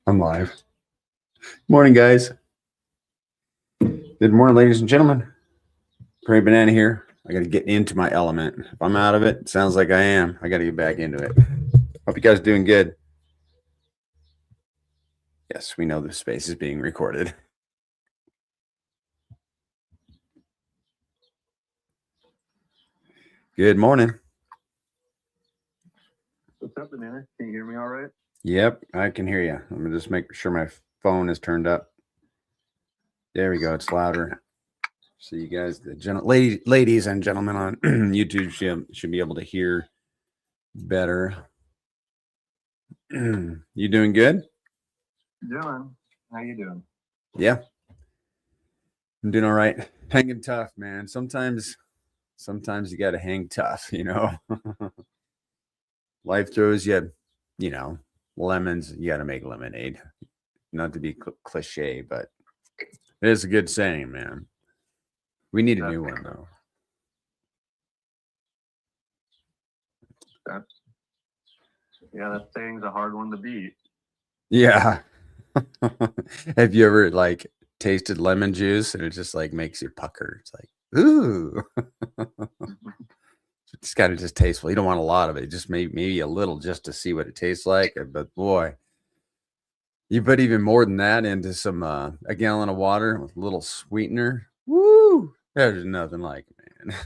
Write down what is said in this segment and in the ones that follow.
I'm live. Morning, guys. Good morning, ladies and gentlemen. Prairie Banana here. I got to get into my element. If I'm out of it, it sounds like I am. I got to get back into it. Hope you guys are doing good. Yes, we know this space is being recorded. Good morning. What's up, Banana? Can you hear me all right? Yep, I can hear you. Let me just make sure my phone is turned up. There we go. It's louder. So you guys, the ladies and gentlemen on YouTube should be able to hear better. You doing good? Doing. How you doing? Yeah, I'm doing all right. Hanging tough, man. Sometimes you got to hang tough, you know. Life throws you, lemons. You got to make lemonade. Not to be cliche, but it is a good saying, man. We need a new one though. That saying's a hard one to beat. Yeah. Have you ever like tasted lemon juice and it just like makes you pucker? It's like, ooh. It's got to just tasteful. You don't want a lot of it. Just maybe a little just to see what it tastes like. But boy, you put even more than that into some a gallon of water with a little sweetener. Woo! There's nothing like it, man.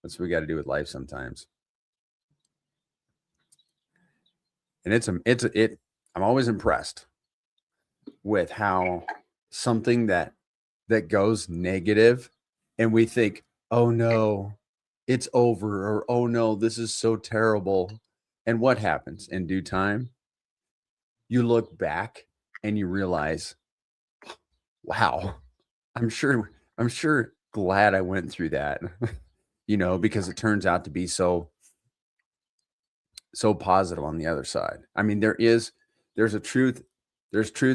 That's what we got to do with life sometimes. And I'm always impressed with how something that goes negative and we think, oh no, it's over, or oh no, this is so terrible. And what happens in due time? You look back and you realize, wow, I'm sure glad I went through that, because it turns out to be so positive on the other side. I mean, there's truth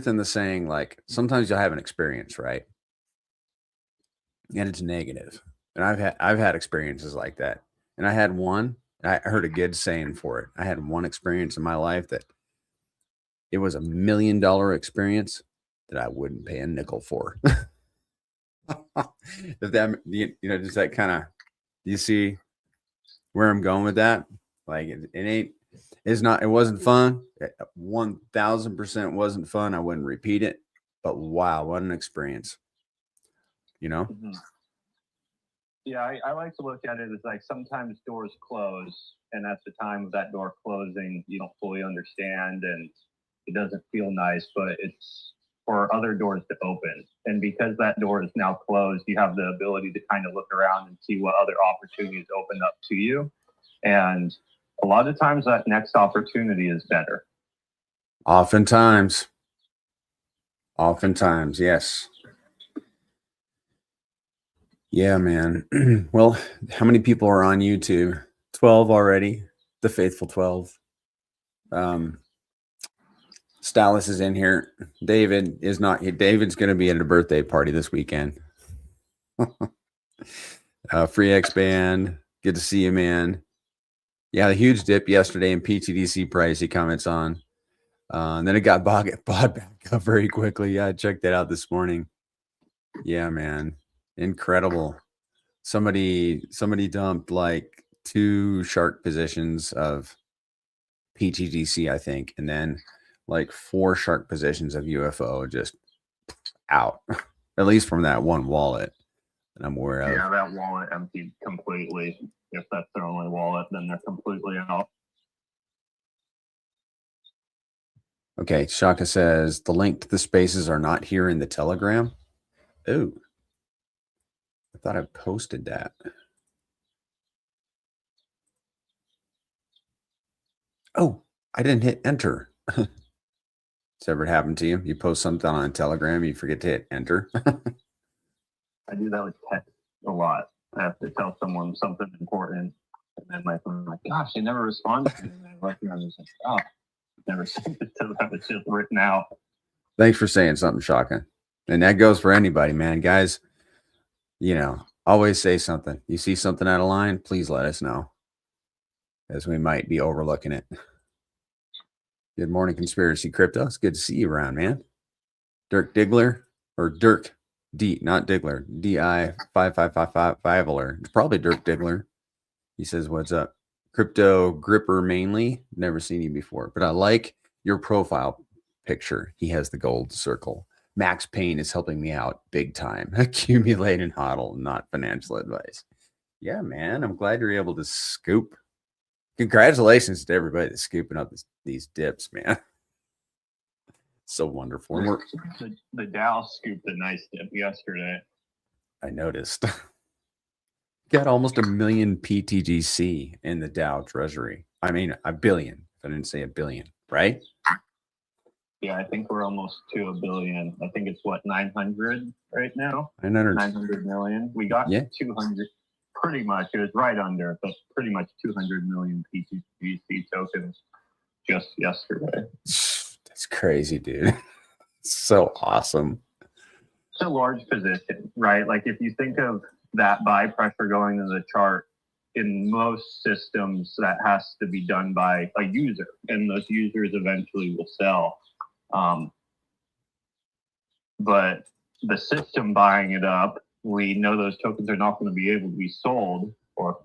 in the saying, like sometimes you'll have an experience, right? And it's negative. And I've had experiences like that. And I had one, I heard a good saying for it. I had one experience in my life that it was $1 million experience that I wouldn't pay a nickel for. If that, does that kind of, you see where I'm going with that? Like it wasn't fun. 1000% wasn't fun. I wouldn't repeat it, but wow, what an experience, Mm-hmm. Yeah, I like to look at it as like sometimes doors close, and at the time of that door closing, you don't fully understand and it doesn't feel nice, but it's for other doors to open. And because that door is now closed, you have the ability to kind of look around and see what other opportunities open up to you. And a lot of times that next opportunity is better. Oftentimes, yes. Yeah, man. Well, how many people are on YouTube? 12 already. The faithful 12. Stylus is in here. David is not here. David's going to be at a birthday party this weekend. Free X Band. Good to see you, man. Yeah, the huge dip yesterday in pTGC price he comments on. And then it got bought back up very quickly. Yeah, I checked that out this morning. Yeah, man. Incredible. Somebody dumped like 2 shark positions of pTGC, I think, and then like 4 shark positions of UFO just out, at least from that one wallet that I'm aware of. Yeah, that wallet emptied completely. If that's their only wallet, then they're completely out. Okay, Shaka says the link to the spaces are not here in the Telegram. Ooh, I thought I posted that. Oh, I didn't hit enter. Has ever happened to you? You post something on Telegram, you forget to hit enter. I do that with text a lot. I have to tell someone something important, and then my phone, like, gosh, they never respond to me. And I look around and say, oh, never sent it to them. It's just written out. Thanks for saying something, Shaka. And that goes for anybody, man. Guys, always say something. You see something out of line, please let us know. as we might be overlooking it. Good morning, Conspiracy Crypto. It's good to see you around, man. Dirk Diggler, or Dirk D, not Diggler, DI5555 It's probably Dirk Diggler. He says, "What's up? Crypto gripper mainly. Never seen you before, but I like your profile picture. He has the gold circle. Max Payne is helping me out big time. Accumulate and hodl, not financial advice." Yeah, man. I'm glad you're able to scoop. Congratulations to everybody that's scooping up these dips, man. So wonderful. The Dow scooped a nice dip yesterday. I noticed. Got almost 1 million pTGC in the Dow Treasury. I mean, a billion. I didn't say a billion, right? Yeah, I think we're almost to a billion. I think it's what, 900 right now? 900 million. We got 200, pretty much. It was right under, but pretty much 200 million pTGC tokens just yesterday. That's crazy, dude. So awesome. It's a large position, right? Like if you think of that buy pressure going to the chart, in most systems that has to be done by a user, and those users eventually will sell. But the system buying it up, we know those tokens are not going to be able to be sold, or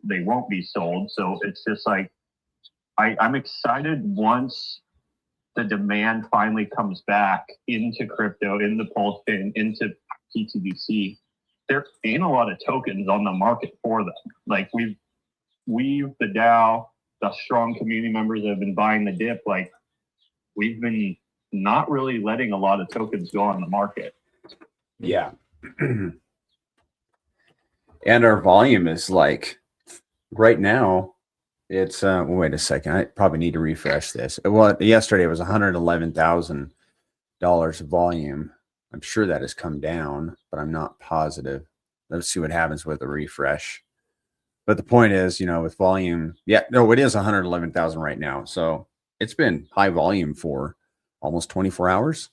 they won't be sold. So it's just like, I'm excited once the demand finally comes back into crypto, in the PulseChain, into pTGC. There ain't a lot of tokens on the market for them. Like the DAO, the strong community members that have been buying the dip, like we've been not really letting a lot of tokens go on the market. Yeah. And our volume is like right now, it's wait a second. I probably need to refresh this. Well, yesterday it was $111,000 of volume. I'm sure that has come down, but I'm not positive. Let's see what happens with the refresh. But the point is, with volume, it is 111,000 right now. So it's been high volume for almost 24 hours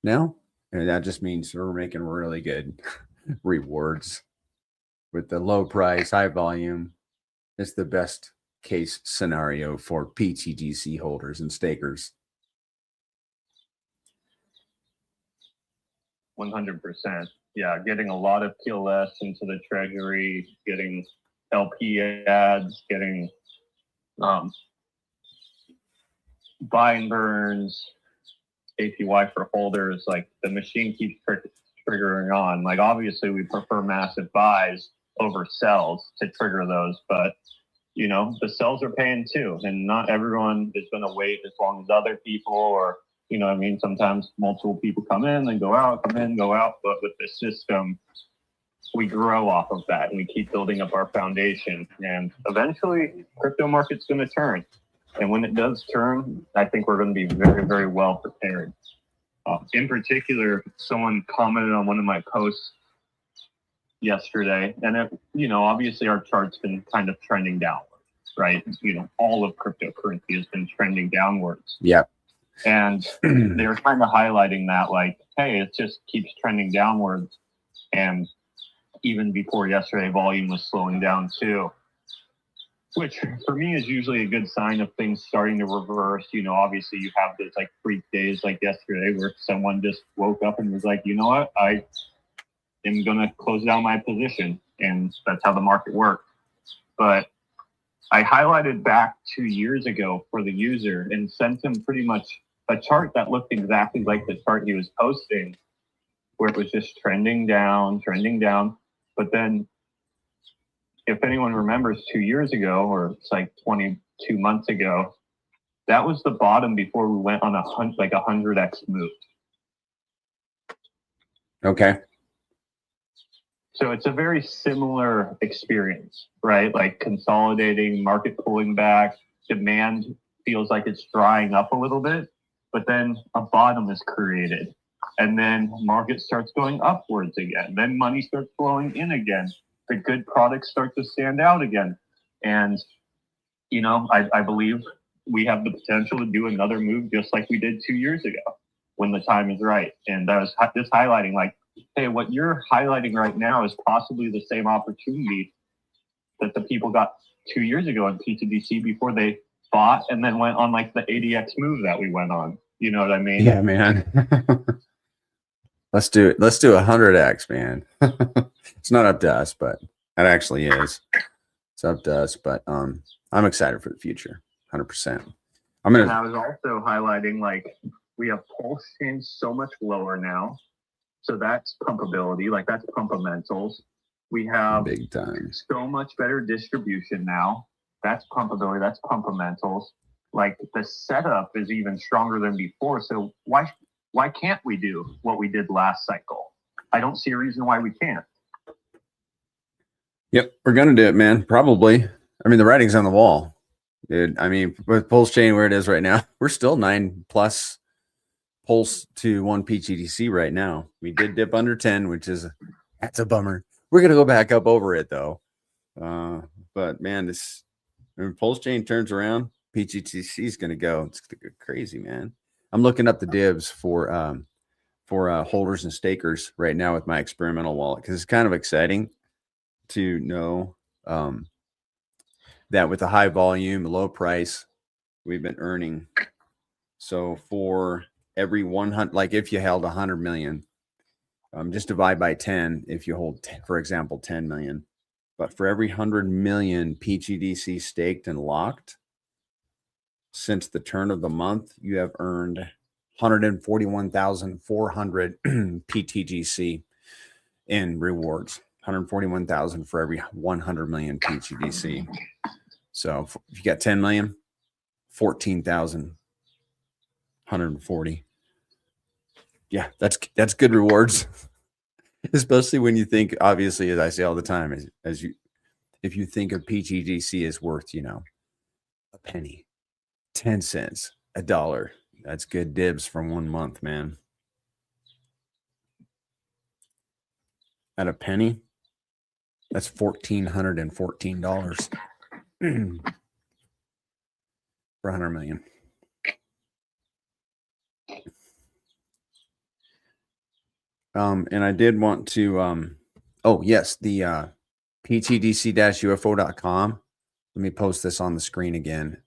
now. And that just means we're making really good rewards with the low price, high volume. It's the best case scenario for pTGC holders and stakers. 100%. Yeah, getting a lot of PLS into the treasury, getting LP ads, getting buy and burns, APY for holders. Like the machine keeps triggering on. Like obviously we prefer massive buys over sells to trigger those, but the sells are paying too, and not everyone is going to wait as long as other people, or sometimes multiple people come in and go out, come in, go out. But with the system, we grow off of that and we keep building up our foundation, and eventually crypto market's going to turn. And when it does turn, I think we're going to be very, very well prepared. In particular, someone commented on one of my posts yesterday, and obviously our chart's been kind of trending downwards, right? All of cryptocurrency has been trending downwards. Yeah. And they were kind of highlighting that, like, hey, it just keeps trending downwards. And even before yesterday, volume was slowing down too, which for me is usually a good sign of things starting to reverse. Obviously you have those like freak days like yesterday where someone just woke up and was like, you know what, I am going to close down my position. And that's how the market works. But I highlighted back 2 years ago for the user and sent him pretty much a chart that looked exactly like the chart he was posting, where it was just trending down. But then if anyone remembers 2 years ago, or it's like 22 months ago, that was the bottom before we went on a 100x move. Okay. So it's a very similar experience, right? Like consolidating, market pulling back, demand feels like it's drying up a little bit, but then a bottom is created. And then market starts going upwards again. Then money starts flowing in again. The good products start to stand out again. And, I believe we have the potential to do another move just like we did 2 years ago when the time is right. And I was just highlighting like, hey, what you're highlighting right now is possibly the same opportunity that the people got 2 years ago in pTGC before they fought and then went on like the ADX move that we went on. You know what I mean? Yeah, man. Let's do it. Let's do 100x, man. It's not up to us, but it actually is. It's up to us, but I'm excited for the future. 100%. And I was also highlighting, like, we have PulseChain so much lower now. So that's pumpability, like that's pumpamentals. We have big time. So much better distribution now. That's pumpability, that's pumpamentals. Like the setup is even stronger than before. So why can't we do what we did last cycle? I don't see a reason why we can't. Yep, we're gonna do it, man. Probably. I mean, the writing's on the wall, dude. I mean, with PulseChain where it is right now, we're still 9+ pulse to 1 pTGC right now. We did dip under 10, which is that's a bummer. We're gonna go back up over it though. But man, when PulseChain turns around, pTGC is gonna go. It's gonna go crazy, man. I'm looking up the divs for holders and stakers right now with my experimental wallet because it's kind of exciting to know that with a high volume, low price, we've been earning. So for every 100, like if you held 100 million, just divide by 10 if you hold, 10, for example, 10 million. But for every 100 million pTGC staked and locked, since the turn of the month, you have earned 141,400 pTGC in rewards. 141,000 for every 100 million pTGC. So if you got 10 million, 14,140. Yeah, that's good rewards. Especially when you think, obviously, as I say all the time, if you think of pTGC as worth, a penny, 10 cents, $1, that's good dibs from 1 month, man. At a penny, that's $1,414 for 100 million. And I did want to, oh yes, the ptgc-ufo.com. Let me post this on the screen again.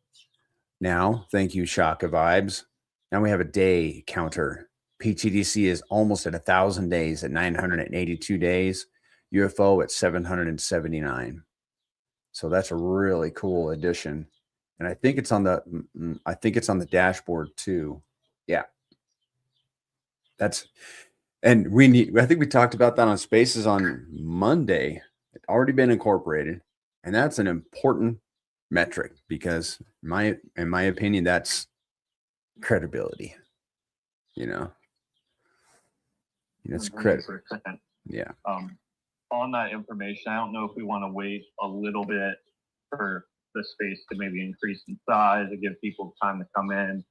Now, thank you, Shaka Vibes. Now we have a day counter. pTGC is almost at 1,000 days at 982 days. UFO at 779. So that's a really cool addition. And I think it's on the dashboard too. Yeah. I think we talked about that on Spaces on Monday. It's already been incorporated. And that's an important metric because in my opinion, that's credibility. It's credit. Yeah. On that information, I don't know if we want to wait a little bit for the space to maybe increase in size and give people time to come in.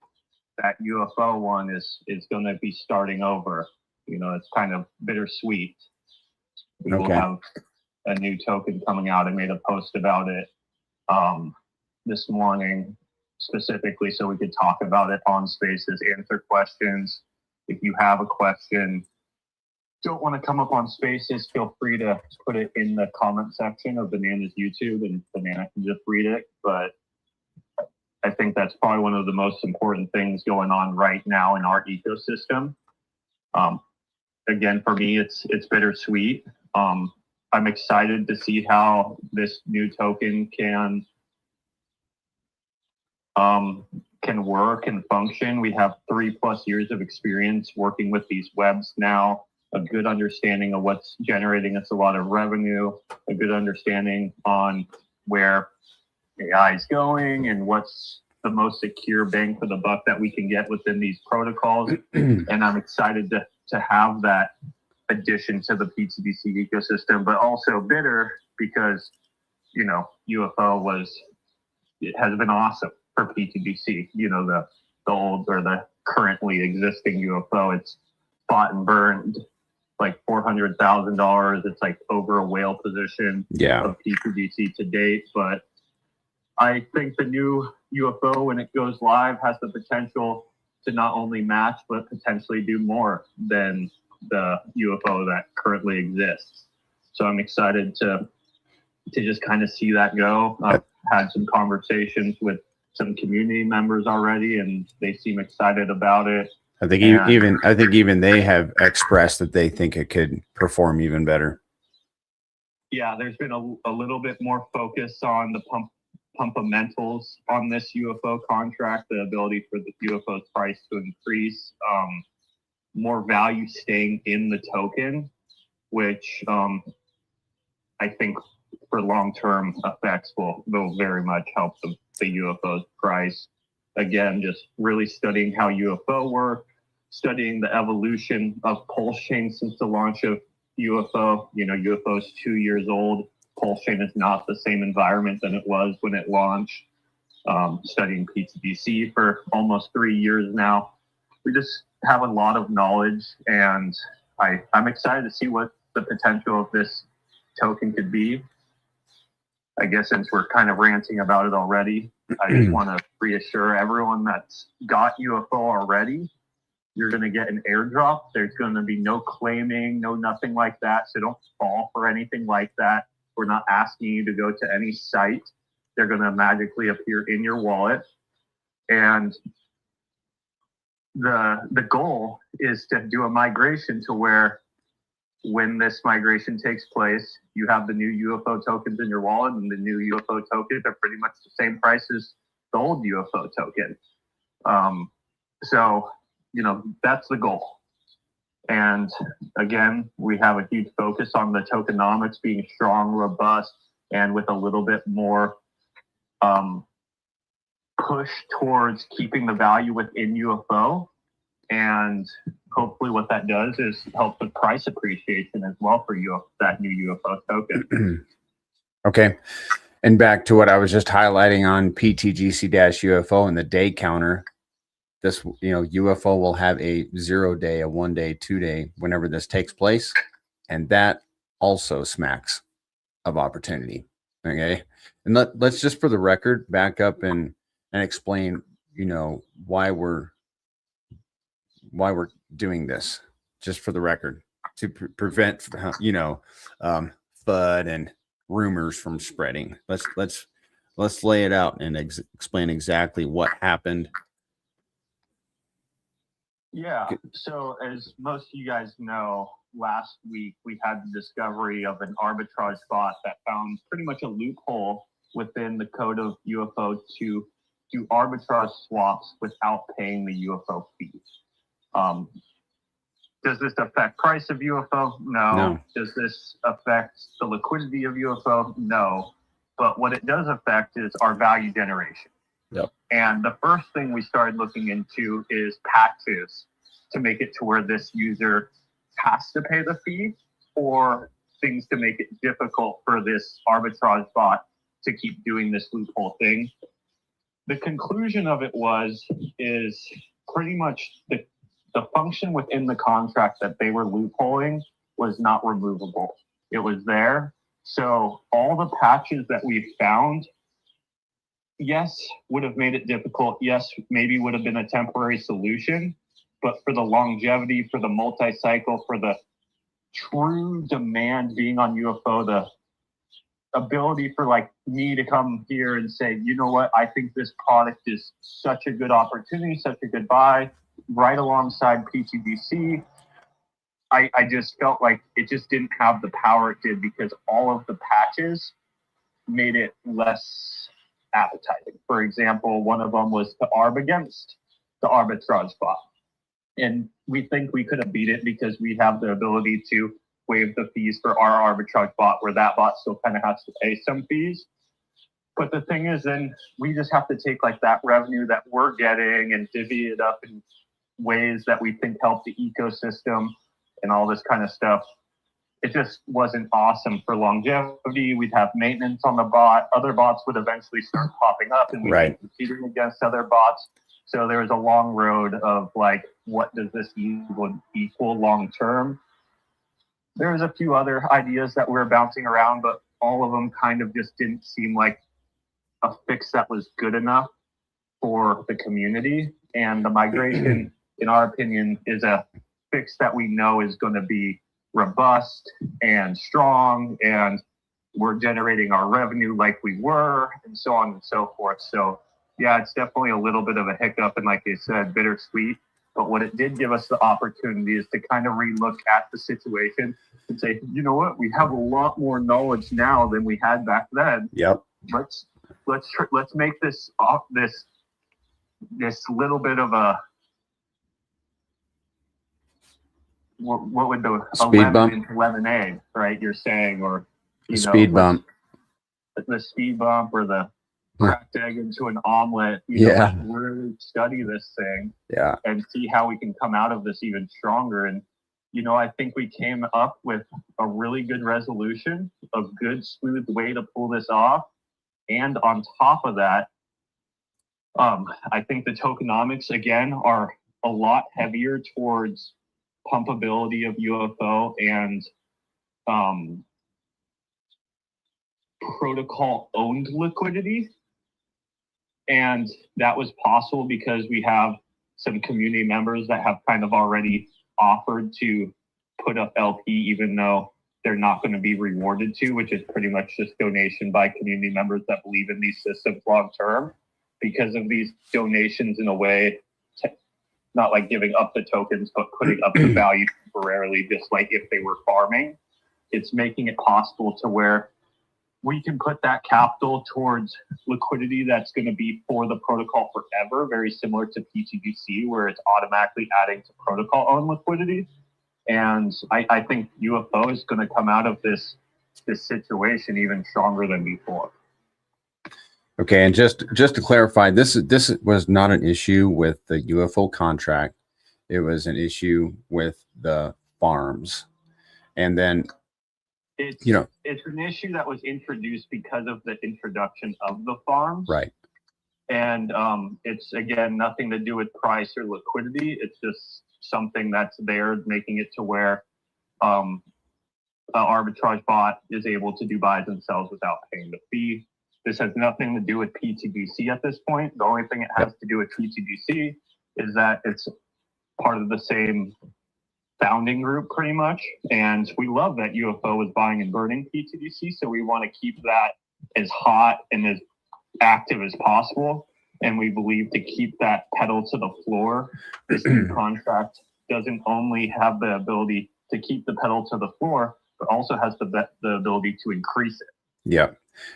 That UFO one is going to be starting over. It's kind of bittersweet. We will have a new token coming out. I made a post about it this morning specifically so we could talk about it on Spaces, answer questions. If you have a question, don't want to come up on Spaces, feel free to put it in the comment section of Banana's YouTube and Banana can just read it. But I think that's probably one of the most important things going on right now in our ecosystem. Again, for me, it's bittersweet. I'm excited to see how this new token can work and function. We have 3+ years of experience working with these webs now, a good understanding of what's generating us a lot of revenue, a good understanding on where AI is going and what's the most secure bang for the buck that we can get within these protocols. And I'm excited to have that addition to the pTGC ecosystem, but also bitter because, UFO it has been awesome for pTGC. The old or the currently existing UFO, it's bought and burned like $400,000. It's like over a whale position of pTGC to date. But I think the new UFO, when it goes live, has the potential to not only match, but potentially do more than the UFO that currently exists. So I'm excited to just kind of see that go. had some conversations with some community members already, and they seem excited about it. I think even they have expressed that they think it could perform even better. Yeah, there's been a little bit more focus on the pumpamentals on this UFO contract, the ability for the UFO's price to increase, more value staying in the token, which I think for long-term effects will very much help the UFO's price. Again, just really studying how UFO work, studying the evolution of PulseChain since the launch of UFO. You know, UFO is 2 years old. PulseChain is not the same environment than it was when it launched. Studying pTGC for almost 3 years now. We just have a lot of knowledge, and I'm excited to see what the potential of this token could be. I guess since we're kind of ranting about it already, I just want to reassure everyone that's got UFO already, you're going to get an airdrop. There's going to be no claiming, no nothing like that. So don't fall for anything like that. We're not asking you to go to any site. They're going to magically appear in your wallet. And the goal is to do a migration to where when this migration takes place, you have the new UFO tokens in your wallet, and the new UFO tokens are pretty much the same price as the old UFO token. So, you know, that's the goal. And again, we have a huge focus on the tokenomics being strong, robust, and with a little bit more push towards keeping the value within UFO. And hopefully what that does is help with price appreciation as well for that new UFO token. Okay. And back to what I was just highlighting on pTGC-UFO and the day counter. This, you know, UFO will have a 0 day, a 1 day, 2 day, whenever this takes place. And that also smacks of opportunity. Okay. And let's just for the record back up and explain, you know, why we're doing this, just for the record, to prevent, you know, FUD and rumors from spreading. Let's lay it out and explain exactly what happened. Yeah. So as most of you guys know, last week we had the discovery of an arbitrage bot that found pretty much a loophole within the code of UFO to do arbitrage swaps without paying the UFO fee. Does this affect price of UFO? No. Does this affect the liquidity of UFO? No. But what it does affect is our value generation. Yep. And the first thing we started looking into is patches to make it to where this user has to pay the fee, or things to make it difficult for this arbitrage bot to keep doing this loophole thing. The conclusion of it is pretty much the function within the contract that they were loopholing was not removable. It was there. So all the patches that we found, yes, would have made it difficult. Yes, maybe would have been a temporary solution. But for the longevity, for the multi-cycle, for the true demand being on UFO, the ability for like me to come here and say, you know what, I think this product is such a good opportunity, such a good buy, right alongside pTGC. I just felt like it just didn't have the power it did because all of the patches made it less appetizing. For example, one of them was to arb against the arbitrage bot. And we think we could have beat it because we have the ability to waive the fees for our arbitrage bot, where that bot still kind of has to pay some fees. But the thing is, then we just have to take like that revenue that we're getting and divvy it up in ways that we think help the ecosystem and all this kind of stuff. It just wasn't awesome for longevity. We'd have maintenance on the bot. Other bots would eventually start popping up, and we'd be competing against other bots. So there was a long road of like, what does this equal long term? There was a few other ideas that we were bouncing around, but all of them kind of just didn't seem like a fix that was good enough for the community. And the migration, in our opinion, is a fix that we know is going to be robust and strong and we're generating our revenue like we were, and so on and so forth. So yeah, it's definitely a little bit of a hiccup, and like you said, bittersweet. But what it did give us the opportunity is to kind of relook at the situation and say, you know what, we have a lot more knowledge now than we had back then. Yep. Let's make this this little bit of a, what would the speed bump, lemonade, right? You're saying, or speed bump, the speed bump, or the cracked egg into an omelet. Let's really study this thing, and see how we can come out of this even stronger. And I think we came up with a really good resolution, a good smooth way to pull this off. And on top of that, I think the tokenomics again are a lot heavier towards pumpability of UFO and protocol owned liquidity. And that was possible because we have some community members that have kind of already offered to put up LP, even though they're not going to be rewarded to, which is pretty much just donation by community members that believe in these systems long term. Because of these donations, in a way, not like giving up the tokens, but putting up the value temporarily, just like if they were farming, it's making it possible to where we can put that capital towards liquidity that's going to be for the protocol forever, very similar to pTGC, where it's automatically adding to protocol-owned liquidity. And I think UFO is going to come out of this situation even stronger than before. Okay, and just to clarify, this was not an issue with the UFO contract. It was an issue with the farms. And then it's an issue that was introduced because of the introduction of the farms. Right. And it's, again, nothing to do with price or liquidity. It's just something that's there, making it to where an arbitrage bot is able to do buys and sells without paying the fee. This has nothing to do with pTGC at this point. The only thing it has to do with pTGC is that it's part of the same founding group pretty much. And we love that UFO was buying and burning pTGC. So we want to keep that as hot and as active as possible. And we believe to keep that pedal to the floor, this new contract doesn't only have the ability to keep the pedal to the floor, but also has the ability to increase it. Yeah.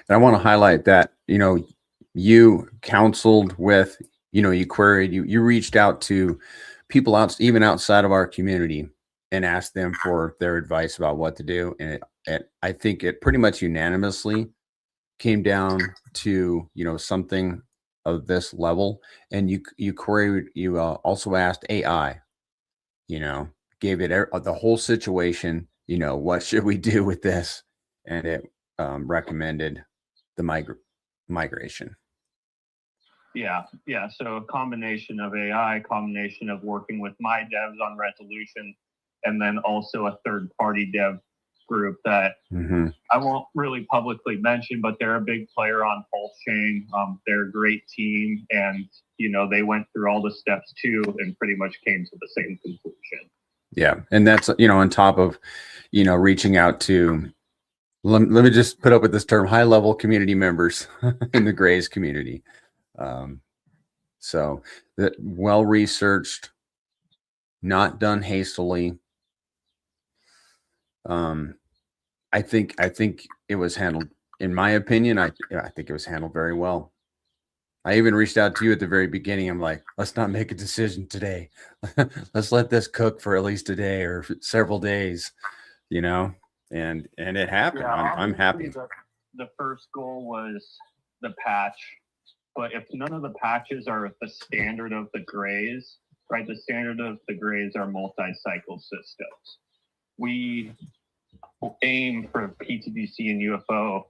And I want to highlight that, you counseled with, you queried, you reached out to people even outside of our community and asked them for their advice about what to do. And I think it pretty much unanimously came down to, something of this level. And you queried, you also asked AI, gave it the whole situation, what should we do with this? And it recommended the migration. Yeah. So a combination of AI, combination of working with my devs on resolution, and then also a third-party dev group that I won't really publicly mention, but they're a big player on PulseChain. They're a great team, and they went through all the steps too, and pretty much came to the same conclusion. Yeah, and that's on top of reaching out to. Let me just put up with this term, high-level community members in the Grays community. So that well-researched, not done hastily. I think it was handled, in my opinion, I think it was handled very well. I even reached out to you at the very beginning. I'm like, let's not make a decision today. Let's let this cook for at least a day or several days, and it happened. Yeah, I'm happy. The first goal was the patch, but if none of the patches are the standard of the Grays, right? The standard of the Grays are multi-cycle systems. We aim for pTGC and UFO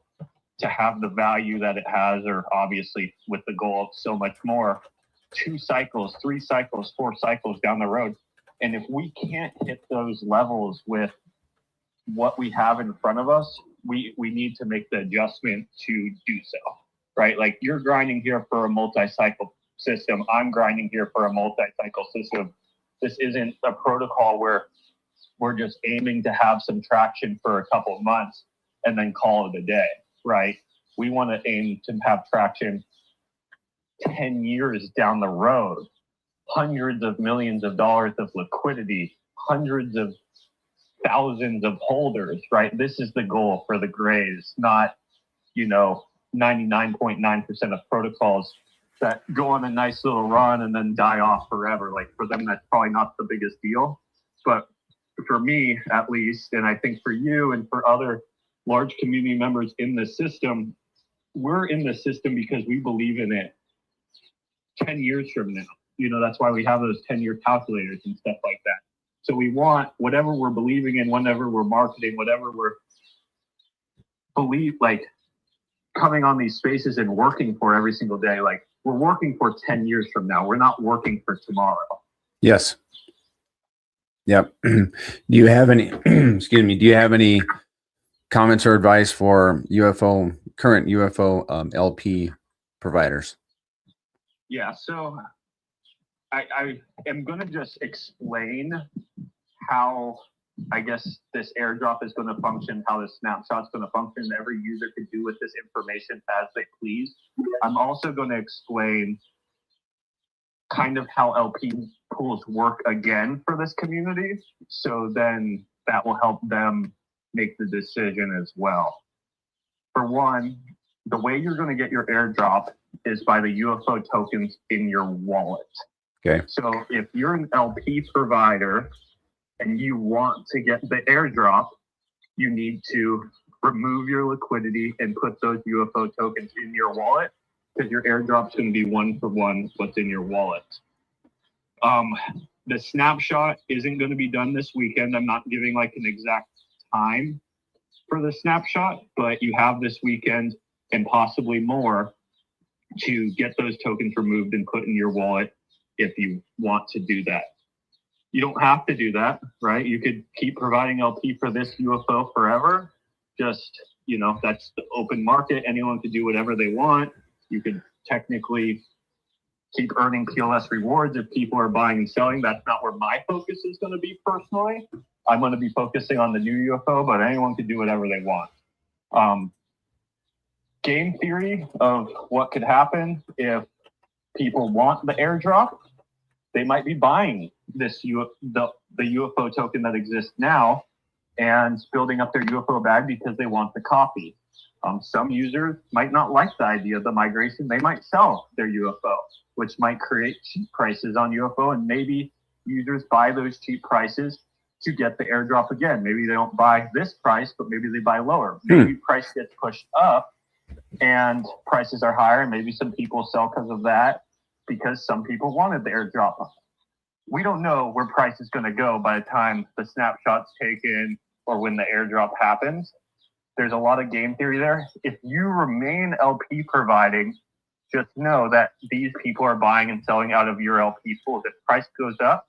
to have the value that it has, or obviously with the goal of so much more, 2 cycles, 3 cycles, 4 cycles down the road. And if we can't hit those levels with what we have in front of us, we need to make the adjustment to do so, right? Like, you're grinding here for a multi-cycle system. I'm grinding here for a multi-cycle system. This isn't a protocol where we're just aiming to have some traction for a couple of months. and then call it a day, right? We want to aim to have traction 10 years down the road, hundreds of millions of dollars of liquidity, hundreds of thousands of holders, right? This is the goal for the Grays, not, 99.9% of protocols that go on a nice little run and then die off forever. Like for them, that's probably not the biggest deal. But for me, at least, and I think for you and for other large community members in the system, we're in the system because we believe in it 10 years from now. That's why we have those 10-year calculators and stuff like that. So we want whatever we're believing in, whenever we're marketing, whatever we're coming on these spaces and working for every single day, like we're working for 10 years from now. We're not working for tomorrow. Yes. Yep. Do you have any, excuse me, do you have any comments or advice for current UFO LP providers? Yeah, so I am going to just explain how, I guess, this airdrop is going to function, how this snapshot is going to function. Every user can do with this information as they please. I'm also going to explain kind of how LP pools work again for this community. So then that will help them make the decision as well. For one, the way you're going to get your airdrop is by the UFO tokens in your wallet. Okay. So if you're an LP provider and you want to get the airdrop, you need to remove your liquidity and put those UFO tokens in your wallet, because your airdrop's going to be one for one what's in your wallet. The snapshot isn't going to be done this weekend. I'm not giving like an exact time for the snapshot, but you have this weekend and possibly more to get those tokens removed and put in your wallet if you want to do that. You don't have to do that, right? You could keep providing LP for this UFO forever. Just, that's the open market. Anyone could do whatever they want. You could technically keep earning PLS rewards if people are buying and selling. That's not where my focus is going to be personally. I'm going to be focusing on the new UFO, but anyone can do whatever they want. Game theory of what could happen if people want the airdrop, they might be buying this the UFO token that exists now and building up their UFO bag because they want the copy. Some users might not like the idea of the migration. They might sell their UFO, which might create cheap prices on UFO, and maybe users buy those cheap prices to get the airdrop again. Maybe they don't buy this price, but maybe they buy lower. Maybe price gets pushed up and prices are higher, and maybe some people sell because of that, because some people wanted the airdrop. We don't know where price is going to go by the time the snapshot's taken or when the airdrop happens. There's a lot of game theory there. If you remain LP providing, just know that these people are buying and selling out of your LP pools. If price goes up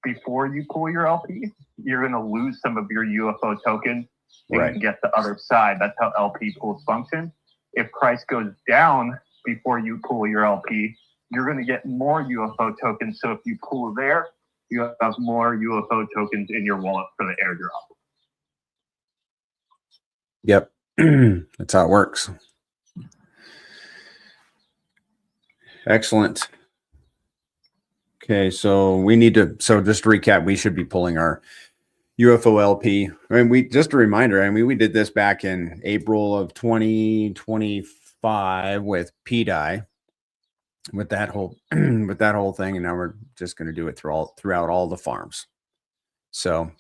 before you pull your LP, you're going to lose some of your UFO token and get the other side. That's how LP pools function. If price goes down before you pull your LP, you're going to get more UFO tokens. So if you pull there, you have more UFO tokens in your wallet for the airdrop. Yep. That's how it works. Excellent. Okay, so just to recap, we should be pulling our UFO LP. Just a reminder, we did this back in April of 2025 with PDI, with that whole thing, and now we're just going to do it throughout all the farms. So,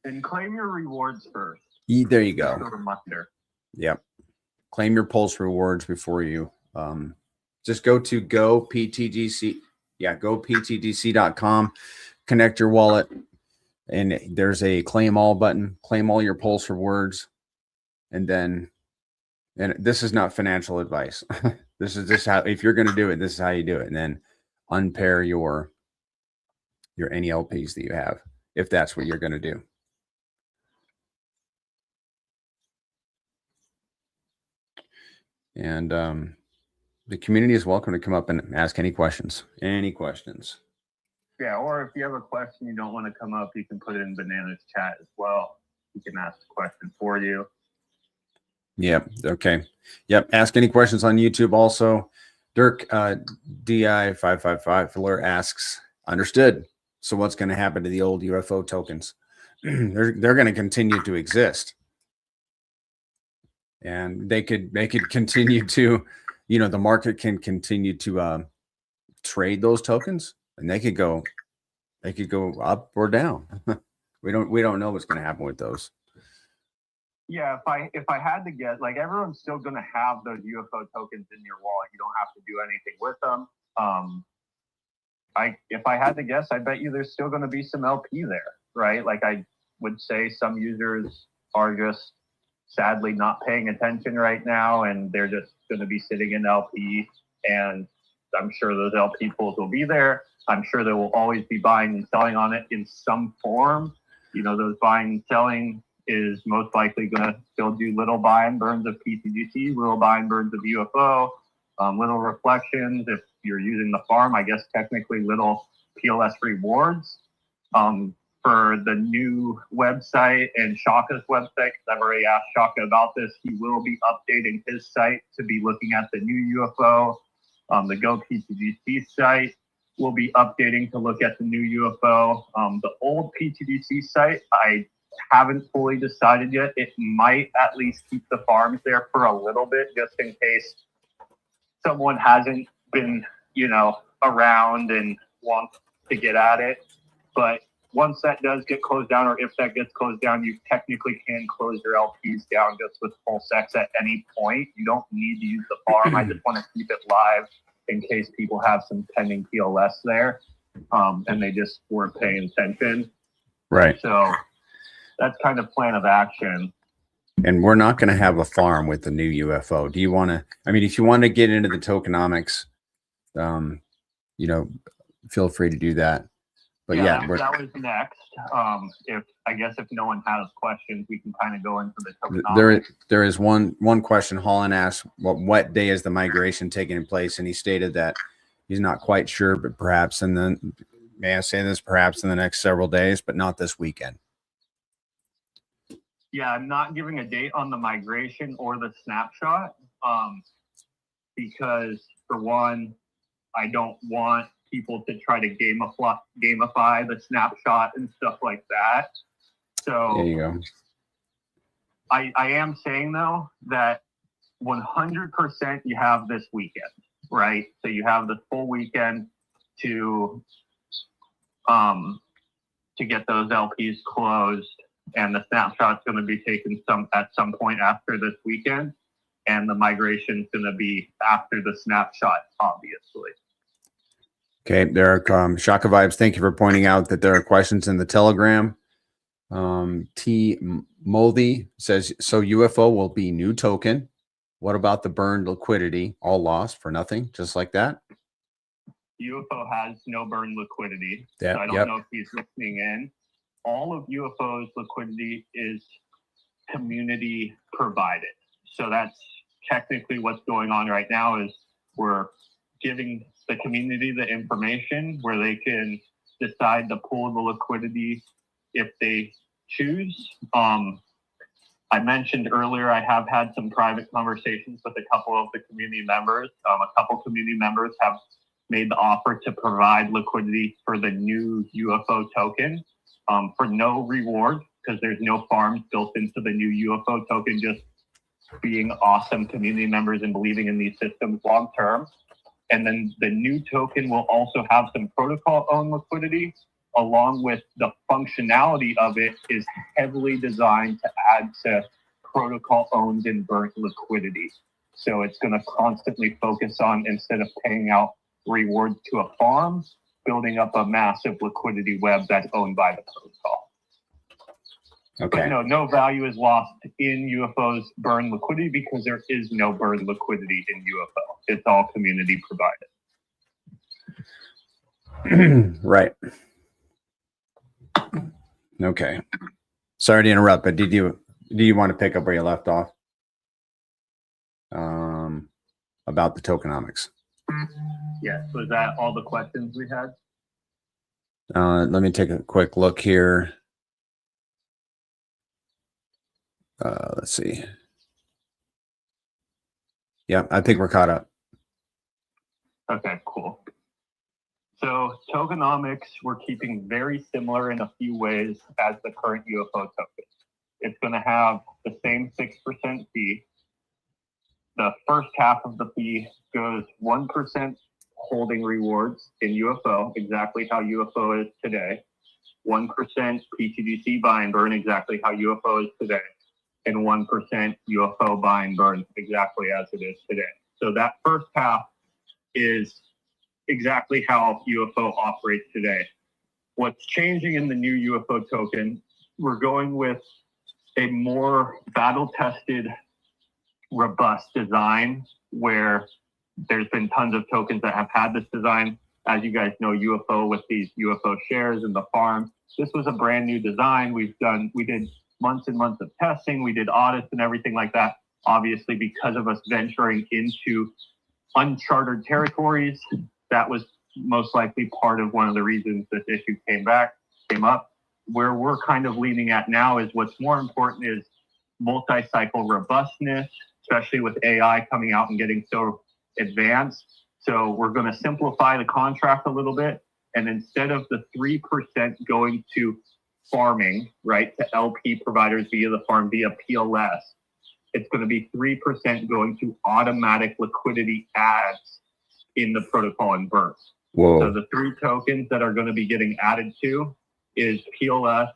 and claim your rewards first. There you go. Reminder. Yep. Claim your Pulse rewards before you just go to go pTGC. Yeah, go pTGC.com, connect your wallet, and there's a claim all button. Claim all your Pulse rewards, and this is not financial advice. This is just how, if you're going to do it, this is how you do it, and then unpair your any LPs that you have, if that's what you're going to do. And the community is welcome to come up and ask any questions. Any questions? Yeah, or if you have a question you don't want to come up, you can put it in Banana's chat as well. You can ask the question for you. Yep. Okay. Yep. Ask any questions on YouTube also. Dirk DI555 asks, understood. So what's going to happen to the old UFO tokens? They're going to continue to exist. And they could continue to, the market can continue to trade those tokens, and they could go up or down. we don't know what's going to happen with those. Yeah, if I had to guess, like everyone's still going to have those UFO tokens in your wallet. You don't have to do anything with them. If I had to guess, I bet you there's still going to be some LP there, right? Like I would say some users are just sadly not paying attention right now, and they're just going to be sitting in LP. And I'm sure those LP pools will be there. I'm sure there will always be buying and selling on it in some form. Those buying and selling is most likely going to still do little buy and burns of pTGC, little buy and burns of UFO, little reflections. If you're using the farm, I guess technically little PLS rewards. For the new website and Shaka's website, because I've already asked Shaka about this, he will be updating his site to be looking at the new UFO. The Go pTGC site will be updating to look at the new UFO. The old pTGC site, I haven't fully decided yet. It might at least keep the farms there for a little bit, just in case someone hasn't been, around and wants to get at it. But once that does get closed down, or if that gets closed down, you technically can close your LPs down just with PulseX at any point. You don't need to use the farm. I just want to keep it live in case people have some pending PLS there, and they just weren't paying attention. Right. So that's kind of plan of action. And we're not going to have a farm with the new UFO. Do you want to, if you want to get into the tokenomics, feel free to do that. But yeah, that was next. If no one has questions, we can kind of go into the tokenomics. There is one question. Holland asked, what day is the migration taking place? And he stated that he's not quite sure, but perhaps in the next several days, but not this weekend. Yeah, I'm not giving a date on the migration or the snapshot, because for one, I don't want people to try to gamify the snapshot and stuff like that. So there you go. I am saying though that 100% you have this weekend, right? So you have the full weekend to get those LPs closed, and the snapshot's going to be taken at some point after this weekend, and the migration's going to be after the snapshot, obviously. Okay, there are Shaka Vibes. Thank you for pointing out that there are questions in the Telegram. T Moldy says, so UFO will be new token. What about the burned liquidity? All lost for nothing, just like that? UFO has no burned liquidity. Yeah, so I don't know if he's listening in. All of UFO's liquidity is community provided. So that's technically what's going on right now, is we're giving the community the information where they can decide to pull the liquidity if they choose. I mentioned earlier, I have had some private conversations with a couple of the community members. A couple community members have made the offer to provide liquidity for the new UFO token for no reward, because there's no farms built into the new UFO token, just being awesome community members and believing in these systems long term. And then the new token will also have some protocol-owned liquidity, along with the functionality of it is heavily designed to add to protocol-owned and burnt liquidity. So it's going to constantly focus on, instead of paying out rewards to a farm, building up a massive liquidity web that's owned by the protocol. Okay. But no value is lost in UFO's burn liquidity, because there is no burn liquidity in UFO. It's all community provided. Right. Okay. Sorry to interrupt, but do you want to pick up where you left off? About the tokenomics. Yes. Was that all the questions we had? Let me take a quick look here. Let's see. Yeah, I think we're caught up. Okay, cool. So tokenomics, we're keeping very similar in a few ways as the current UFO token. It's going to have the same 6% fee. The first half of the fee goes 1% holding rewards in UFO, exactly how UFO is today. 1% pTGC buy and burn, exactly how UFO is today. And 1% UFO buy and burn, exactly as it is today. So that first half is exactly how UFO operates today. What's changing in the new UFO token, we're going with a more battle-tested, robust design where there's been tons of tokens that have had this design. As you guys know, UFO with these UFO shares in the farm, this was a brand new design. We did months and months of testing. We did audits and everything like that. Obviously, because of us venturing into uncharted territories, that was most likely part of one of the reasons this issue came up. Where we're kind of leaning at now is what's more important is multi-cycle robustness, especially with AI coming out and getting so advanced. So we're going to simplify the contract a little bit. And instead of the 3% going to farming, right, to LP providers via the farm via PLS, it's going to be 3% going to automatic liquidity adds in the protocol and burn. Whoa. So the 3 tokens that are going to be getting added to is PLS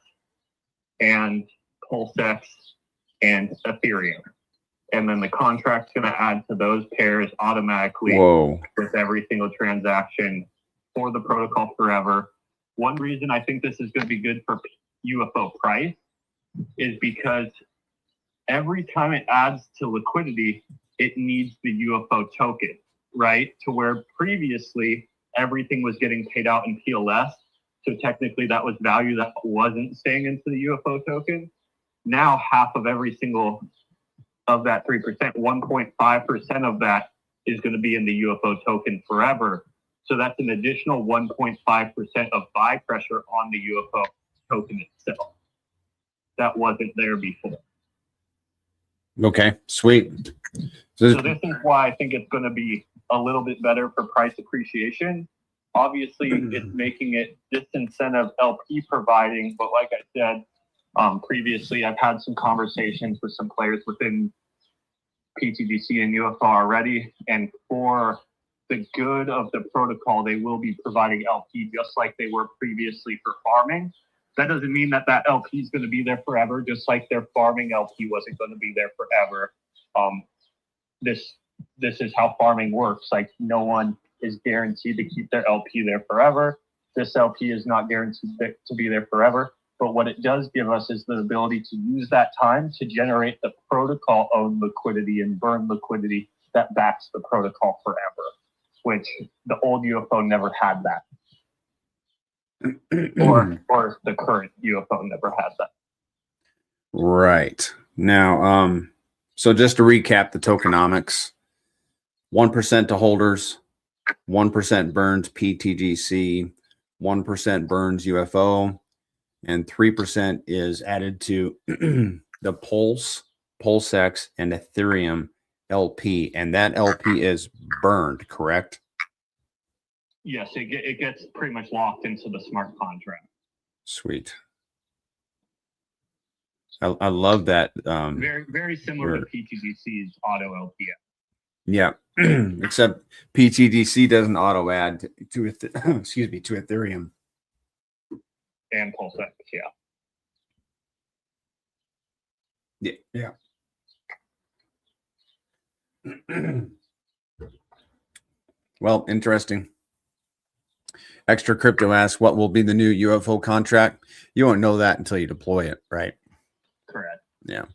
and PulseX and Ethereum. And then the contract's going to add to those pairs automatically. Whoa. With every single transaction for the protocol forever. One reason I think this is going to be good for UFO price is because every time it adds to liquidity, it needs the UFO token, right? To where previously everything was getting paid out in PLS. So technically that was value that wasn't staying into the UFO token. Now half of every single of that 3%, 1.5% of that is going to be in the UFO token forever. So that's an additional 1.5% of buy pressure on the UFO token itself. That wasn't there before. Okay, sweet. So this is why I think it's going to be a little bit better for price appreciation. Obviously, it's making it disincentive LP providing, but like I said previously, I've had some conversations with some players within pTGC and UFO already, and for the good of the protocol, they will be providing LP just like they were previously for farming. That doesn't mean that that LP is going to be there forever, just like their farming LP wasn't going to be there forever. This is how farming works. Like, no one is guaranteed to keep their LP there forever. This LP is not guaranteed to be there forever. But what it does give us is the ability to use that time to generate the protocol-owned liquidity and burn liquidity that backs the protocol forever, which the old UFO never had that. or the current UFO never had that. Right. Now, so just to recap the tokenomics, 1% to holders, 1% burns PTGC, 1% burns UFO, and 3% is added to the PulseX, and Ethereum LP, and that LP is burned, correct? Yes, it gets pretty much locked into the smart contract. Sweet. I love that. Very similar to pTGC's auto LP. Yeah, except pTGC doesn't auto add to it. Excuse me, to Ethereum and PulseX. Yeah. Well, interesting. Extra Crypto asks, what will be the new UFO contract? You won't know that until you deploy it, right? Correct. Yeah.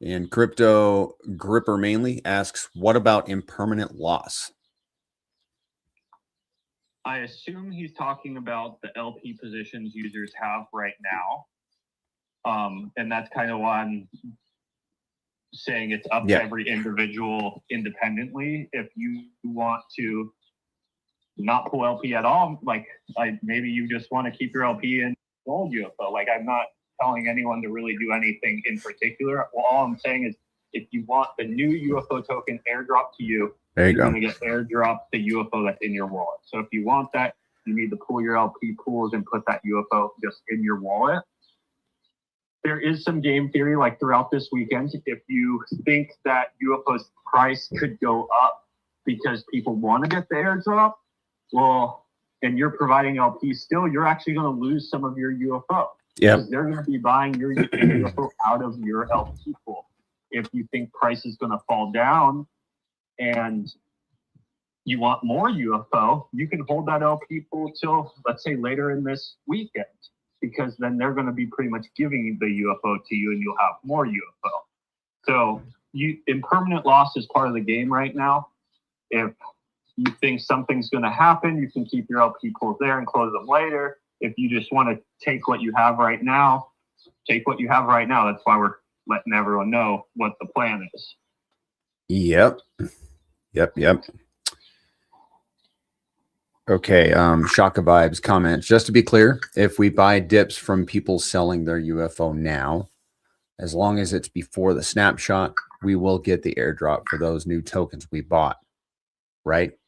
And Crypto Gripper mainly asks, what about impermanent loss? I assume he's talking about the LP positions users have right now. And that's kind of why I'm saying it's up to every individual independently. If you want to not pull LP at all, like maybe you just want to keep your LP in old UFO. Like, I'm not telling anyone to really do anything in particular. Well, all I'm saying is if you want the new UFO token airdrop to you, There you you're go. going to get airdrop the UFO that's in your wallet. So if you want that, you need to pull your LP pools and put that UFO just in your wallet. There is some game theory like throughout this weekend. If you think that UFO's price could go up because people want to get the airdrop, well, and you're providing LP still, you're actually going to lose some of your UFO. Yep. Because they're going to be buying your UFO out of your LP pool. If you think price is going to fall down and you want more UFO, you can hold that LP pool till, let's say, later in this weekend, because then they're going to be pretty much giving the UFO to you and you'll have more UFO. So impermanent loss is part of the game right now. If you think something's going to happen, you can keep your LP pools there and close them later. If you just want to take what you have right now, take what you have right now. That's why we're letting everyone know what the plan is. Yep. Okay. Shaka Vibes comments. Just to be clear, if we buy dips from people selling their UFO now, as long as it's before the snapshot, we will get the airdrop for those new tokens we bought. Right?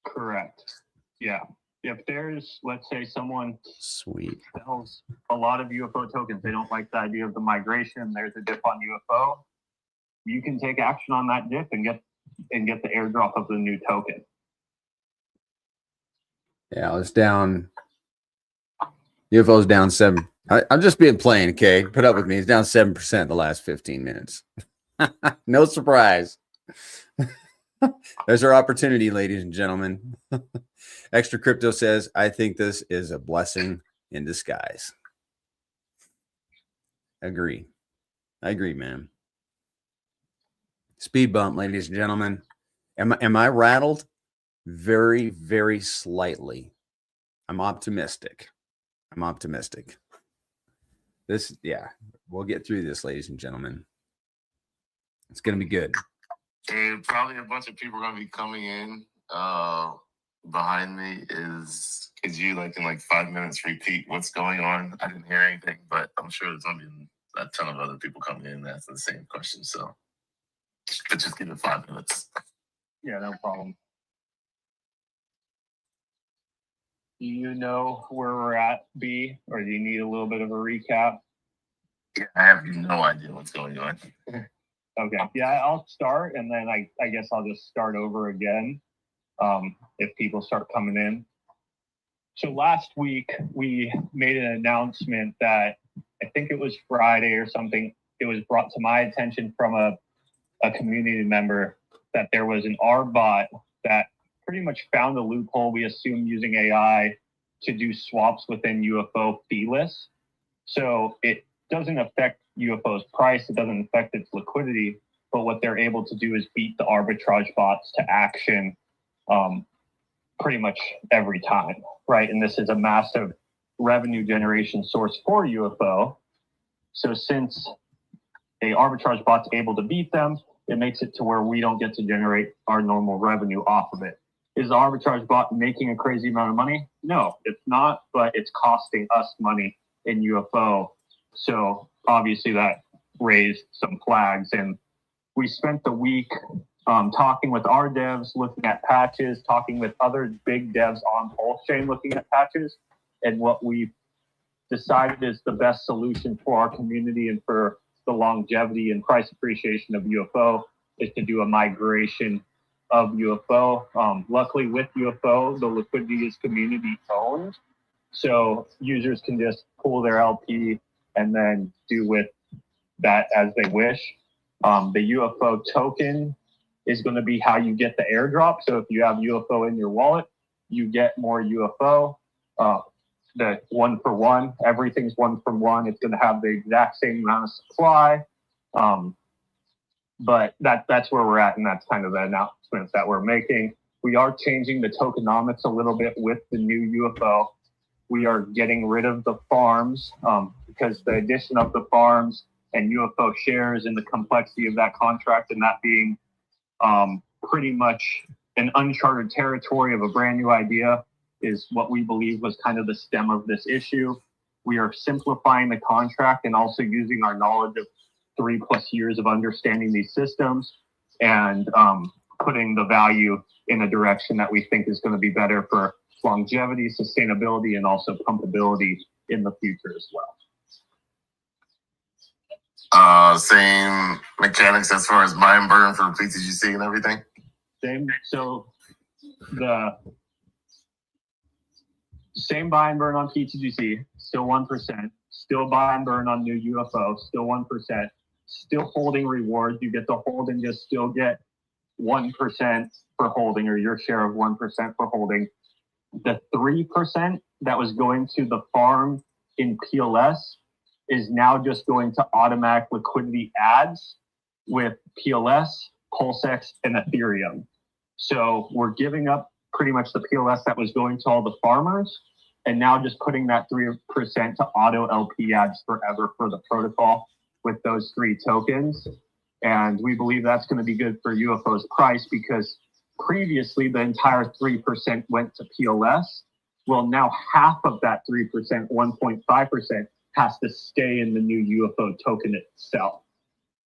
Correct. Yeah. If there's, let's say, someone Sweet sells a lot of UFO tokens, they don't like the idea of the migration, there's a dip on UFO, you can take action on that dip and get the airdrop of the new token. Yeah, it's down. UFO's down 7. I'm just being plain, okay? Put up with me. It's down 7% in the last 15 minutes. No surprise. There's our opportunity, ladies and gentlemen. Extra Crypto says, I think this is a blessing in disguise. I agree, man. Speed bump, ladies and gentlemen. Am I rattled? Very, very slightly. I'm optimistic. We'll get through this, ladies and gentlemen. It's going to be good. And probably a bunch of people are going to be coming in. Behind me is, could you, like, in like 5 minutes, repeat what's going on? I didn't hear anything, but I'm sure there's going to be a ton of other people coming in asking the same question. So, but just give it 5 minutes. Yeah, no problem. Do you know where we're at, B, or do you need a little bit of a recap? Yeah, I have no idea what's going on. Okay. Yeah, I'll start, and then I guess I'll just start over again if people start coming in. So last week, we made an announcement that I think it was Friday or something. It was brought to my attention from a community member that there was an R bot that pretty much found a loophole, we assume, using AI to do swaps within UFO feeless. So it doesn't affect UFO's price, it doesn't affect its liquidity, but what they're able to do is beat the arbitrage bots to action pretty much every time, right? And this is a massive revenue generation source for UFO. So since a arbitrage bot's able to beat them, it makes it to where we don't get to generate our normal revenue off of it. Is the arbitrage bot making a crazy amount of money? No, it's not, but it's costing us money in UFO. So obviously that raised some flags, and we spent the week talking with our devs, looking at patches, talking with other big devs on PulseChain, looking at patches, and what we decided is the best solution for our community and for the longevity and price appreciation of UFO is to do a migration of UFO. Luckily with UFO, the liquidity is community owned. So users can just pull their LP and then do with that as they wish. The UFO token is going to be how you get the airdrop. So if you have UFO in your wallet, you get more UFO. The 1-for-1, everything's 1-for-1. It's going to have the exact same amount of supply. But that's where we're at, and that's kind of the announcements that we're making. We are changing the tokenomics a little bit with the new UFO. We are getting rid of the farms because the addition of the farms and UFO shares and the complexity of that contract, and that being pretty much an uncharted territory of a brand new idea, is what we believe was kind of the stem of this issue. We are simplifying the contract and also using our knowledge of 3+ years of understanding these systems and putting the value in a direction that we think is going to be better for longevity, sustainability, and also pumpability in the future as well. Same mechanics as far as buy and burn for pTGC and everything? Same. So the same buy and burn on pTGC, still 1%. Still buy and burn on new UFO, still 1%. Still holding rewards. You get the hold and just still get 1% for holding, or your share of 1% for holding. The 3% that was going to the farm in PLS is now just going to automatic liquidity ads with PLS, PulseX, and Ethereum. So we're giving up pretty much the PLS that was going to all the farmers, and now just putting that 3% to auto LP ads forever for the protocol with those 3 tokens. And we believe that's going to be good for UFO's price, because previously the entire 3% went to PLS. Well, now half of that 3%, 1.5%, has to stay in the new UFO token itself.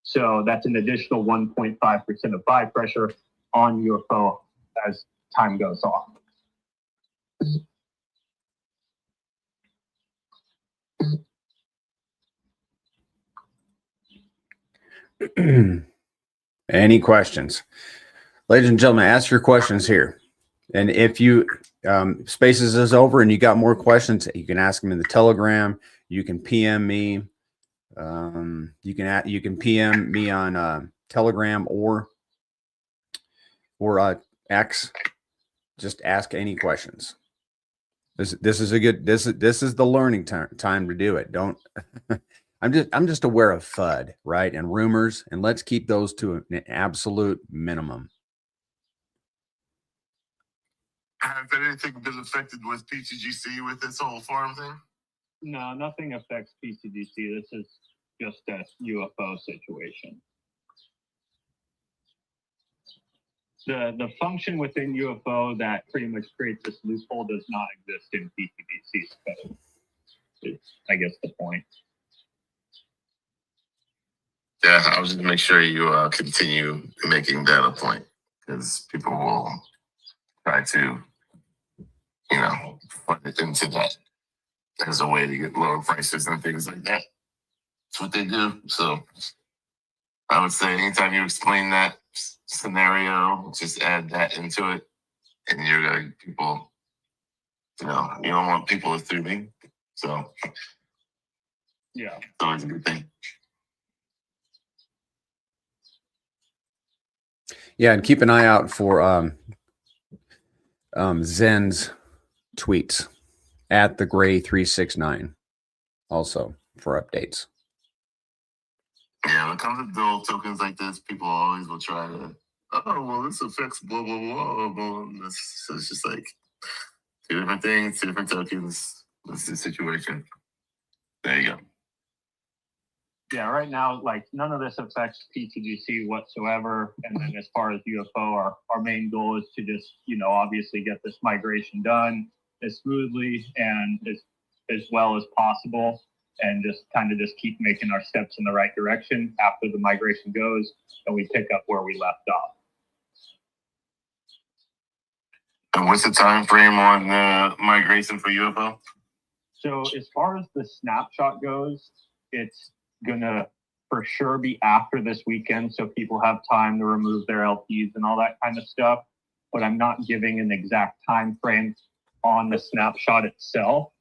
So that's an additional 1.5% of buy pressure on UFO as time goes on. Any questions? Ladies and gentlemen, ask your questions here. And if you Spaces is over and you got more questions, you can ask them in the Telegram. You can PM me. You can PM me on Telegram or X. Just ask any questions. This is a good this is the learning time to do it. Don't I'm just aware of FUD, right, and rumors, and let's keep those to an absolute minimum. Has anything been affected with pTGC with this whole farm thing? No, nothing affects pTGC. This is just a UFO situation. The function within UFO that pretty much creates this loophole does not exist in pTGC. So it's, I guess, the point. Yeah, I was just to make sure you continue making that a point, because people will try to, put it into that as a way to get lower prices and things like that. That's what they do. So I would say anytime you explain that scenario, just add that into it, and you're going to people, you don't want people to through me. So yeah, it's always a good thing. Yeah, and keep an eye out for Zen's tweets at the Gray 369 also for updates. Yeah, when it comes to dual tokens like this, people always will try to, oh, well, this affects blah, blah, blah, blah. So it's just like 2 different things, 2 different tokens. That's the situation. There you go. Yeah, right now, like, none of this affects pTGC whatsoever. And then as far as UFO, our main goal is to just, obviously get this migration done as smoothly and as well as possible, and just keep making our steps in the right direction after the migration goes, and we pick up where we left off. And what's the time frame on the migration for UFO? So as far as the snapshot goes, it's gonna for sure be after this weekend, so people have time to remove their LPs and all that kind of stuff. But I'm not giving an exact time frame on the snapshot itself,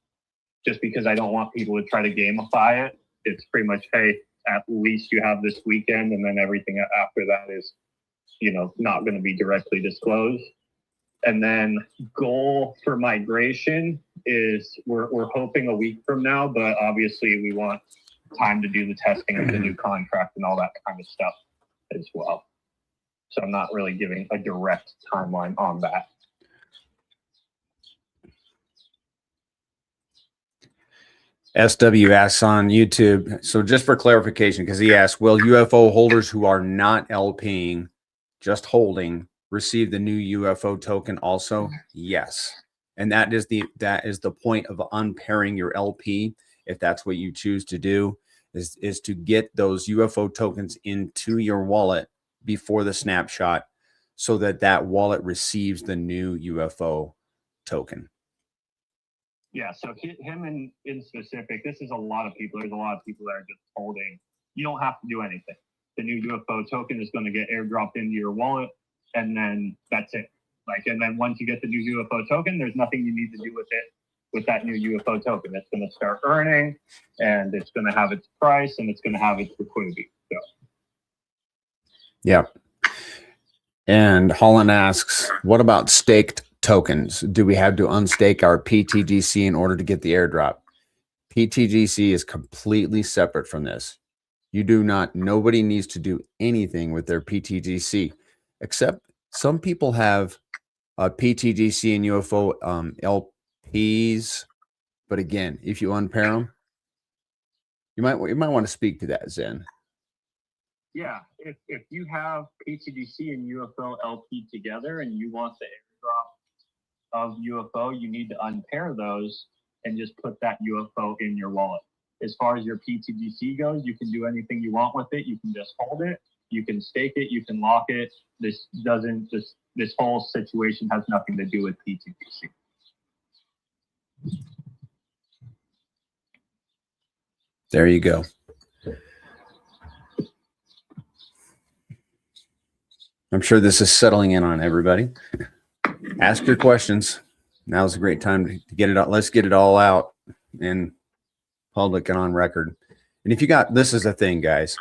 just because I don't want people to try to gamify it. It's pretty much, hey, at least you have this weekend, and then everything after that is, not going to be directly disclosed. And then goal for migration is we're hoping a week from now, but obviously we want time to do the testing of the new contract and all that kind of stuff as well. So I'm not really giving a direct timeline on that. SW asks on YouTube. So just for clarification, because he asked, will UFO holders who are not LPing, just holding, receive the new UFO token also? Yes. And that is the point of unpairing your LP, if that's what you choose to do. is to get those UFO tokens into your wallet before the snapshot, so that that wallet receives the new UFO token. Yeah, so him in specific, this is a lot of people. There's a lot of people that are just holding. You don't have to do anything. The new UFO token is going to get airdropped into your wallet, and then that's it. Like, and then once you get the new UFO token, there's nothing you need to do with it, with that new UFO token. It's going to start earning, and it's going to have its price, and it's going to have its liquidity. So. Yeah. And Holland asks, what about staked tokens? Do we have to unstake our pTGC in order to get the airdrop? pTGC is completely separate from this. You do not, nobody needs to do anything with their pTGC, except some people have pTGC and UFO LPs. But again, if you unpair them, you might want to speak to that, Zen. Yeah, if you have pTGC and UFO LP together and you want the airdrop of UFO, you need to unpair those and just put that UFO in your wallet. As far as your pTGC goes, you can do anything you want with it. You can just hold it, you can stake it, you can lock it. This whole situation has nothing to do with pTGC. There you go. I'm sure this is settling in on everybody. Ask your questions. Now's a great time to get it out. Let's get it all out in public and on record. And if you got, this is the thing, guys.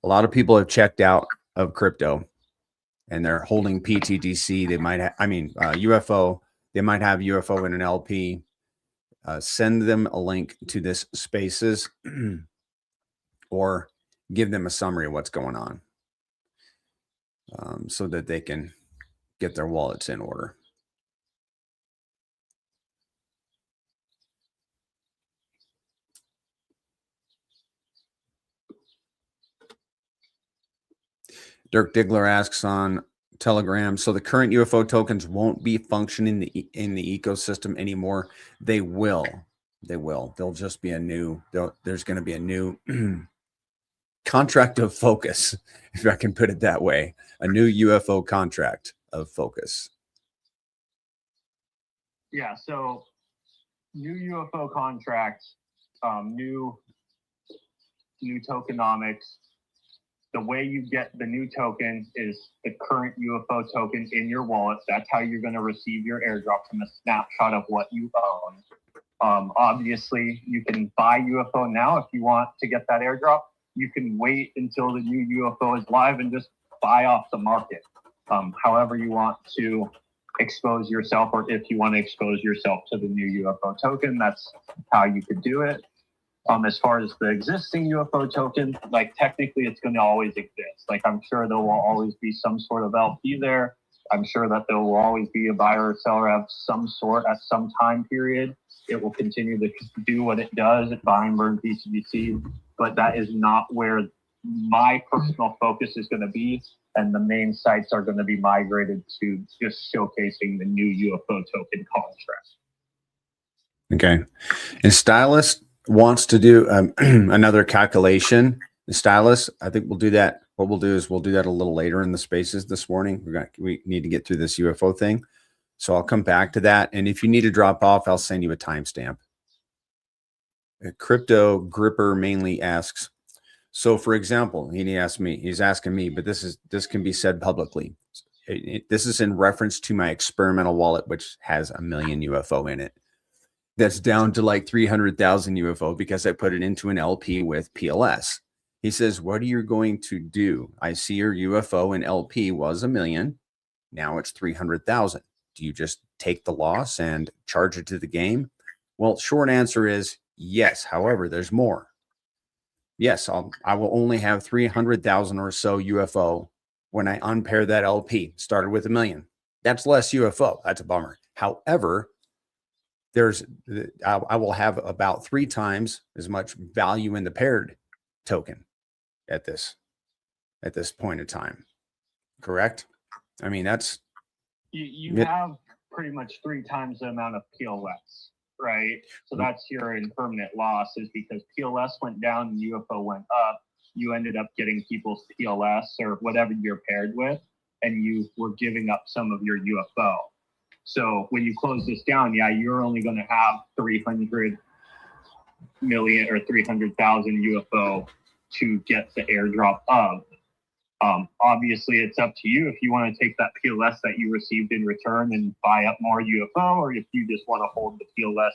A lot of people have checked out of crypto and they're holding pTGC. They might have, UFO. They might have UFO in an LP. Send them a link to this Spaces or give them a summary of what's going on. So that they can get their wallets in order. Dirk Diggler asks on Telegram, so the current UFO tokens won't be functioning in the ecosystem anymore. They will. They'll just be a new, there's going to be a new contract of focus, if I can put it that way, a new UFO contract of focus. Yeah, so new UFO contracts, new tokenomics. The way you get the new token is the current UFO token in your wallet. That's how you're going to receive your airdrop from a snapshot of what you own. Obviously, you can buy UFO now if you want to get that airdrop. You can wait until the new UFO is live and just buy off the market. However you want to expose yourself, or if you want to expose yourself to the new UFO token, that's how you could do it. As far as the existing UFO token, like technically it's going to always exist. Like I'm sure there will always be some sort of LP there. I'm sure that there will always be a buyer or seller of some sort at some time period. It will continue to do what it does at buy and burn pTGC, but that is not where my personal focus is going to be. And the main sites are going to be migrated to just showcasing the new UFO token contract. Okay. And Stylus wants to do another calculation. The Stylus, I think we'll do that. What we'll do is we'll do that a little later in the Spaces this morning. We need to get through this UFO thing. So I'll come back to that. And if you need to drop off, I'll send you a timestamp. Crypto Gripper mainly asks, so for example, he's asking me, but this can be said publicly. This is in reference to my experimental wallet, which has 1 million UFO in it. That's down to like 300,000 UFO because I put it into an LP with PLS. He says, what are you going to do? I see your UFO in LP was 1 million. Now it's 300,000. Do you just take the loss and charge it to the game? Well, short answer is yes. However, there's more. Yes, I will only have 300,000 or so UFO when I unpair that LP. Started with 1 million. That's less UFO. That's a bummer. However, I will have about 3 times as much value in the paired token at this point in time. Correct? I mean, that's you have pretty much 3 times the amount of PLS. right? So that's your impermanent loss, is because PLS went down and UFO went up. You ended up getting people's PLS or whatever you're paired with, and you were giving up some of your UFO. So when you close this down, yeah, you're only going to have 300 million or 300,000 UFO to get the airdrop of. Obviously, it's up to you if you want to take that PLS that you received in return and buy up more UFO, or if you just want to hold the PLS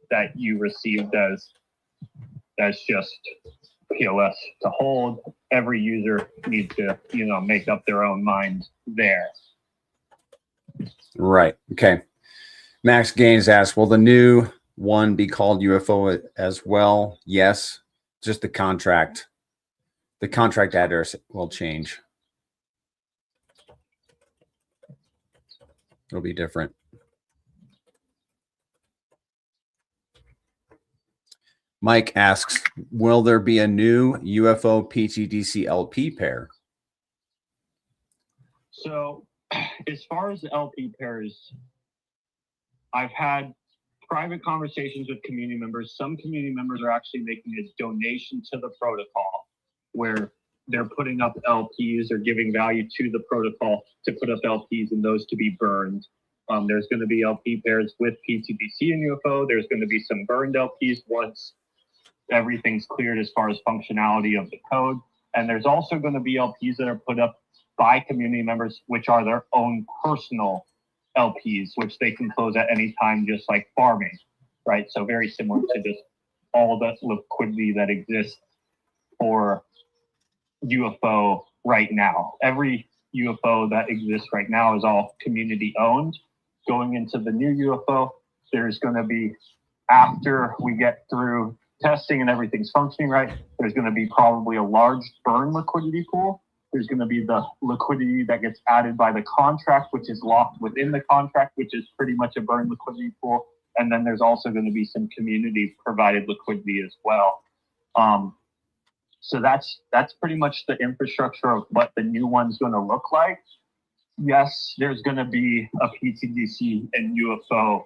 that you received as just PLS to hold. Every user needs to, make up their own mind there. Right. Okay. Max Gaines asks, will the new one be called UFO as well? Yes. Just the contract. The contract address will change. It'll be different. Mike asks, will there be a new UFO pTGC LP pair? So as far as the LP pairs, I've had private conversations with community members. Some community members are actually making a donation to the protocol where they're putting up LPs or giving value to the protocol to put up LPs and those to be burned. There's going to be LP pairs with pTGC and UFO. There's going to be some burned LPs once everything's cleared as far as functionality of the code. And there's also going to be LPs that are put up by community members, which are their own personal LPs, which they can close at any time, just like farming, right? So very similar to just all the liquidity that exists for UFO right now. Every UFO that exists right now is all community owned. Going into the new UFO, there's going to be, after we get through testing and everything's functioning right, there's going to be probably a large burn liquidity pool. There's going to be the liquidity that gets added by the contract, which is locked within the contract, which is pretty much a burn liquidity pool. And then there's also going to be some community provided liquidity as well. So that's pretty much the infrastructure of what the new one's going to look like. Yes, there's going to be a pTGC and UFO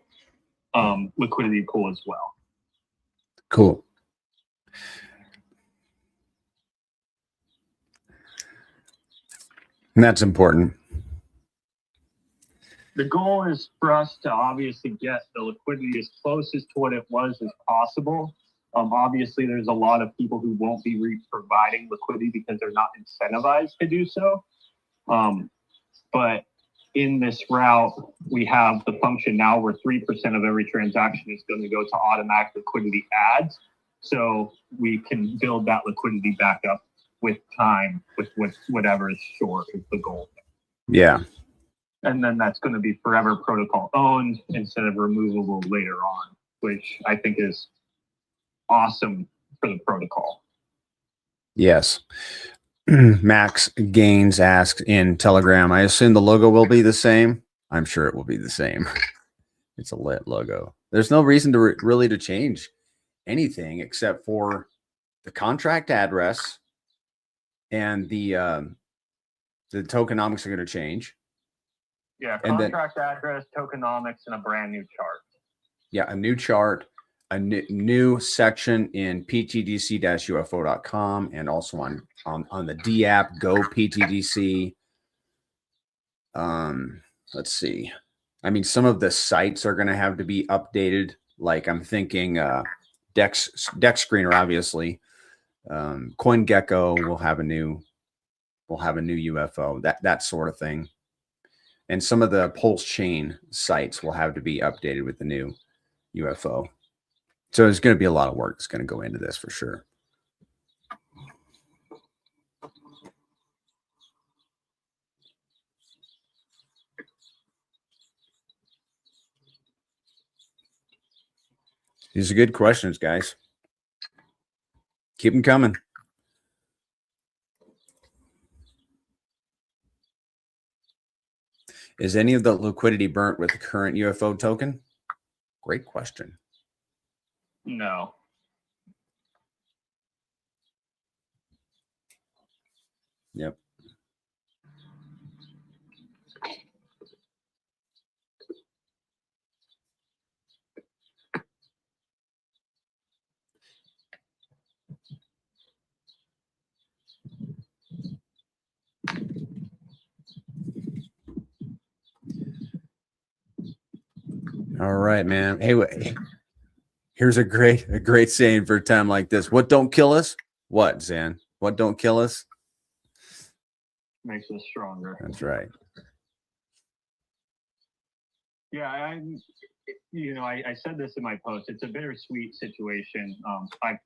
liquidity pool as well. Cool. And that's important. The goal is for us to obviously get the liquidity as closest to what it was as possible. Obviously, there's a lot of people who won't be providing liquidity because they're not incentivized to do so. But in this route, we have the function now where 3% of every transaction is going to go to automatic liquidity adds. So we can build that liquidity back up with time, with whatever is short is the goal. Yeah. And then that's going to be forever protocol owned instead of removable later on, which I think is awesome for the protocol. Yes. Max Gaines asked in Telegram, I assume the logo will be the same. I'm sure it will be the same. It's a lit logo. There's no reason to really to change anything except for the contract address and the tokenomics are going to change. Yeah, contract address, tokenomics, and a brand new chart. Yeah, a new chart, a new section in ptgc-ufo.com and also on the D app, go ptgc. Let's see. I mean, some of the sites are going to have to be updated. Like I'm thinking Dex Screener, obviously. CoinGecko will have a new UFO, that sort of thing. And some of the PulseChain sites will have to be updated with the new UFO. So there's going to be a lot of work that's going to go into this for sure. These are good questions, guys. Keep them coming. Is any of the liquidity burnt with the current UFO token? Great question. No. Yep. All right, man. Hey, here's a great saying for a time like this. What don't kill us? What, Zan? What don't kill us? Makes us stronger. That's right. Yeah, I said this in my post. It's a bittersweet situation. I've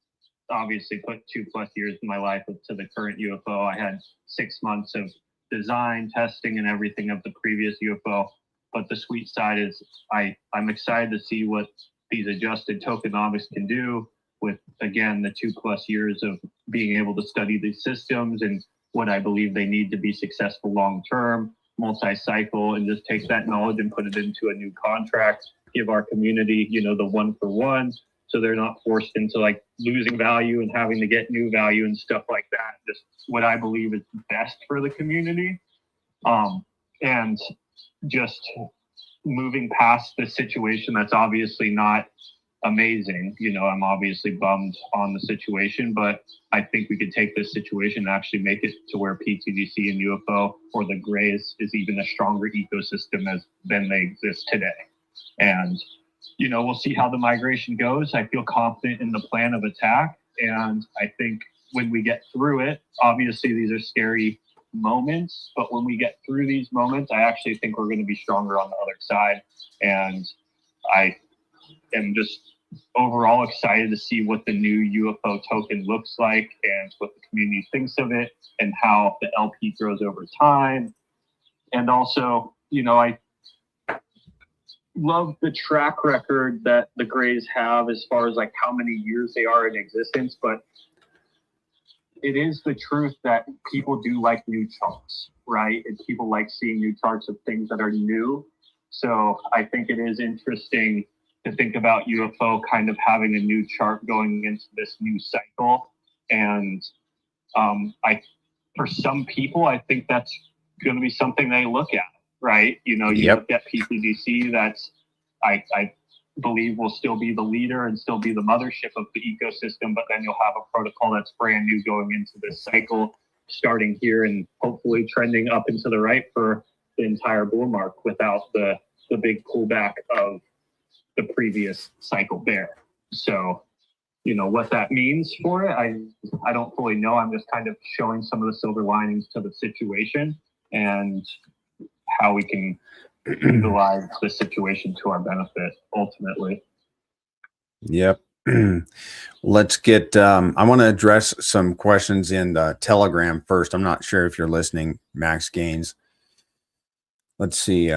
obviously put 2+ years of my life to the current UFO. I had 6 months of design, testing, and everything of the previous UFO. But the sweet side is I'm excited to see what these adjusted tokenomics can do with, again, the 2+ years of being able to study these systems and what I believe they need to be successful long-term, multi-cycle, and just take that knowledge and put it into a new contract, give our community, the 1-for-1, so they're not forced into like losing value and having to get new value and stuff like that. Just what I believe is best for the community. And just moving past the situation that's obviously not amazing. I'm obviously bummed on the situation, but I think we could take this situation and actually make it to where pTGC and UFO or the Grays is even a stronger ecosystem than they exist today. And, we'll see how the migration goes. I feel confident in the plan of attack. And I think when we get through it, obviously these are scary moments, but when we get through these moments, I actually think we're going to be stronger on the other side. And I am just overall excited to see what the new UFO token looks like and what the community thinks of it and how the LP grows over time. And also, I love the track record that the Grays have as far as like how many years they are in existence, but it is the truth that people do like new charts, right? And people like seeing new charts of things that are new. So I think it is interesting to think about UFO kind of having a new chart going into this new cycle. And for some people, I think that's going to be something they look at, right? You look at pTGC, that's, I believe will still be the leader and still be the mothership of the ecosystem, but then you'll have a protocol that's brand new going into this cycle, starting here and hopefully trending up and to the right for the entire bull mark without the big pullback of the previous cycle bear. So, what that means for it, I don't fully know. I'm just kind of showing some of the silver linings to the situation and how we can utilize the situation to our benefit ultimately. Yep. Let's get, I want to address some questions in the Telegram first. I'm not sure if you're listening, Max Gaines. Let's see.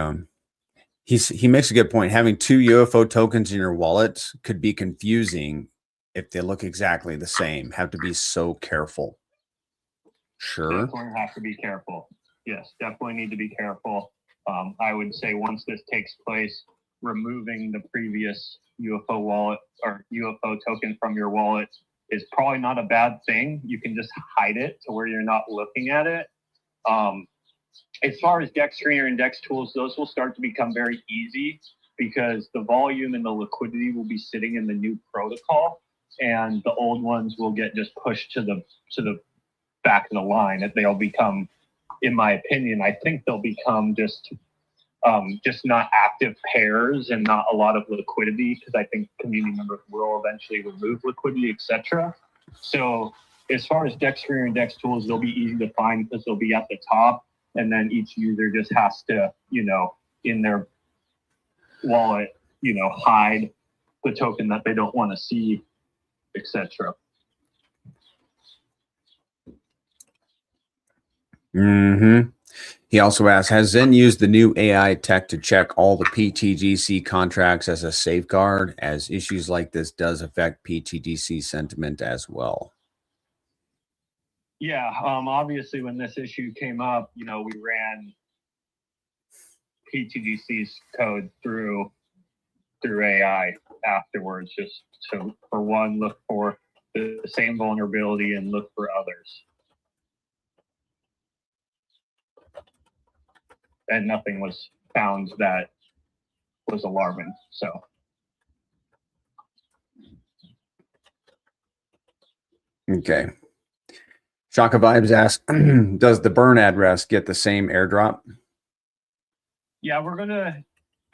He makes a good point. Having 2 UFO tokens in your wallet could be confusing if they look exactly the same. Have to be so careful. Sure. Definitely have to be careful. Yes, definitely need to be careful. I would say once this takes place, removing the previous UFO wallet or UFO token from your wallet is probably not a bad thing. You can just hide it to where you're not looking at it. As far as DEX Screener and DEX tools, those will start to become very easy because the volume and the liquidity will be sitting in the new protocol, and the old ones will get just pushed to the back of the line. They'll become, in my opinion, I think they'll become just not active pairs and not a lot of liquidity, because I think community members will eventually remove liquidity, etc. So as far as DEX Screener and DEX tools, they'll be easy to find because they'll be at the top, and then each user just has to, in their wallet, hide the token that they don't want to see, etc. Mm-hmm. He also asks, has Zen used the new AI tech to check all the pTGC contracts as a safeguard, as issues like this does affect pTGC sentiment as well? Yeah, obviously when this issue came up, we ran pTGC's code through AI afterwards, just to, for one, look for the same vulnerability and look for others. And nothing was found that was alarming. So. Okay. Shaka Vibes asks, does the burn address get the same airdrop? Yeah, we're gonna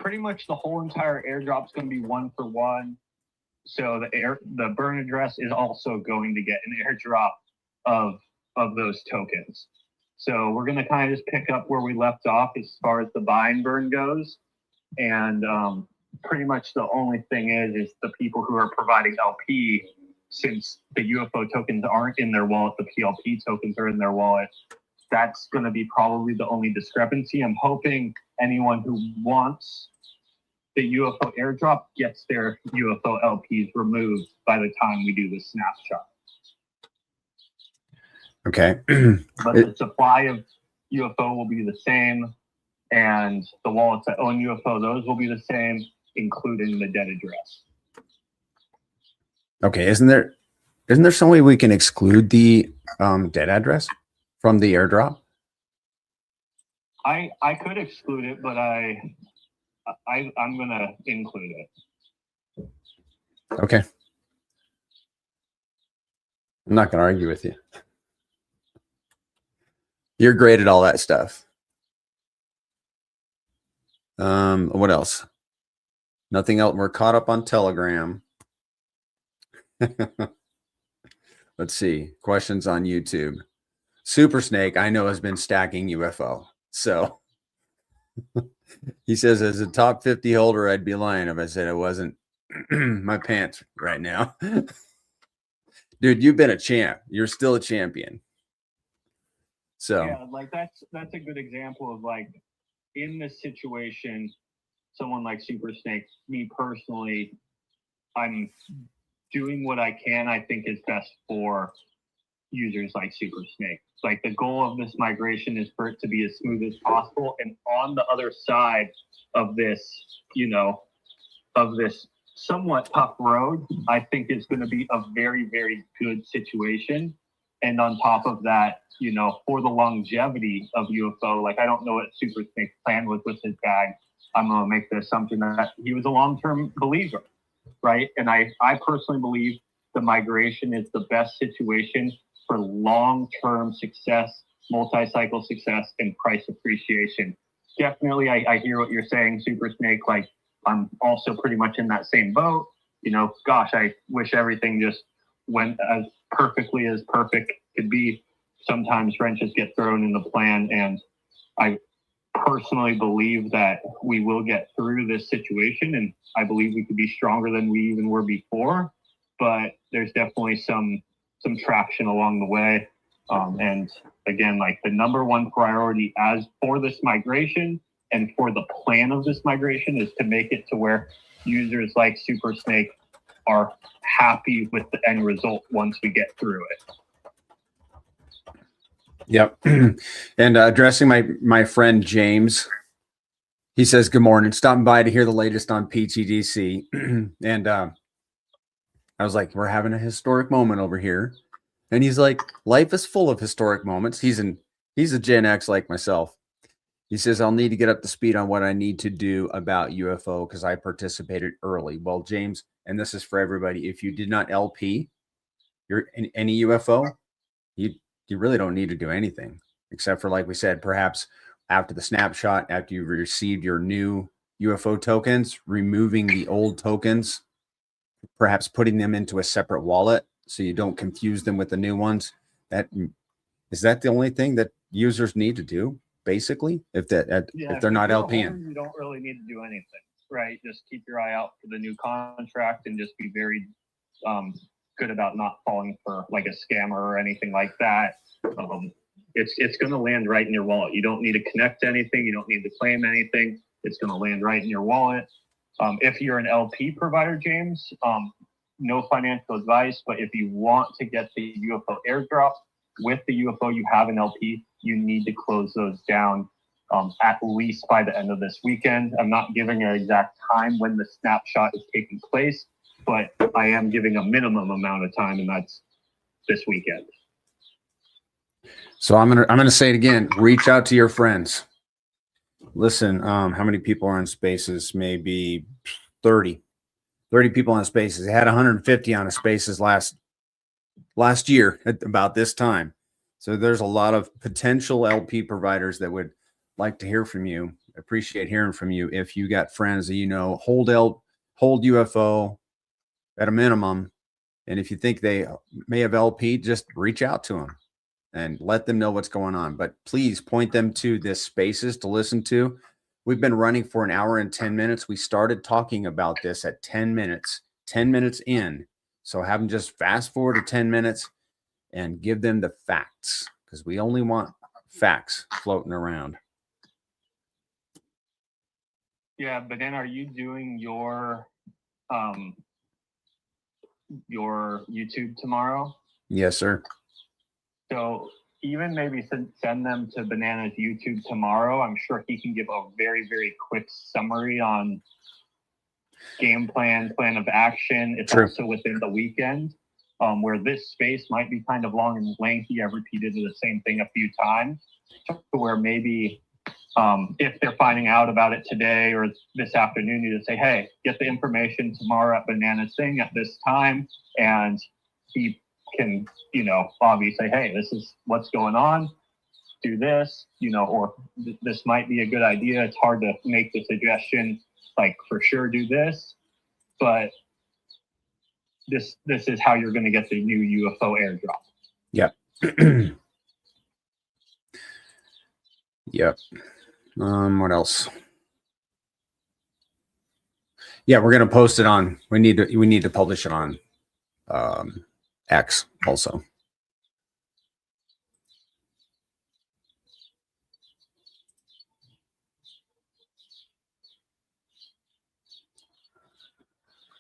pretty much the whole entire airdrop is going to be 1-for-1. So the burn address is also going to get an airdrop of those tokens. So we're going to kind of just pick up where we left off as far as the buy and burn goes. And pretty much the only thing is the people who are providing LP, since the UFO tokens aren't in their wallet, the PLP tokens are in their wallet. That's going to be probably the only discrepancy. I'm hoping anyone who wants the UFO airdrop gets their UFO LPs removed by the time we do the snapshot. Okay. But the supply of UFO will be the same, and the wallets that own UFO, those will be the same, including the dead address. Okay. Isn't there some way we can exclude the dead address from the airdrop? I could exclude it, but I'm gonna include it. Okay. I'm not gonna argue with you. You're great at all that stuff. What else? Nothing else. We're caught up on Telegram. Let's see. Questions on YouTube. Super Snake, I know, has been stacking UFO. So he says, as a top 50 holder, I'd be lying if I said I wasn't my pants right now. Dude, you've been a champ. You're still a champion. So yeah, like that's a good example of, like, in this situation, someone like Super Snake, me personally, I'm doing what I can, I think is best for users like Super Snake. Like, the goal of this migration is for it to be as smooth as possible. And on the other side of this, of this somewhat tough road, I think it's going to be a very, very good situation. And on top of that, for the longevity of UFO, like, I don't know what Super Snake's plan was with his bag. I'm going to make the assumption that he was a long-term believer, right? And I personally believe the migration is the best situation for long-term success, multi-cycle success, and price appreciation. Definitely, I hear what you're saying, Super Snake. Like, I'm also pretty much in that same boat. Gosh, I wish everything just went as perfectly as perfect could be. Sometimes wrenches get thrown in the plan, and I personally believe that we will get through this situation, and I believe we could be stronger than we even were before. But there's definitely some traction along the way. And again, like, the number one priority as for this migration and for the plan of this migration is to make it to where users like Super Snake are happy with the end result once we get through it. Yep. And addressing my friend James, he says, good morning, stopping by to hear the latest on pTGC. And I was like, we're having a historic moment over here. And he's like, life is full of historic moments. He's a Gen X like myself. He says, I'll need to get up to speed on what I need to do about UFO because I participated early. Well, James, and this is for everybody, if you did not LP you're in any UFO, you really don't need to do anything except for, like we said, perhaps after the snapshot, after you received your new UFO tokens, removing the old tokens, perhaps putting them into a separate wallet so you don't confuse them with the new ones. Is that the only thing that users need to do, basically? If they're not LPing, you don't really need to do anything, right? Just keep your eye out for the new contract and just be very good about not falling for, like, a scammer or anything like that. It's going to land right in your wallet. You don't need to connect to anything. You don't need to claim anything. It's going to land right in your wallet. If you're an LP provider, James, no financial advice, but if you want to get the UFO airdrop with the UFO you have an LP, you need to close those down at least by the end of this weekend. I'm not giving an exact time when the snapshot is taking place, but I am giving a minimum amount of time, and that's this weekend. So I'm gonna say it again. Reach out to your friends. Listen, how many people are on Spaces? Maybe 30 people on Spaces. They had 150 on a Spaces last year at about this time. So there's a lot of potential LP providers that would like to hear from you. appreciate hearing from you. If you got friends that you know hold UFO at a minimum, and if you think they may have LP, just reach out to them and let them know what's going on. But please point them to this spaces to listen to. We've been running for an hour and 10 minutes. We started talking about this at 10 minutes in. So have them just fast forward to 10 minutes and give them the facts, because we only want facts floating around. Yeah, but then are you doing your YouTube tomorrow? Yes, sir. So even maybe send them to Banana's YouTube tomorrow. I'm sure he can give a very, very quick summary on game plan of action. It's True. Also within the weekend, where this space might be kind of long and lengthy. I've repeated the same thing a few times, to where maybe if they're finding out about it today or this afternoon, you just say, hey, get the information tomorrow at Banana's thing at this time. And he can, obviously say, hey, this is what's going on. Do this, or this might be a good idea. It's hard to make the suggestion, like for sure do this, but this is how you're going to get the new UFO airdrop. Yep. Yep. What else? Yeah, we're going to post it on, we need to publish it on X also.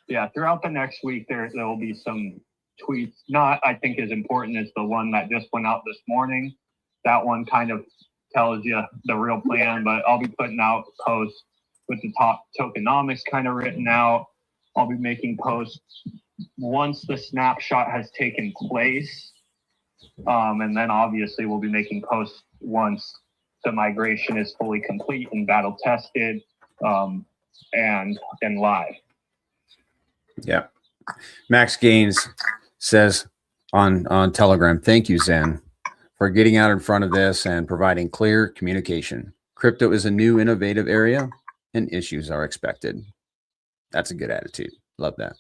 Yeah, throughout the next week, there will be some tweets, not I think as important as the one that just went out this morning. That one kind of tells you the real plan, but I'll be putting out posts with the top tokenomics kind of written out. I'll be making posts once the snapshot has taken place. And then obviously we'll be making posts once the migration is fully complete and battle tested and live. Yeah. Max Gaines says on Telegram, thank you, Zen, for getting out in front of this and providing clear communication. Crypto is a new innovative area and issues are expected. That's a good attitude. Love that.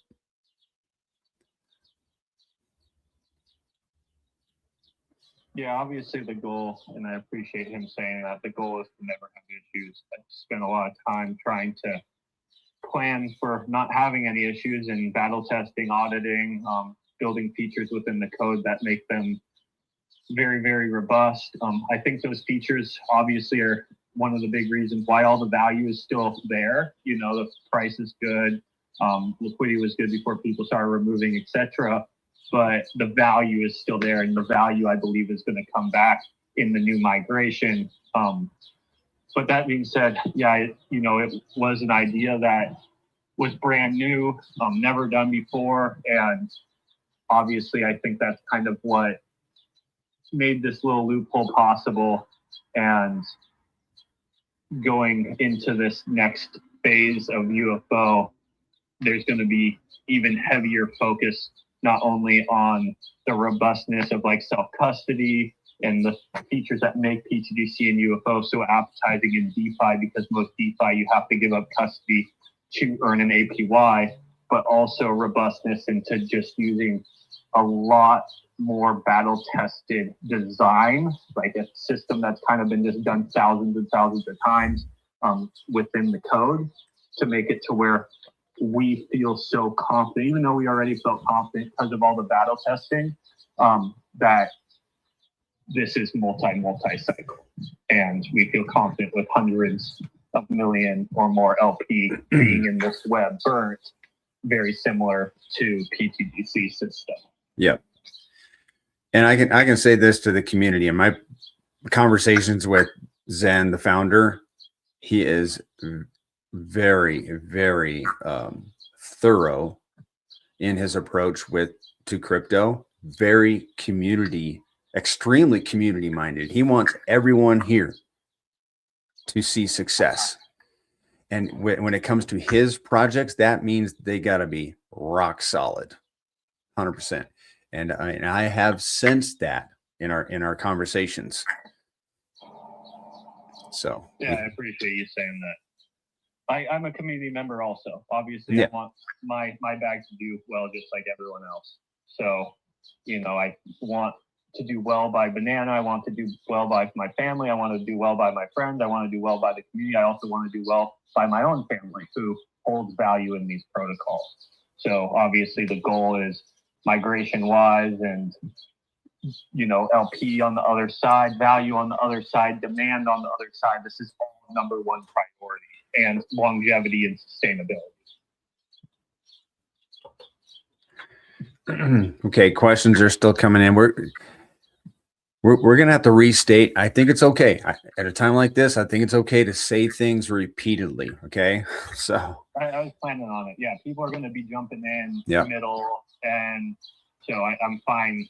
Yeah, obviously the goal, and I appreciate him saying that, the goal is to never have issues. I spent a lot of time trying to plan for not having any issues in battle testing, auditing, building features within the code that make them very, very robust. I think those features obviously are one of the big reasons why all the value is still there. The price is good. Liquidity was good before people started removing, etc. But the value is still there, and the value, I believe, is going to come back in the new migration. But that being said, yeah, it was an idea that was brand new, never done before. And obviously, I think that's kind of what made this little loophole possible. And going into this next phase of UFO, there's going to be even heavier focus, not only on the robustness of like self-custody and the features that make pTGC and UFO so appetizing in DeFi, because most DeFi you have to give up custody to earn an APY, but also robustness into just using a lot more battle-tested design, like a system that's kind of been just done thousands and thousands of times within the code, to make it to where we feel so confident, even though we already felt confident because of all the battle testing, that this is multi-cycle. And we feel confident with hundreds of million or more LP being in this web burnt, very similar to pTGC system. Yep. And I can say this to the community. In my conversations with Zen, the founder, he is very, very thorough in his approach to crypto. Very extremely community minded. He wants everyone here to see success. And when it comes to his projects, that means they got to be rock solid, 100%. And I have sensed that in our conversations. So yeah, I appreciate you saying that. I'm a community member also. Obviously, Yeah. I want my bag to do well just like everyone else. So, you know, I want to do well by Banana. I want to do well by my family. I want to do well by my friends. I want to do well by the community. I also want to do well by my own family who holds value in these protocols. So obviously the goal is migration wise and, you know, LP on the other side, value on the other side, demand on the other side. This is all number one priority, and longevity and sustainability. Okay, questions are still coming in. We're gonna have to restate. I think it's okay at a time like this. I think it's okay to say things repeatedly. Okay, so I was planning on it. Yeah, people are going to be jumping in Yeah. the middle, and so I'm fine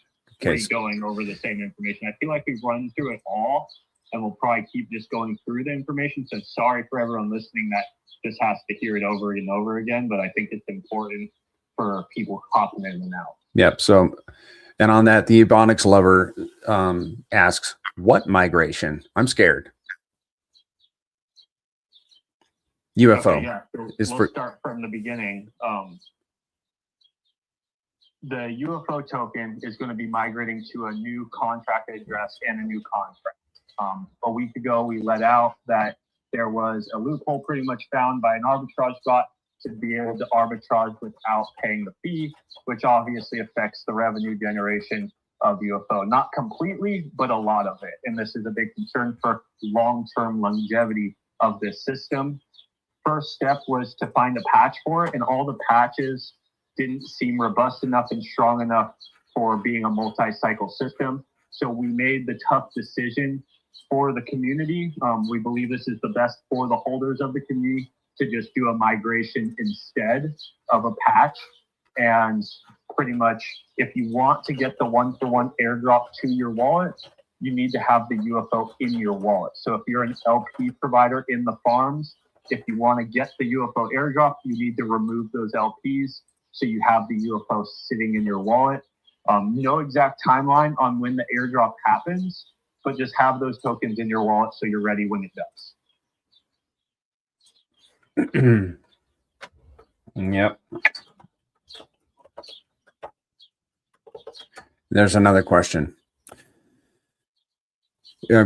going over the same information. I feel like we've run through it all, and we'll probably keep just going through the information. So sorry for everyone listening that just has to hear it over and over again, but I think it's important for people hopping in and out. Yep. So, and on that, the Ebonics lover asks, "What migration? I'm scared." UFO Okay, yeah. So we'll start from the beginning. The UFO token is going to be migrating to a new contract address and a new contract. A week ago, we let out that there was a loophole pretty much found by an arbitrage bot to be able to arbitrage without paying the fee, which obviously affects the revenue generation of UFO. Not completely, but a lot of it. And this is a big concern for long-term longevity of this system. First step was to find a patch for it, and all the patches didn't seem robust enough and strong enough for being a multi-cycle system. So we made the tough decision for the community. We believe this is the best for the holders of the community to just do a migration instead of a patch. And pretty much, if you want to get the one-for-one airdrop to your wallet, you need to have the UFO in your wallet. So if you're an LP provider in the farms, if you want to get the UFO airdrop, you need to remove those LPs so you have the UFO sitting in your wallet. No exact timeline on when the airdrop happens, but just have those tokens in your wallet so you're ready when it does. Yep. There's another question.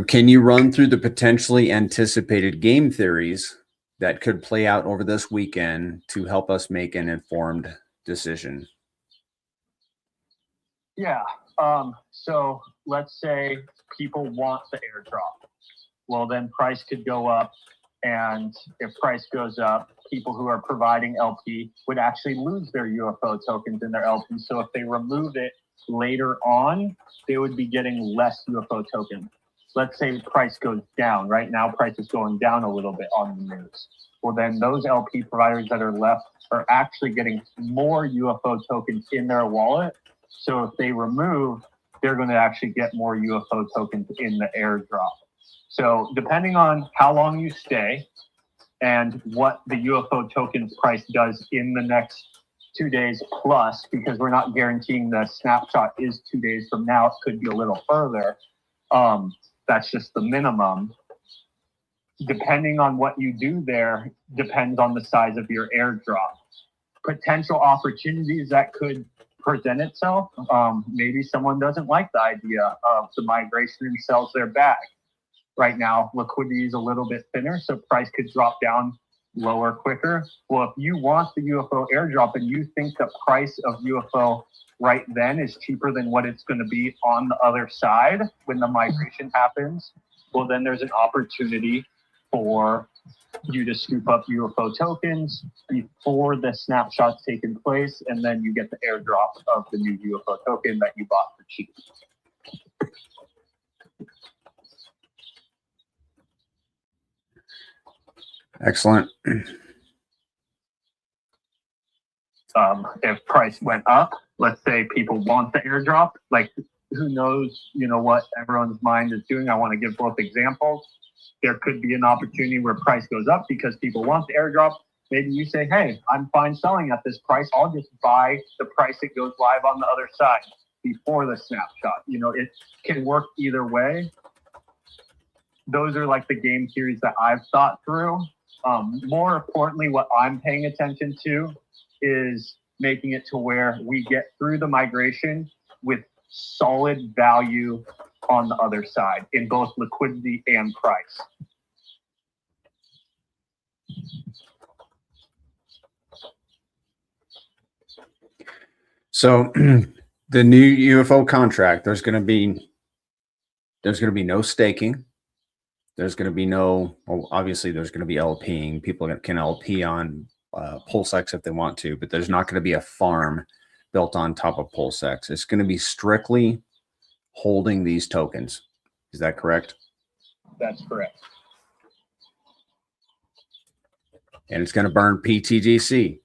Can you run through the potentially anticipated game theories that could play out over this weekend to help us make an informed decision? Yeah. So let's say people want the airdrop. Well, then price could go up. And if price goes up, people who are providing LP would actually lose their UFO tokens in their LP. So if they remove it later on, they would be getting less UFO tokens. Let's say price goes down. Right now, price is going down a little bit on the news. Well, then those LP providers that are left are actually getting more UFO tokens in their wallet. So if they remove, they're going to actually get more UFO tokens in the airdrop. So depending on how long you stay and what the UFO tokens price does in the next 2 days plus, because we're not guaranteeing the snapshot is 2 days from now, it could be a little further. That's just the minimum. Depending on what you do there depends on the size of your airdrop. Potential opportunities that could present itself. Maybe someone doesn't like the idea of the migration and sells their bag. Right now, liquidity is a little bit thinner, so price could drop down lower quicker. Well, if you want the UFO airdrop and you think the price of UFO right then is cheaper than what it's going to be on the other side when the migration happens, well, then there's an opportunity for you to scoop up UFO tokens before the snapshot's taken place, and then you get the airdrop of the new UFO token that you bought for cheap. Excellent. If price went up, let's say people want the airdrop, like who knows, what everyone's mind is doing. I want to give both examples. There could be an opportunity where price goes up because people want the airdrop. Maybe you say, hey, I'm fine selling at this price. I'll just buy the price it goes live on the other side before the snapshot. It can work either way. those are like the game theories that I've thought through. More importantly, what I'm paying attention to is making it to where we get through the migration with solid value on the other side in both liquidity and price. So the new UFO contract, there's going to be no staking. There's going to be no, well, obviously there's going to be LPing. People can LP on PulseX if they want to, but there's not going to be a farm built on top of PulseX. It's going to be strictly holding these tokens. Is that correct? That's correct. And it's going to burn pTGC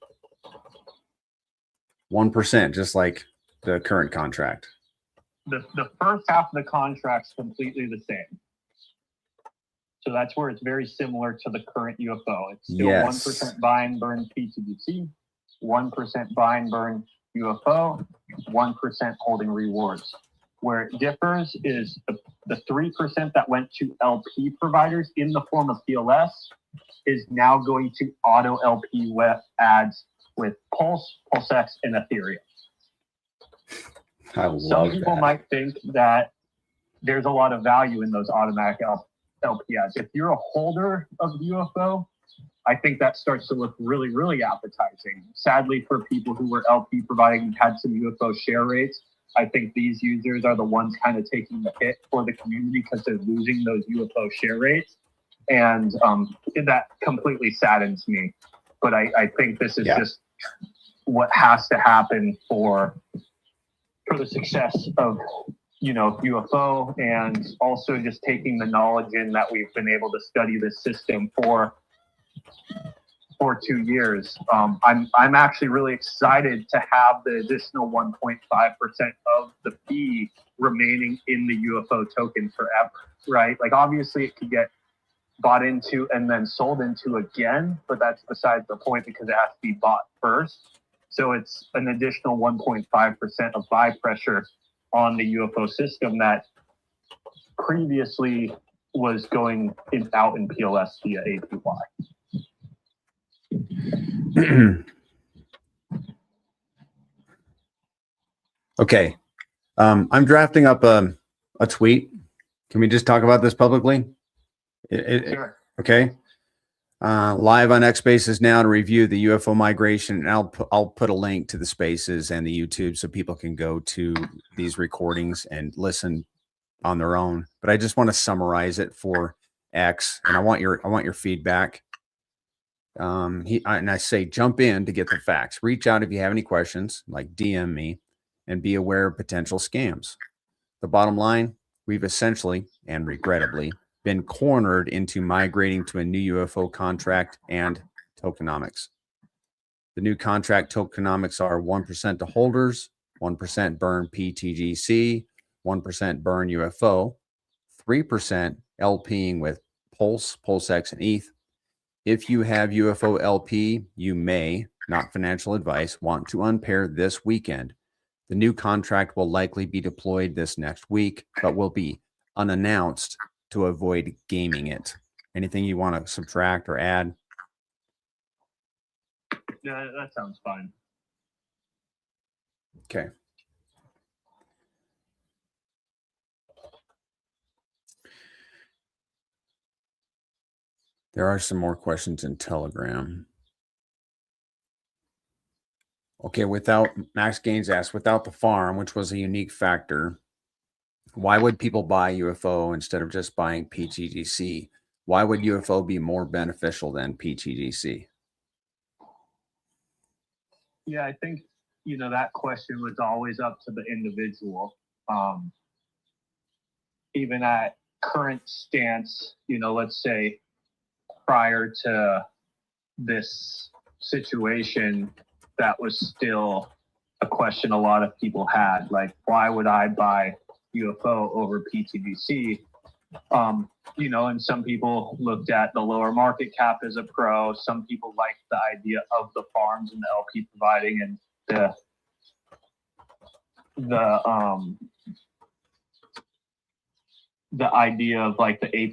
1%, just like the current contract. The first half of the contract's completely the same. So that's where it's very similar to the current UFO. It's still 1% buy and burn pTGC, 1% buy and burn UFO, 1% holding rewards. Where it differs is the 3% that went to LP providers in the form of PLS is now going to auto LP ads with Pulse, PulseX, and Ethereum. Some people might think that there's a lot of value in those automatic LP ads. If you're a holder of UFO, I think that starts to look really, really appetizing. Sadly, for people who were LP providing and had some UFO share rates, I think these users are the ones kind of taking the hit for the community because they're losing those UFO share rates. And that completely saddens me. But I think this is just what has to happen for the success of, you know, UFO, and also just taking the knowledge in that we've been able to study this system for 2 years. I'm actually really excited to have the additional 1.5% of the fee remaining in the UFO token forever, right? Like, obviously it could get bought into and then sold into again, but that's besides the point because it has to be bought first. So it's an additional 1.5% of buy pressure on the UFO system that previously was going out in PLS via APY. Okay. I'm drafting up a tweet. Can we just talk about this publicly? Sure. Okay. Live on X Spaces now to review the UFO migration, and I'll put a link to the Spaces and the YouTube so people can go to these recordings and listen on their own. But I just want to summarize it for X, and I want your feedback. And I say jump in to get the facts. Reach out if you have any questions, like DM me, and be aware of potential scams. The bottom line, we've essentially and regrettably been cornered into migrating to a new UFO contract and tokenomics. The new contract tokenomics are 1% to holders, 1% burn pTGC, 1% burn UFO, 3% LPing with Pulse, PulseX, and ETH. If you have UFO LP, you may, not financial advice, want to unpair this weekend. The new contract will likely be deployed this next week, but will be unannounced to avoid gaming it. Anything you want to subtract or add? Yeah, that sounds fine. Okay. There are some more questions in Telegram. Okay, without Max Gaines asked, without the farm, which was a unique factor, why would people buy UFO instead of just buying pTGC? Why would UFO be more beneficial than pTGC? Yeah, I think, you know, that question was always up to the individual. Even at current stance, you know, let's say prior to this situation, that was still a question a lot of people had. Like, why would I buy UFO over pTGC? You know, and some people looked at the lower market cap as a pro. Some people liked the idea of the farms and the LP providing and the idea of like the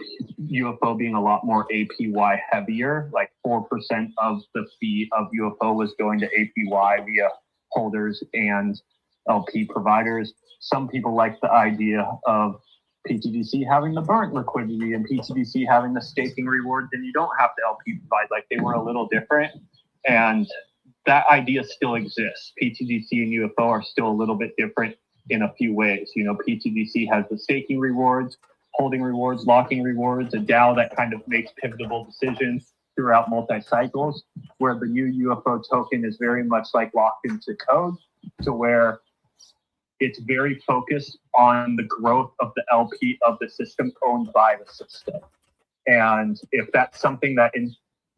UFO being a lot more APY heavier, like 4% of the fee of UFO was going to APY via holders and LP providers. Some people like the idea of pTGC having the burnt liquidity and pTGC having the staking rewards, and you don't have to LP provide. Like, they were a little different, and that idea still exists. pTGC and UFO are still a little bit different in a few ways. You know, pTGC has the staking rewards, holding rewards, locking rewards, a DAO that kind of makes pivotal decisions throughout multi-cycles, where the new UFO token is very much like locked into code, to where it's very focused on the growth of the LP of the system owned by the system. And if that's something that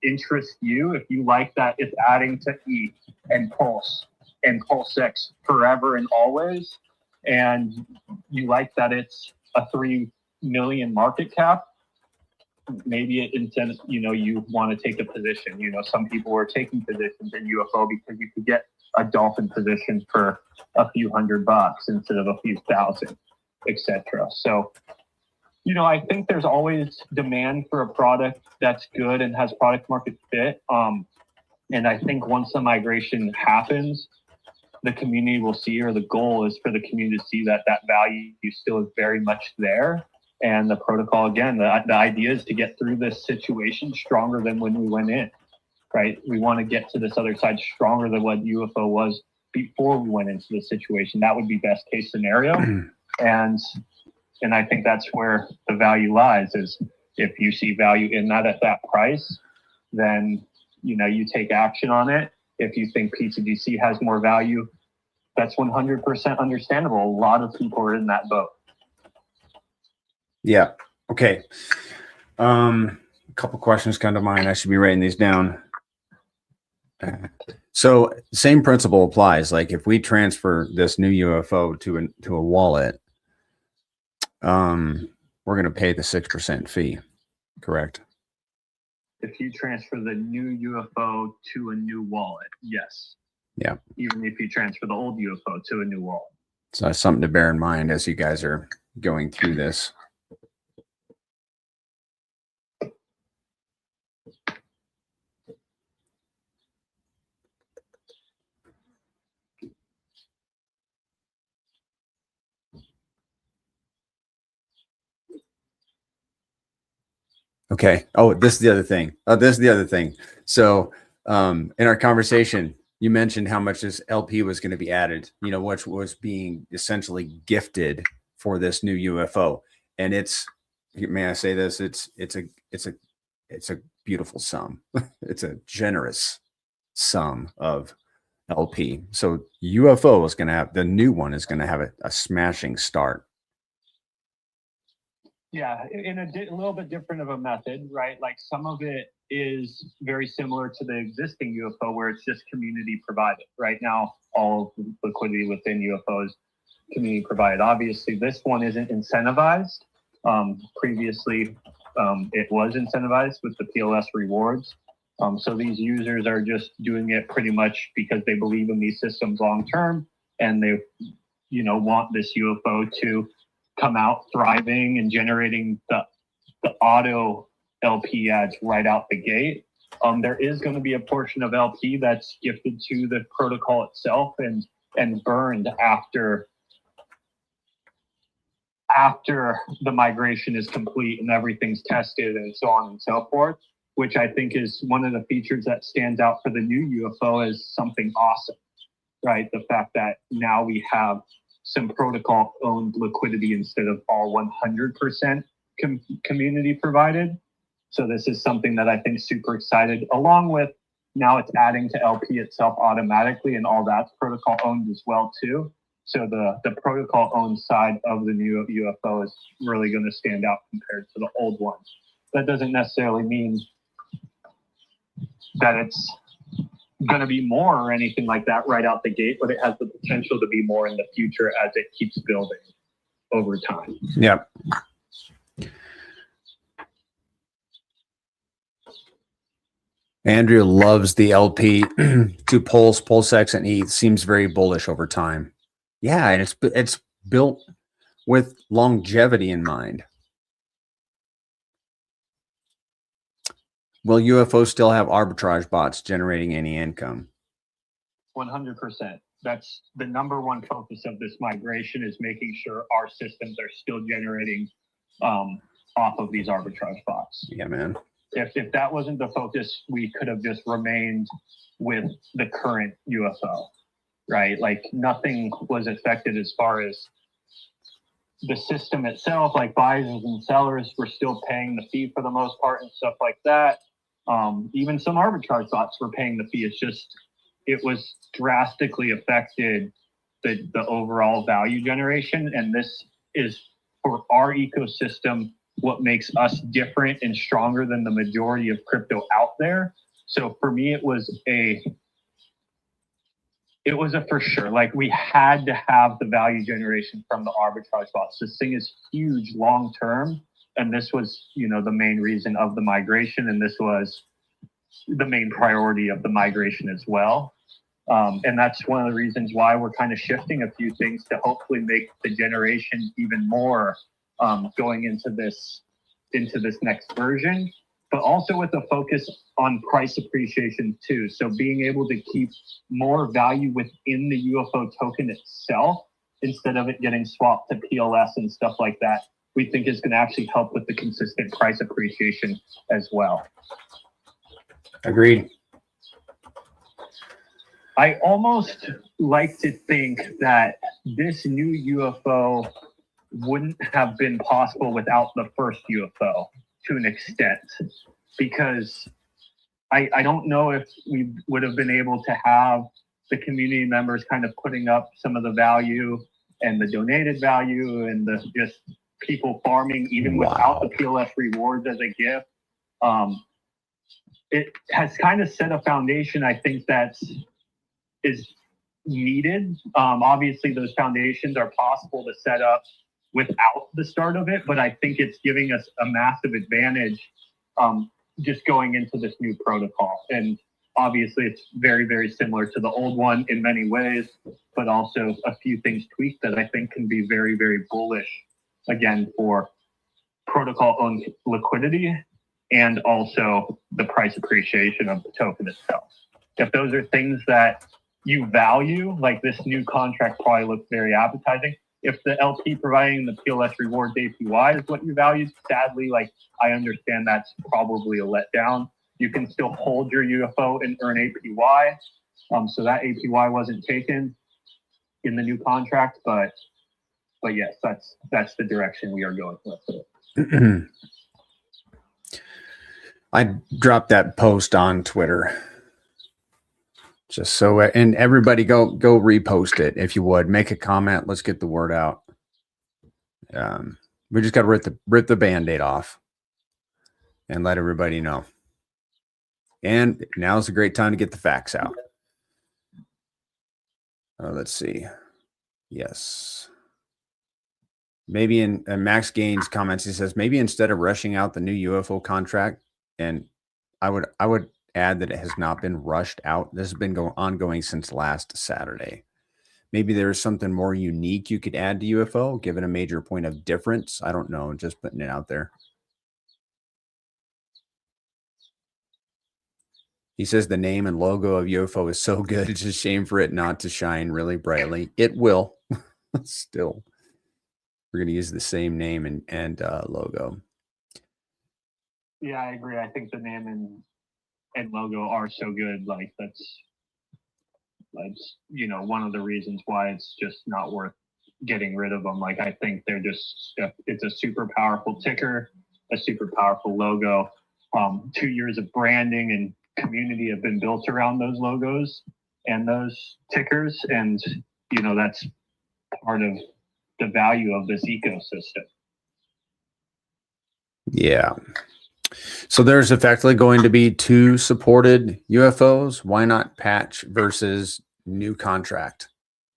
interests you, if you like that it's adding to ETH and Pulse and PulseX forever and always, and you like that it's a 3 million market cap, maybe it intends, you know, you want to take a position. You know, some people are taking positions in UFO because you could get a dolphin position for a few $100 instead of a few thousand, etc. So, you know, I think there's always demand for a product that's good and has product market fit. And I think once the migration happens, the community will see, or the goal is for the community to see that that value still is very much there. And the protocol, again, the idea is to get through this situation stronger than when we went in, right? We want to get to this other side stronger than what UFO was before we went into the situation. That would be best case scenario. And I think that's where the value lies, is if you see value in that at that price, then, you know, you take action on it. If you think pTGC has more value, that's 100% understandable. A lot of people are in that boat. Yeah. Okay. A couple questions come to mind. I should be writing these down. So same principle applies. Like, if we transfer this new UFO to a wallet, we're going to pay the 6% fee, correct? If you transfer the new UFO to a new wallet, yes. Yeah. Even if you transfer the old UFO to a new wallet. So that's something to bear in mind as you guys are going through this. Okay. Oh, this is the other thing. So in our conversation, you mentioned how much this LP was going to be added, you know, which was being essentially gifted for this new UFO. And it's, may I say this? It's a beautiful sum. It's a generous sum of LP. So UFO is going to have, the new one is going to have a smashing start. Yeah, in a little bit different of a method, right? Like, some of it is very similar to the existing UFO, where it's just community provided. Right now, all of the liquidity within UFO is community provided. Obviously, this one isn't incentivized. Previously, it was incentivized with the PLS rewards. So these users are just doing it pretty much because they believe in these systems long term, and they, you know, want this UFO to come out thriving and generating the auto LP ads right out the gate. There is going to be a portion of LP that's gifted to the protocol itself and burned after the migration is complete and everything's tested and so on and so forth, which I think is one of the features that stands out for the new UFO as something awesome, right? The fact that now we have some protocol owned liquidity instead of all 100% community provided. So this is something that I think is super excited, along with now it's adding to LP itself automatically, and all that's protocol owned as well too. So the protocol owned side of the new UFO is really going to stand out compared to the old ones. That doesn't necessarily mean that it's going to be more or anything like that right out the gate, but it has the potential to be more in the future as it keeps building over time. Yep. Andrea loves the LP to PulseX and ETH. Seems very bullish over time. Yeah, and it's built with longevity in mind. Will UFOs still have arbitrage bots generating any income? 100%. That's the number one focus of this migration, is making sure our systems are still generating off of these arbitrage bots. Yeah, man. If that wasn't the focus, we could have just remained with the current UFO, right? Like nothing was affected as far as the system itself, like buyers and sellers were still paying the fee for the most part and stuff like that. Even some arbitrage bots were paying the fee. It's just, it was drastically affected the overall value generation. And this is, for our ecosystem, what makes us different and stronger than the majority of crypto out there. So for me, it was a for sure. Like we had to have the value generation from the arbitrage bots. This thing is huge long term. And this was, you know, the main reason of the migration. And this was the main priority of the migration as well. And that's one of the reasons why we're kind of shifting a few things to hopefully make the generation even more going into this next version, but also with a focus on price appreciation too. So being able to keep more value within the UFO token itself instead of it getting swapped to PLS and stuff like that, we think is going to actually help with the consistent price appreciation as well. Agreed. I almost like to think that this new UFO wouldn't have been possible without the first UFO to an extent, because I don't know if we would have been able to have the community members kind of putting up some of the value and the donated value and the just people farming even without the PLS rewards as a gift. It has kind of set a foundation, I think, that is needed. Obviously, those foundations are possible to set up without the start of it, but I think it's giving us a massive advantage just going into this new protocol. And obviously, it's very, very similar to the old one in many ways, but also a few things tweaked that I think can be very, very bullish, again, for protocol-owned liquidity and also the price appreciation of the token itself. If those are things that you value, like this new contract probably looks very appetizing. If the LP providing the PLS rewards APY is what you value, sadly, like I understand that's probably a letdown. You can still hold your UFO and earn APY. So that APY wasn't taken in the new contract, but yes, that's the direction we are going with. I dropped that post on Twitter. Just so, and everybody go repost it if you would. Make a comment. Let's get the word out. We just got to rip the Band-Aid off and let everybody know. And now's a great time to get the facts out. Let's see. Yes. Maybe in Max Gaines comments, he says, maybe instead of rushing out the new UFO contract, and I would add that it has not been rushed out. This has been ongoing since last Saturday. Maybe there's something more unique you could add to UFO, given a major point of difference. I don't know. Just putting it out there. He says the name and logo of UFO is so good. It's a shame for it not to shine really brightly. It will. Still, we're going to use the same name and logo. Yeah, I agree. I think the name and logo are so good. Like that's you know, one of the reasons why it's just not worth getting rid of them. Like I think they're just, it's a super powerful ticker, a super powerful logo. 2 years of branding and community have been built around those logos and those tickers, and you know, that's part of the value of this ecosystem. Yeah. So there's effectively going to be two supported UFOs. Why not patch versus new contract?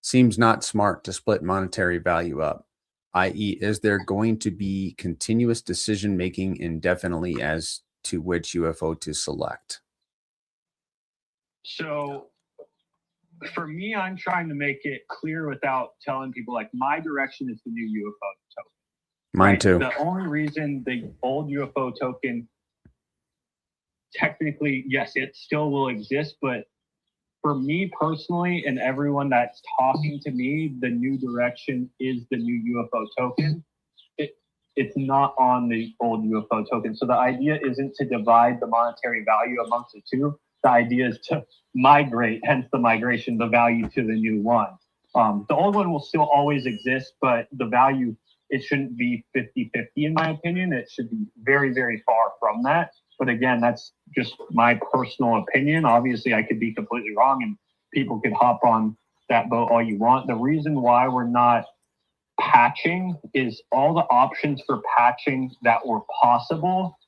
Seems not smart to split monetary value up, i.e., is there going to be continuous decision making indefinitely as to which UFO to select? So for me, I'm trying to make it clear without telling people, like, my direction is the new UFO token. Mine too. The only reason the old UFO token technically, yes, it still will exist, but for me personally and everyone that's talking to me, the new direction is the new UFO token. It's not on the old UFO token. So the idea isn't to divide the monetary value amongst the two. The idea is to migrate, hence the migration, the value to the new one. The old one will still always exist, but the value, it shouldn't be 50-50 in my opinion. It should be very, very far from that. But again, that's just my personal opinion. Obviously, I could be completely wrong and people could hop on that boat all you want. The reason why we're not patching is all the options for patching that were possible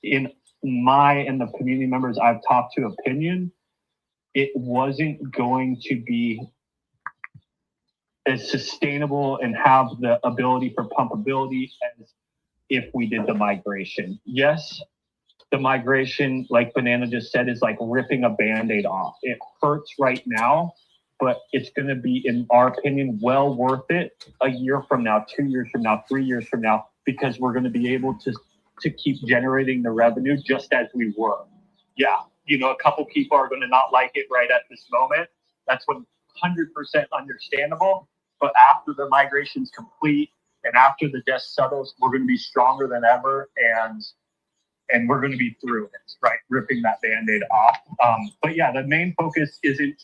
in my and the community members I've talked to opinion, it wasn't going to be as sustainable and have the ability for pumpability as if we did the migration. Yes, the migration, like Banana just said, is like ripping a Band-Aid off. It hurts right now, but it's going to be, in our opinion, well worth it a year from now, 2 years from now, 3 years from now, because we're going to be able to keep generating the revenue just as we were. Yeah, a couple people are going to not like it right at this moment. That's 100% understandable. But after the migration's complete and after the dust settles, we're going to be stronger than ever, and we're going to be through it, right? Ripping that Band-Aid off. But yeah, the main focus isn't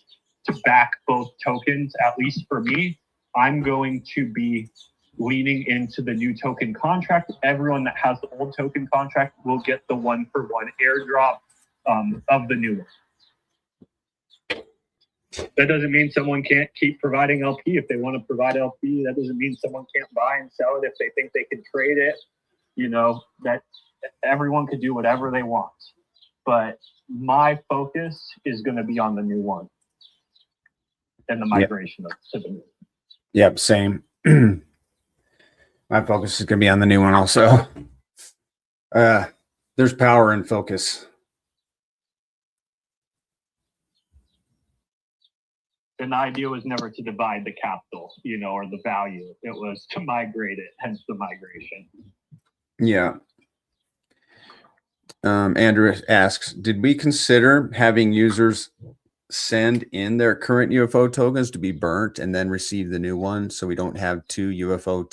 to back both tokens, at least for me. I'm going to be leaning into the new token contract. Everyone that has the old token contract will get the 1-for-1 airdrop of the new one. That doesn't mean someone can't keep providing LP if they want to provide LP. That doesn't mean someone can't buy and sell it if they think they can trade it. That everyone could do whatever they want. But my focus is going to be on the new one and the migration to the new. Yep, same. My focus is going to be on the new one also. There's power in focus. And the idea was never to divide the capital, or the value. It was to migrate it, hence the migration. Yeah. Andrew asks, did we consider having users send in their current UFO tokens to be burnt and then receive the new one so we don't have two UFO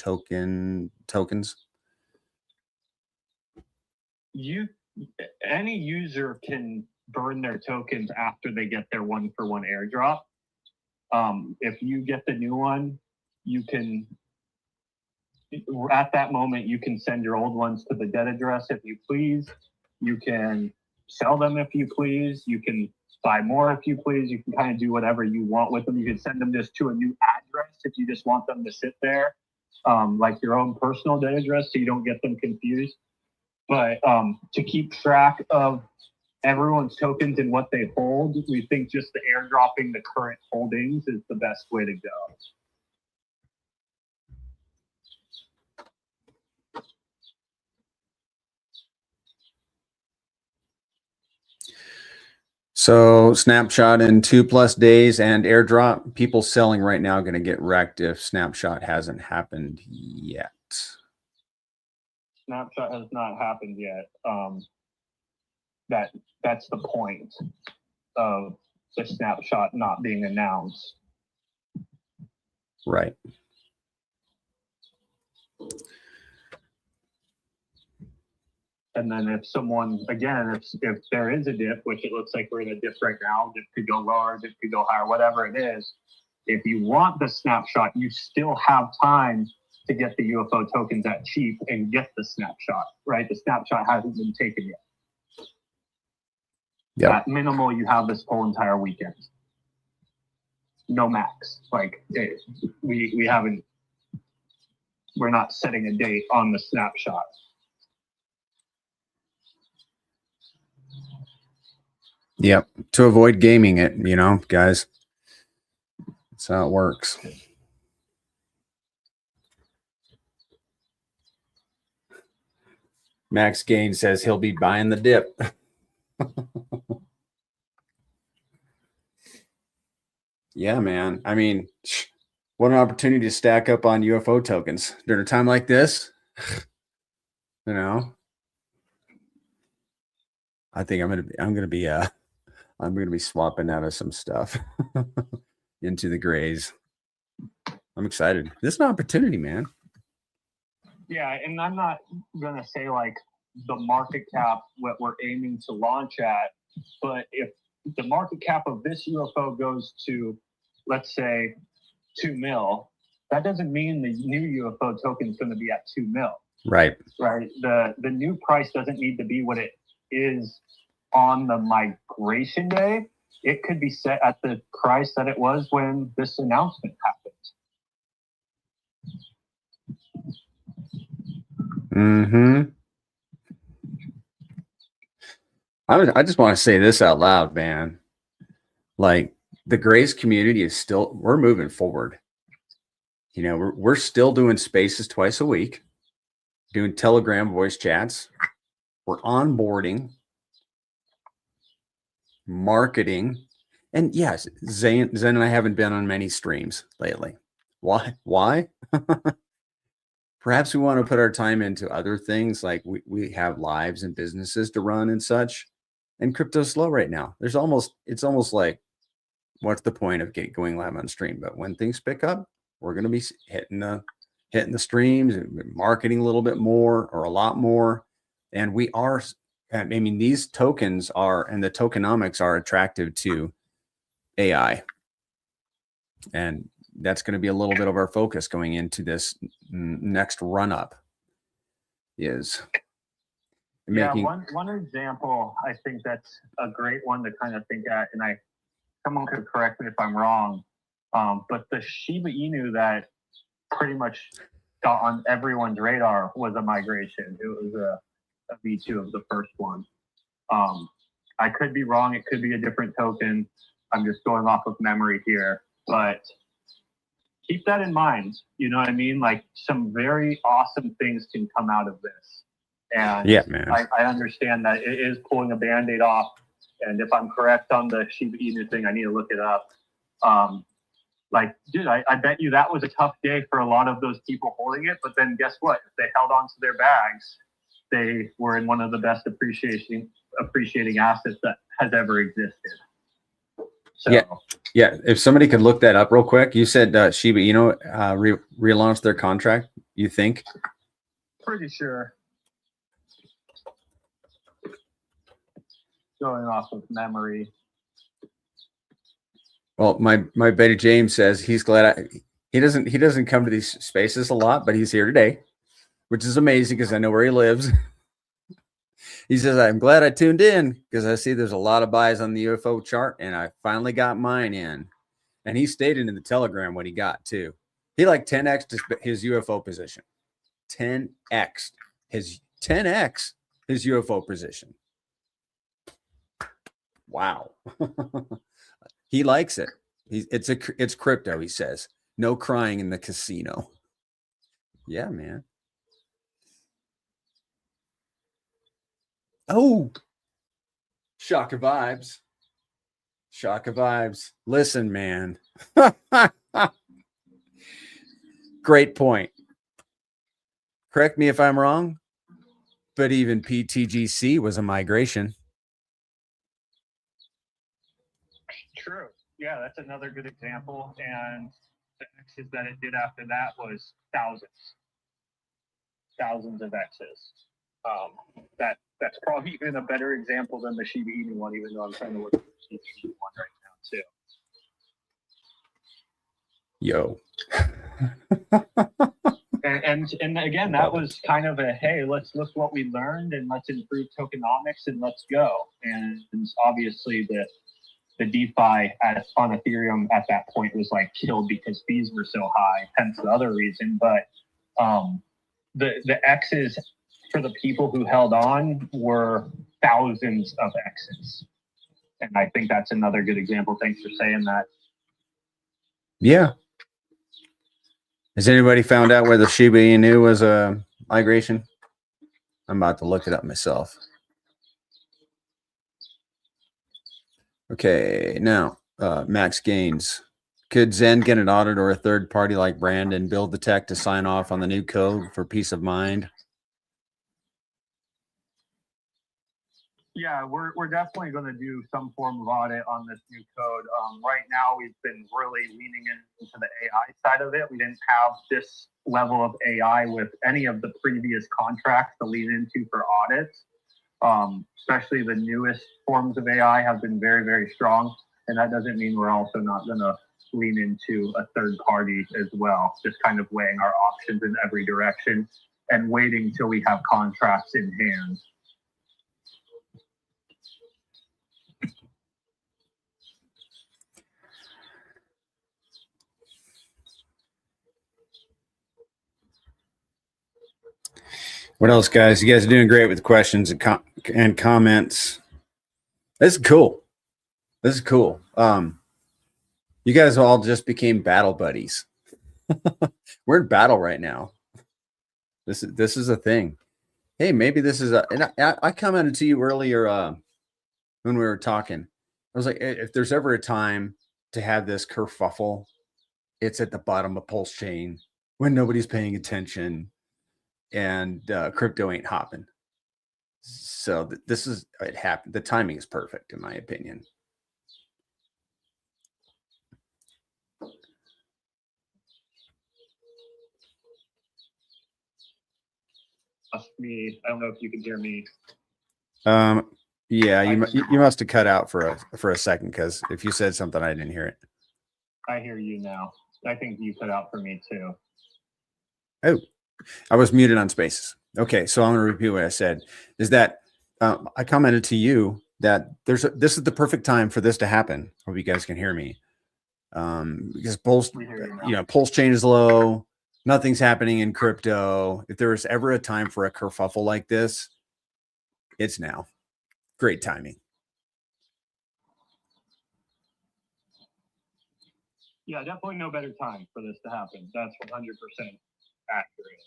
tokens? Any user can burn their tokens after they get their 1-for-1 airdrop. If you get the new one, you can, at that moment, you can send your old ones to the debt address if you please. You can sell them if you please. You can buy more if you please. You can kind of do whatever you want with them. You can send them just to a new address if you just want them to sit there, like your own personal debt address, so you don't get them confused. But to keep track of everyone's tokens and what they hold, we think just the airdropping the current holdings is the best way to go. So snapshot in 2+ days and airdrop. People selling right now are going to get wrecked if snapshot hasn't happened yet. Snapshot has not happened yet. That's the point of the snapshot not being announced. Right. And then if someone, again, if there is a dip, which it looks like we're in a dip right now, dip could go lower, dip could go higher, whatever it is. If you want the snapshot, you still have time to get the UFO tokens at cheap and get the snapshot, right? The snapshot hasn't been taken yet. Yep. At minimal, you have this whole entire weekend. No max. Like we haven't, we're not setting a date on the snapshot. Yep. To avoid gaming it, guys. That's how it works. Max Gain says he'll be buying the dip. Yeah, man. I mean, what an opportunity to stack up on UFO tokens during a time like this. I think I'm gonna be swapping out of some stuff into the grays. I'm excited. This is an opportunity, man. Yeah, and I'm not gonna say like the market cap what we're aiming to launch at, but if the market cap of this UFO goes to, let's say, 2 mil, that doesn't mean the new UFO token is going to be at 2 mil. Right. Right. The new price doesn't need to be what it is on the migration day. It could be set at the price that it was when this announcement happened. Mm-hmm. I just want to say this out loud, man. Like, the Grays community is still, we're moving forward. You know, we're still doing spaces twice a week, doing Telegram voice chats. We're onboarding, marketing, and yes, Zen and I haven't been on many streams lately. Why? Perhaps we want to put our time into other things, like we have lives and businesses to run and such, and crypto's slow right now. It's almost like, what's the point of going live on stream? But when things pick up, we're going to be hitting the streams and marketing a little bit more or a lot more. And we are, I mean, these tokens are, and the tokenomics are attractive to AI. And that's going to be a little bit of our focus going into this next run up is making. Yeah, one example, I think that's a great one to kind of think at, and someone could correct me if I'm wrong, but the Shiba Inu that pretty much got on everyone's radar was a migration. It was a V2 of the first one. I could be wrong. It could be a different token. I'm just going off of memory here, but keep that in mind. You know what I mean? Like, some very awesome things can come out of this. And yeah, man. I understand that it is pulling a Band-Aid off. And if I'm correct on the Shiba Inu thing, I need to look it up. Like, dude, I bet you that was a tough day for a lot of those people holding it. But then guess what? If they held on to their bags, they were in one of the best appreciating assets that has ever existed. So, yeah. If somebody could look that up real quick, you said Shiba Inu relaunched their contract. You think? Pretty sure. Going off of memory. Well, my buddy James says he's glad he doesn't come to these spaces a lot, but he's here today, which is amazing because I know where he lives. He says, I'm glad I tuned in because I see there's a lot of buys on the UFO chart, and I finally got mine in. And he stated in the Telegram what he got too. He like 10x his UFO position. 10x his UFO position. Wow. He likes it. It's crypto, he says. No crying in the casino. Yeah, man. Oh, shock of vibes. Shock of vibes. Listen, man. Great point. Correct me if I'm wrong, but even pTGC was a migration. True. Yeah, that's another good example. And the X's that it did after that was thousands of X's. That's probably even a better example than the Shiba Inu one, even though I'm trying to look at the Shiba Inu one right now too. Yo. and again, that was kind of a, hey, let's look what we learned and let's improve tokenomics and let's go. And obviously the DeFi on Ethereum at that point was like killed because fees were so high, hence the other reason. But the X's for the people who held on were thousands of X's. And I think that's another good example. Thanks for saying that. Yeah. Has anybody found out whether Shiba Inu was a migration? I'm about to look it up myself. Okay, now, Max Gaines. Could Zen get an audit or a third party like Brandon build the tech to sign off on the new code for peace of mind? Yeah, we're definitely going to do some form of audit on this new code. Right now, we've been really leaning into the AI side of it. We didn't have this level of AI with any of the previous contracts to lean into for audits. Especially the newest forms of AI have been very, very strong. And that doesn't mean we're also not going to lean into a third party as well, just kind of weighing our options in every direction and waiting till we have contracts in hand. What else, guys? You guys are doing great with questions and comments. This is cool. This is cool. You guys all just became battle buddies. We're in battle right now. This is a thing. Hey, maybe this is a. And I commented to you earlier when we were talking. I was like, if there's ever a time to have this kerfuffle, it's at the bottom of PulseChain when nobody's paying attention and crypto ain't hopping. So this is it happened. The timing is perfect, in my opinion. Me, I don't know if you can hear me. Yeah, you must have cut out for a second, because if you said something, I didn't hear it. I hear you now. I think you cut out for me too. Oh, I was muted on Spaces. Okay, so I'm going to repeat what I said. Is that I commented to you that this is the perfect time for this to happen. Hope you guys can hear me. Because PulseChain is low. Nothing's happening in crypto. If there was ever a time for a kerfuffle like this, it's now. Great timing. Yeah, definitely no better time for this to happen. That's 100% accurate.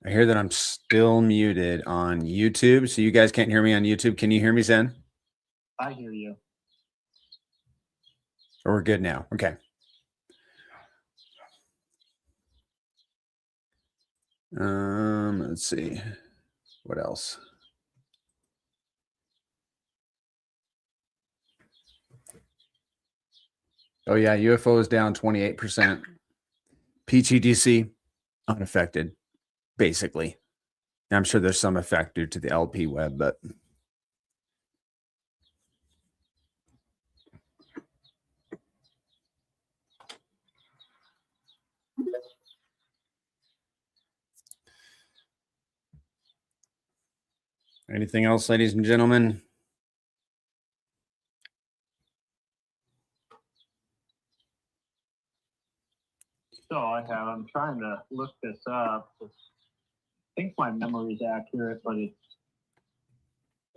I hear that I'm still muted on YouTube, so you guys can't hear me on YouTube. Can you hear me, Zen? I hear you. Or we're good now. Okay. Let's see. What else? Oh yeah, UFO is down 28%. pTGC unaffected, basically. I'm sure there's some effect due to the LP web, but anything else, ladies and gentlemen? So I'm trying to look this up. I think my memory is accurate, but it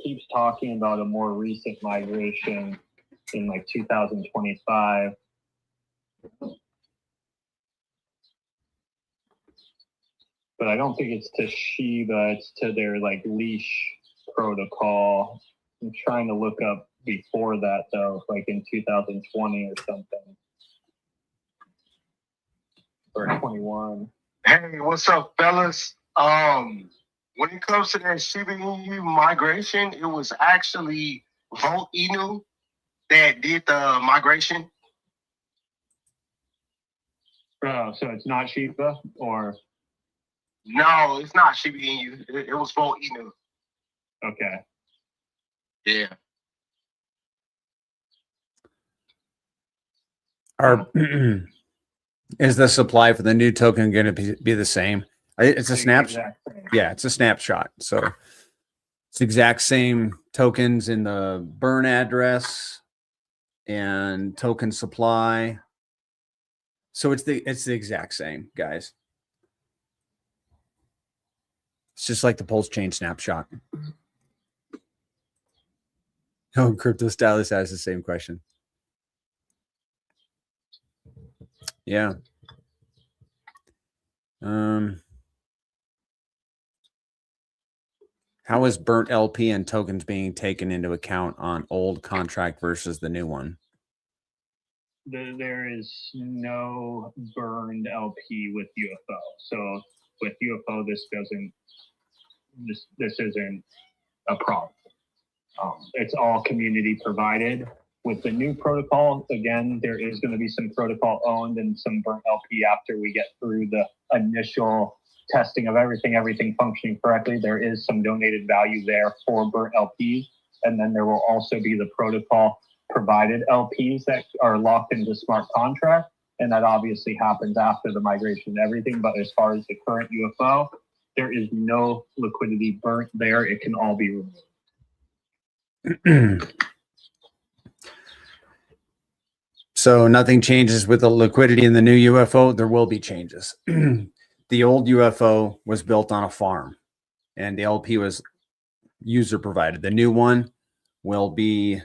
keeps talking about a more recent migration in like 2025. But I don't think it's to Shiba, it's to their like leash protocol. I'm trying to look up before that though, like in 2020 or something. Or 21. Hey, what's up, fellas? When it comes to that Shiba Inu migration, it was actually Volt Inu that did the migration. Oh, so it's not Shiba, or? No, it's not Shiba Inu. It was Volt Inu. Okay. Yeah. Is the supply for the new token going to be the same? It's a snapshot. Yeah, it's a snapshot. So it's the exact same tokens in the burn address and token supply. So it's the exact same, guys. It's just like the PulseChain snapshot. Oh, Crypto Stylist has the same question. Yeah. How is burnt LP and tokens being taken into account on old contract versus the new one? there is no burned LP with UFO. So with UFO, this isn't a problem. It's all community provided. With the new protocol, again, there is going to be some protocol owned and some burnt LP after we get through the initial testing of everything functioning correctly. There is some donated value there for burnt LPs. And then there will also be the protocol provided LPs that are locked into smart contract. And that obviously happens after the migration and everything. But as far as the current UFO, there is no liquidity burnt there. It can all be removed. So nothing changes with the liquidity in the new UFO. There will be changes. The old UFO was built on a farm and the LP was user provided. The new one will be,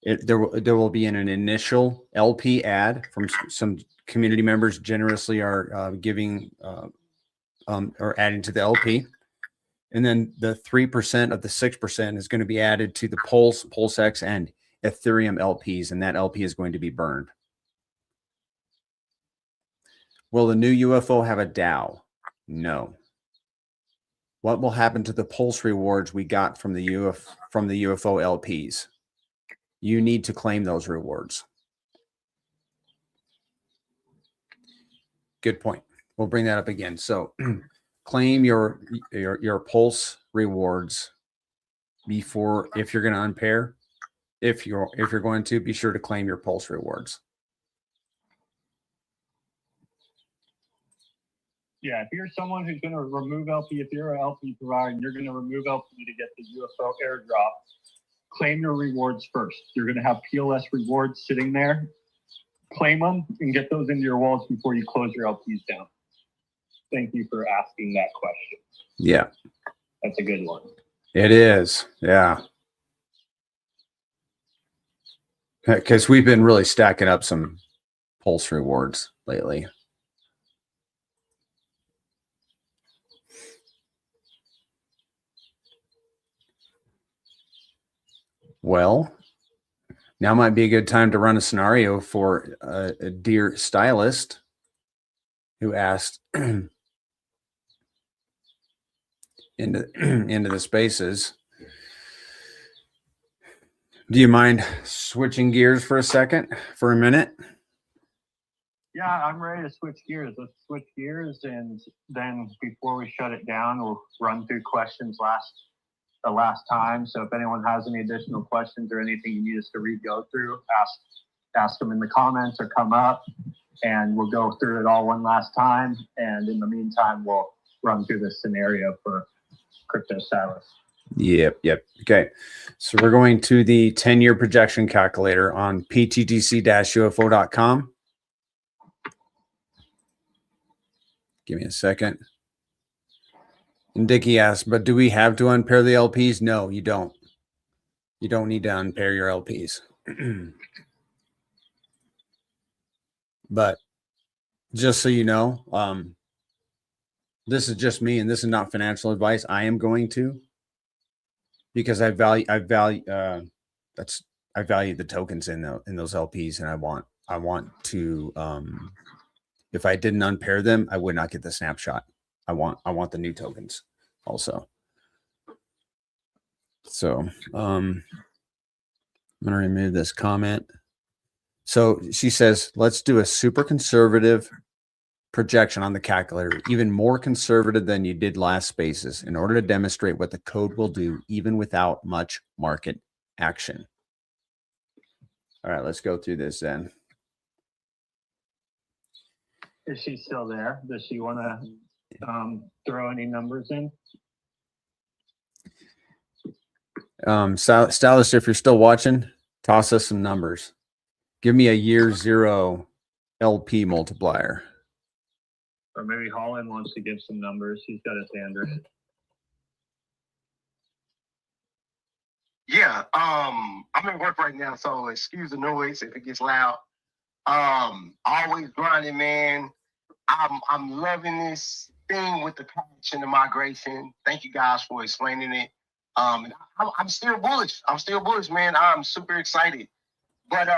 there will be an initial LP add from some community members generously are giving or adding to the LP. And then the 3% of the 6% is going to be added to the PulseX and Ethereum LPs, and that LP is going to be burned. Will the new UFO have a DAO? No. What will happen to the Pulse rewards we got from the UFO LPs? You need to claim those rewards. Good point. We'll bring that up again. So claim your Pulse rewards before, if you're going to unpair. If you're going to, be sure to claim your Pulse rewards. Yeah, if you're someone who's going to remove LP, if you're an LP provider and you're going to remove LP to get the UFO airdrop, claim your rewards first. You're going to have PLS rewards sitting there. Claim them and get those into your wallets before you close your LPs down. Thank you for asking that question. Yeah. That's a good one. It is. Yeah. Because we've been really stacking up some Pulse rewards lately. Well, now might be a good time to run a scenario for a dear stylist who asked into the spaces. Do you mind switching gears for a minute? Yeah, I'm ready to switch gears. Let's switch gears, and then before we shut it down, we'll run through questions the last time. So if anyone has any additional questions or anything you need us to re-go through, ask them in the comments or come up, and we'll go through it all one last time. And in the meantime, we'll run through this scenario for Crypto Stylist. Yep. Okay. So we're going to the 10-year projection calculator on ptgc-ufo.com. Give me a second. And Dickie asked, but do we have to unpair the LPs? No, you don't. You don't need to unpair your LPs. But just so you know, this is just me and this is not financial advice. I am going to, because I value the tokens in those LPs, and I want to if I didn't unpair them, I would not get the snapshot. I want the new tokens also. So I'm gonna remove this comment. So she says, let's do a super conservative projection on the calculator, even more conservative than you did last spaces, in order to demonstrate what the code will do even without much market action. All right, let's go through this then. Is she still there? Does she want to throw any numbers in? Stylist, if you're still watching, toss us some numbers. Give me a year 0 LP multiplier. Or maybe Holland wants to give some numbers. He's got his hand raised. Yeah, I'm at work right now, so excuse the noise if it gets loud. Always grinding, man. I'm loving this thing with the patch and the migration. Thank you guys for explaining it. I'm still bullish. I'm still bullish, man. I'm super excited. But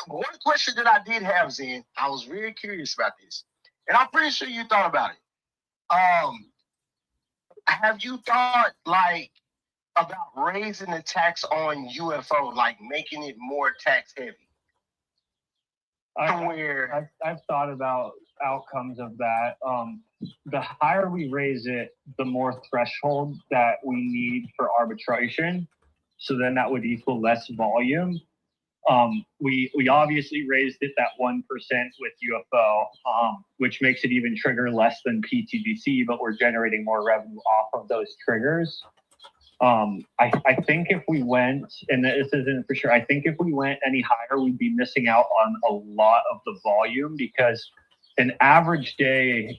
one question that I did have, Zen, I was very curious about this, and I'm pretty sure you thought about it. Have you thought like about raising the tax on UFO, like making it more tax heavy? I've thought about outcomes of that. The higher we raise it, the more threshold that we need for arbitration. So then that would equal less volume. We obviously raised it that 1% with UFO, which makes it even trigger less than pTGC, but we're generating more revenue off of those triggers. I think if we went, and this isn't for sure, I think if we went any higher, we'd be missing out on a lot of the volume, because an average day,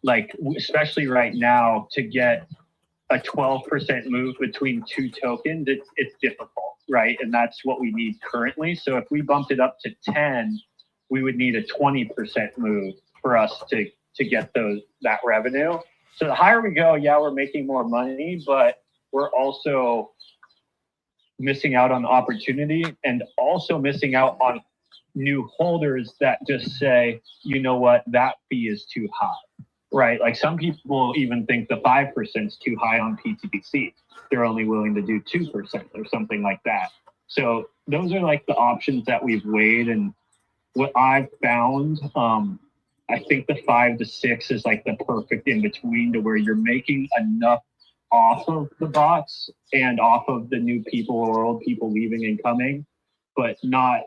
like especially right now, to get a 12% move between two tokens, it's difficult, right? And that's what we need currently. So if we bumped it up to 10, we would need a 20% move for us to get that revenue. So the higher we go, yeah, we're making more money, but we're also missing out on opportunity and also missing out on new holders that just say, you know what, that fee is too high, right? Like some people even think the 5% is too high on pTGC. They're only willing to do 2% or something like that. So those are like the options that we've weighed. And what I've found, I think the 5 to 6 is like the perfect in between, to where you're making enough off of the bots and off of the new people or old people leaving and coming, but not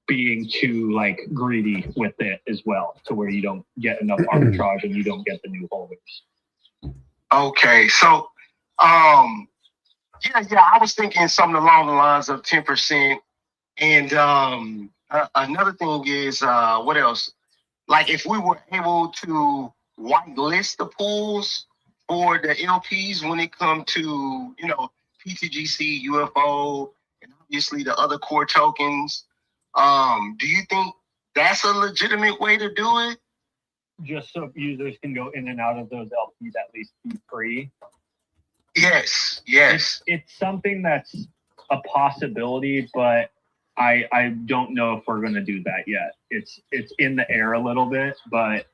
being too like greedy with it as well, to where you don't get enough arbitrage and you don't get the new holders. Okay, so yeah, I was thinking something along the lines of 10%. And another thing is, what else? Like if we were able to whitelist the pools for the LPs when it comes to, pTGC, UFO, and obviously the other core tokens, do you think that's a legitimate way to do it? Just so users can go in and out of those LPs at least be free. Yes. It's something that's a possibility, but I don't know if we're going to do that yet. It's in the air a little bit, but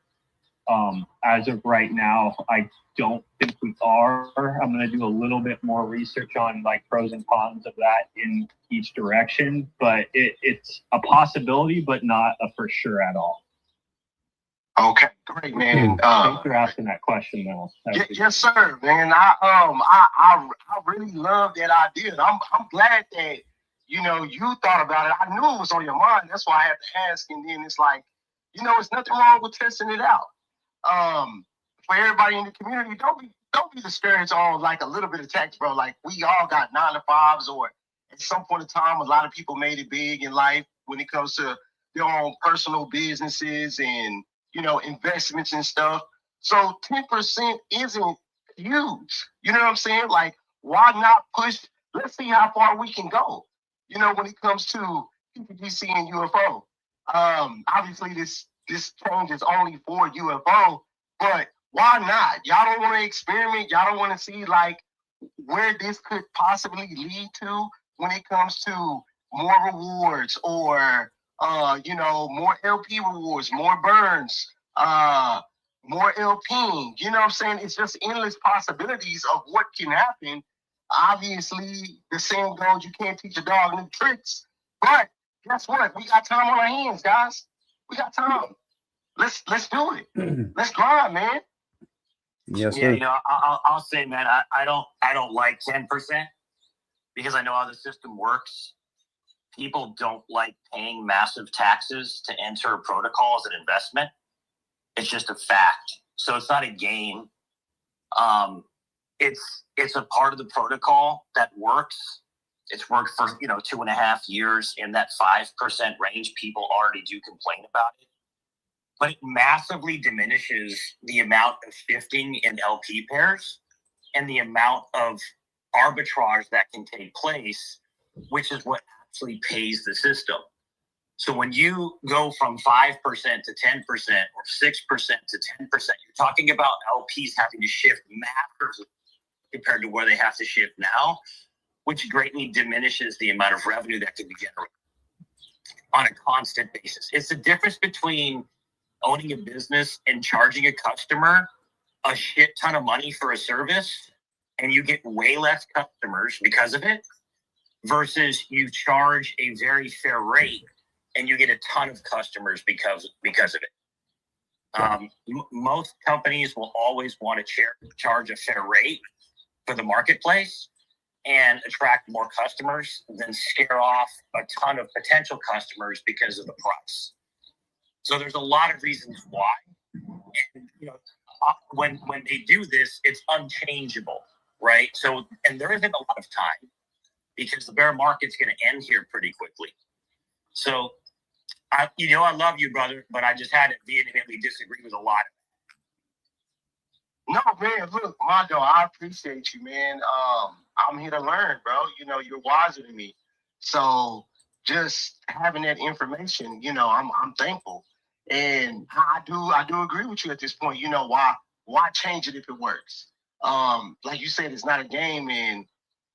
as of right now, I don't think we are. I'm going to do a little bit more research on like pros and cons of that in each direction, but it's a possibility, but not a for sure at all. Okay, great, man. Thanks for asking that question, though. Yes, sir, man. I really love that idea. I'm glad that you thought about it. I knew it was on your mind. That's why I had to ask. And then it's like, it's nothing wrong with testing it out. For everybody in the community, don't be discouraged on like a little bit of tax, bro. Like we all got 9 to 5s, or at some point in time, a lot of people made it big in life when it comes to their own personal businesses and investments and stuff. So 10% isn't huge. You know what I'm saying? Like, why not push? Let's see how far we can go. When it comes to pTGC and UFO. Obviously this change is only for UFO, but why not? Y'all don't want to experiment. Y'all don't want to see like where this could possibly lead to when it comes to more rewards or more LP rewards, more burns, more LPing. You know what I'm saying? It's just endless possibilities of what can happen. Obviously, the saying goes, you can't teach a dog new tricks. But guess what? We got time on our hands, guys. We got time. Let's do it. Let's grind, man. Yes, sir. Yeah, I'll say, man, I don't like 10% because I know how the system works. People don't like paying massive taxes to enter a protocol as an investment. It's just a fact. So it's not a game. It's a part of the protocol that works. It's worked for 2.5 years in that 5% range. People already do complain about it, but it massively diminishes the amount of shifting in LP pairs and the amount of arbitrage that can take place, which is what actually pays the system. So when you go from 5% to 10% or 6% to 10%, you're talking about LPs having to shift massively compared to where they have to shift now. which greatly diminishes the amount of revenue that can be generated on a constant basis. It's the difference between owning a business and charging a customer a shit ton of money for a service and you get way less customers because of it, versus you charge a very fair rate and you get a ton of customers because of it. Most companies will always want to charge a fair rate for the marketplace and attract more customers than scare off a ton of potential customers because of the price. So there's a lot of reasons why. And, you know, when they do this, it's unchangeable, right? So, and there isn't a lot of time because the bear market's going to end here pretty quickly. So, I love you, brother, but I just had to vehemently disagree with a lot of it. No, man, look, Mondo, I appreciate you, man. I'm here to learn, bro. You know, you're wiser than me. So just having that information, you know, I'm thankful. And I do agree with you at this point. You know, why change it if it works? Like you said, it's not a game, and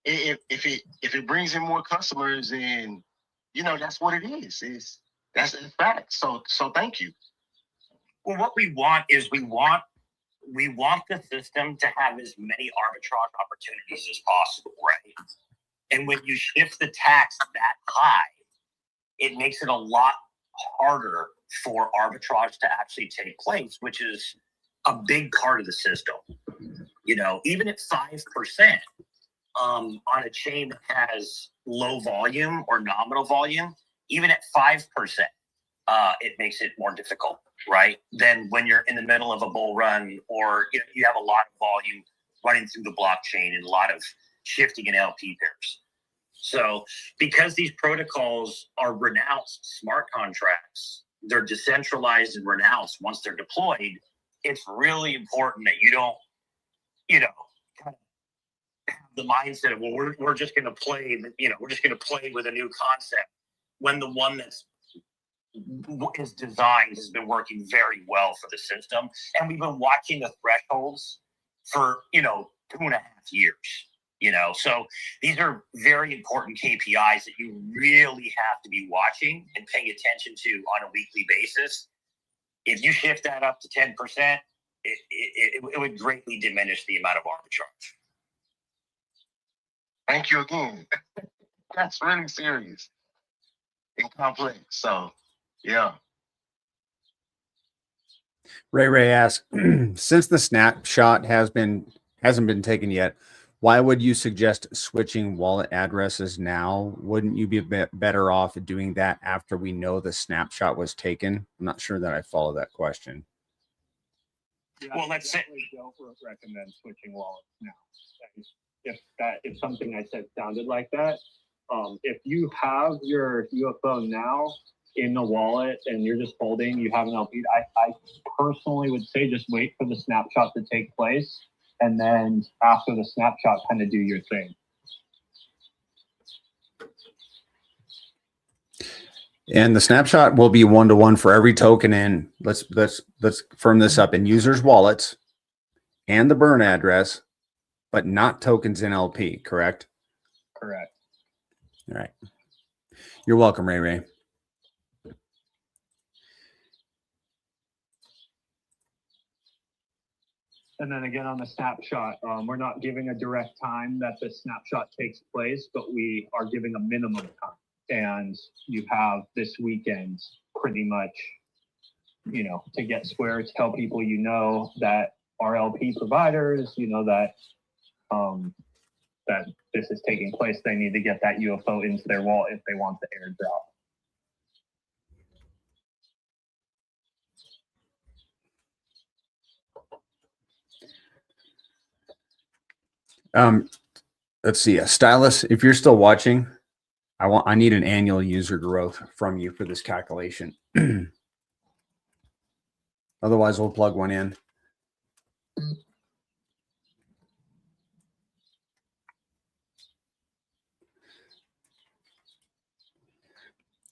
if it brings in more customers, and you know, that's what it is. That's a fact. So thank you. Well, what we want is we want the system to have as many arbitrage opportunities as possible, right? And when you shift the tax that high, it makes it a lot harder for arbitrage to actually take place, which is a big part of the system. You know, even at 5%, on a chain that has low volume or nominal volume, even at 5%, it makes it more difficult, right? Than when you're in the middle of a bull run, or you have a lot of volume running through the blockchain and a lot of shifting in LP pairs. So because these protocols are renounced smart contracts, they're decentralized and renounced once they're deployed, it's really important that you don't, kind of have the mindset of, well, we're just going to play, we're just going to play with a new concept, when the one that's is designed has been working very well for the system. And we've been watching the thresholds for, 2.5 years. So these are very important KPIs that you really have to be watching and paying attention to on a weekly basis. If you shift that up to 10%, it would greatly diminish the amount of arbitrage. Thank you again. That's really serious and complex. So, yeah. Ray asks, since the snapshot hasn't been taken yet, why would you suggest switching wallet addresses now? Wouldn't you be a bit better off doing that after we know the snapshot was taken? I'm not sure that I follow that question. Yeah, well, let's say we don't recommend switching wallets now. If something I said sounded like that, if you have your UFO now in the wallet and you're just holding, you have an LP, I personally would say just wait for the snapshot to take place, and then after the snapshot, kind of do your thing. And the snapshot will be 1-to-1 for every token in. Let's firm this up, in users' wallets and the burn address, but not tokens in LP, correct? Correct. All right. You're welcome, Ray. And then again, on the snapshot, we're not giving a direct time that the snapshot takes place, but we are giving a minimum time. And you have this weekend pretty much, to get square, to tell people that are LP providers, that that this is taking place. They need to get that UFO into their wallet if they want the airdrop. Let's see. Stylus, if you're still watching, I need an annual user growth from you for this calculation. Otherwise, we'll plug one in.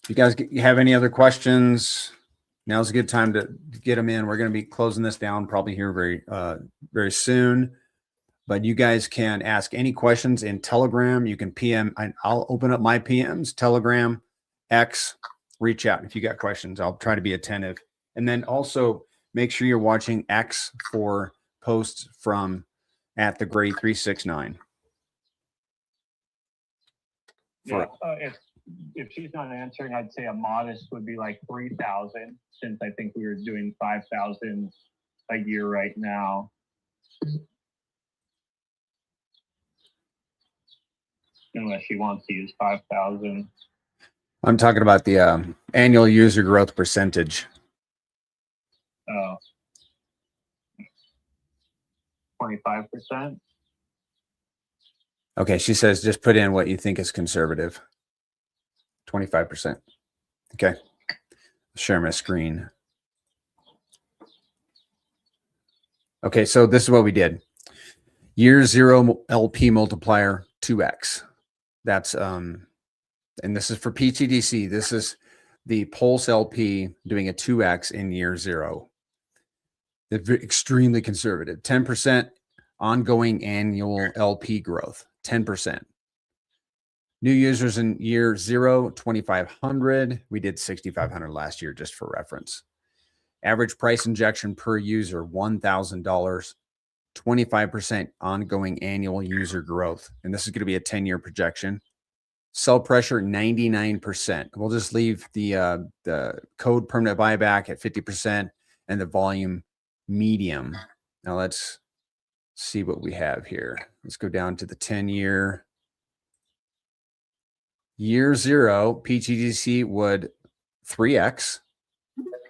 If you guys have any other questions, now's a good time to get them in. We're going to be closing this down probably here very soon. But you guys can ask any questions in Telegram. You can PM. I'll open up my PMs, Telegram, X, reach out. If you got questions, I'll try to be attentive. And then also make sure you're watching X for posts from at the Gray 369. Yeah, if she's not answering, I'd say a modest would be like 3,000, since I think we were doing 5,000 a year right now. Unless she wants to use 5,000. I'm talking about the annual user growth percentage. Oh. 25%. Okay, she says just put in what you think is conservative. 25%. Okay. Share my screen. Okay, so this is what we did. Year 0 LP multiplier 2x. That's and this is for pTGC. This is the Pulse LP doing a 2x in year 0. They're extremely conservative. 10% ongoing annual LP growth. 10%. New users in year 0, 2,500. We did 6,500 last year, just for reference. Average price injection per user, $1,000. 25% ongoing annual user growth. And this is going to be a 10-year projection. Sell pressure, 99%. We'll just leave the code permanent buyback at 50% and the volume medium. Now let's see what we have here. Let's go down to the 10-year. Year 0, pTGC would 3x.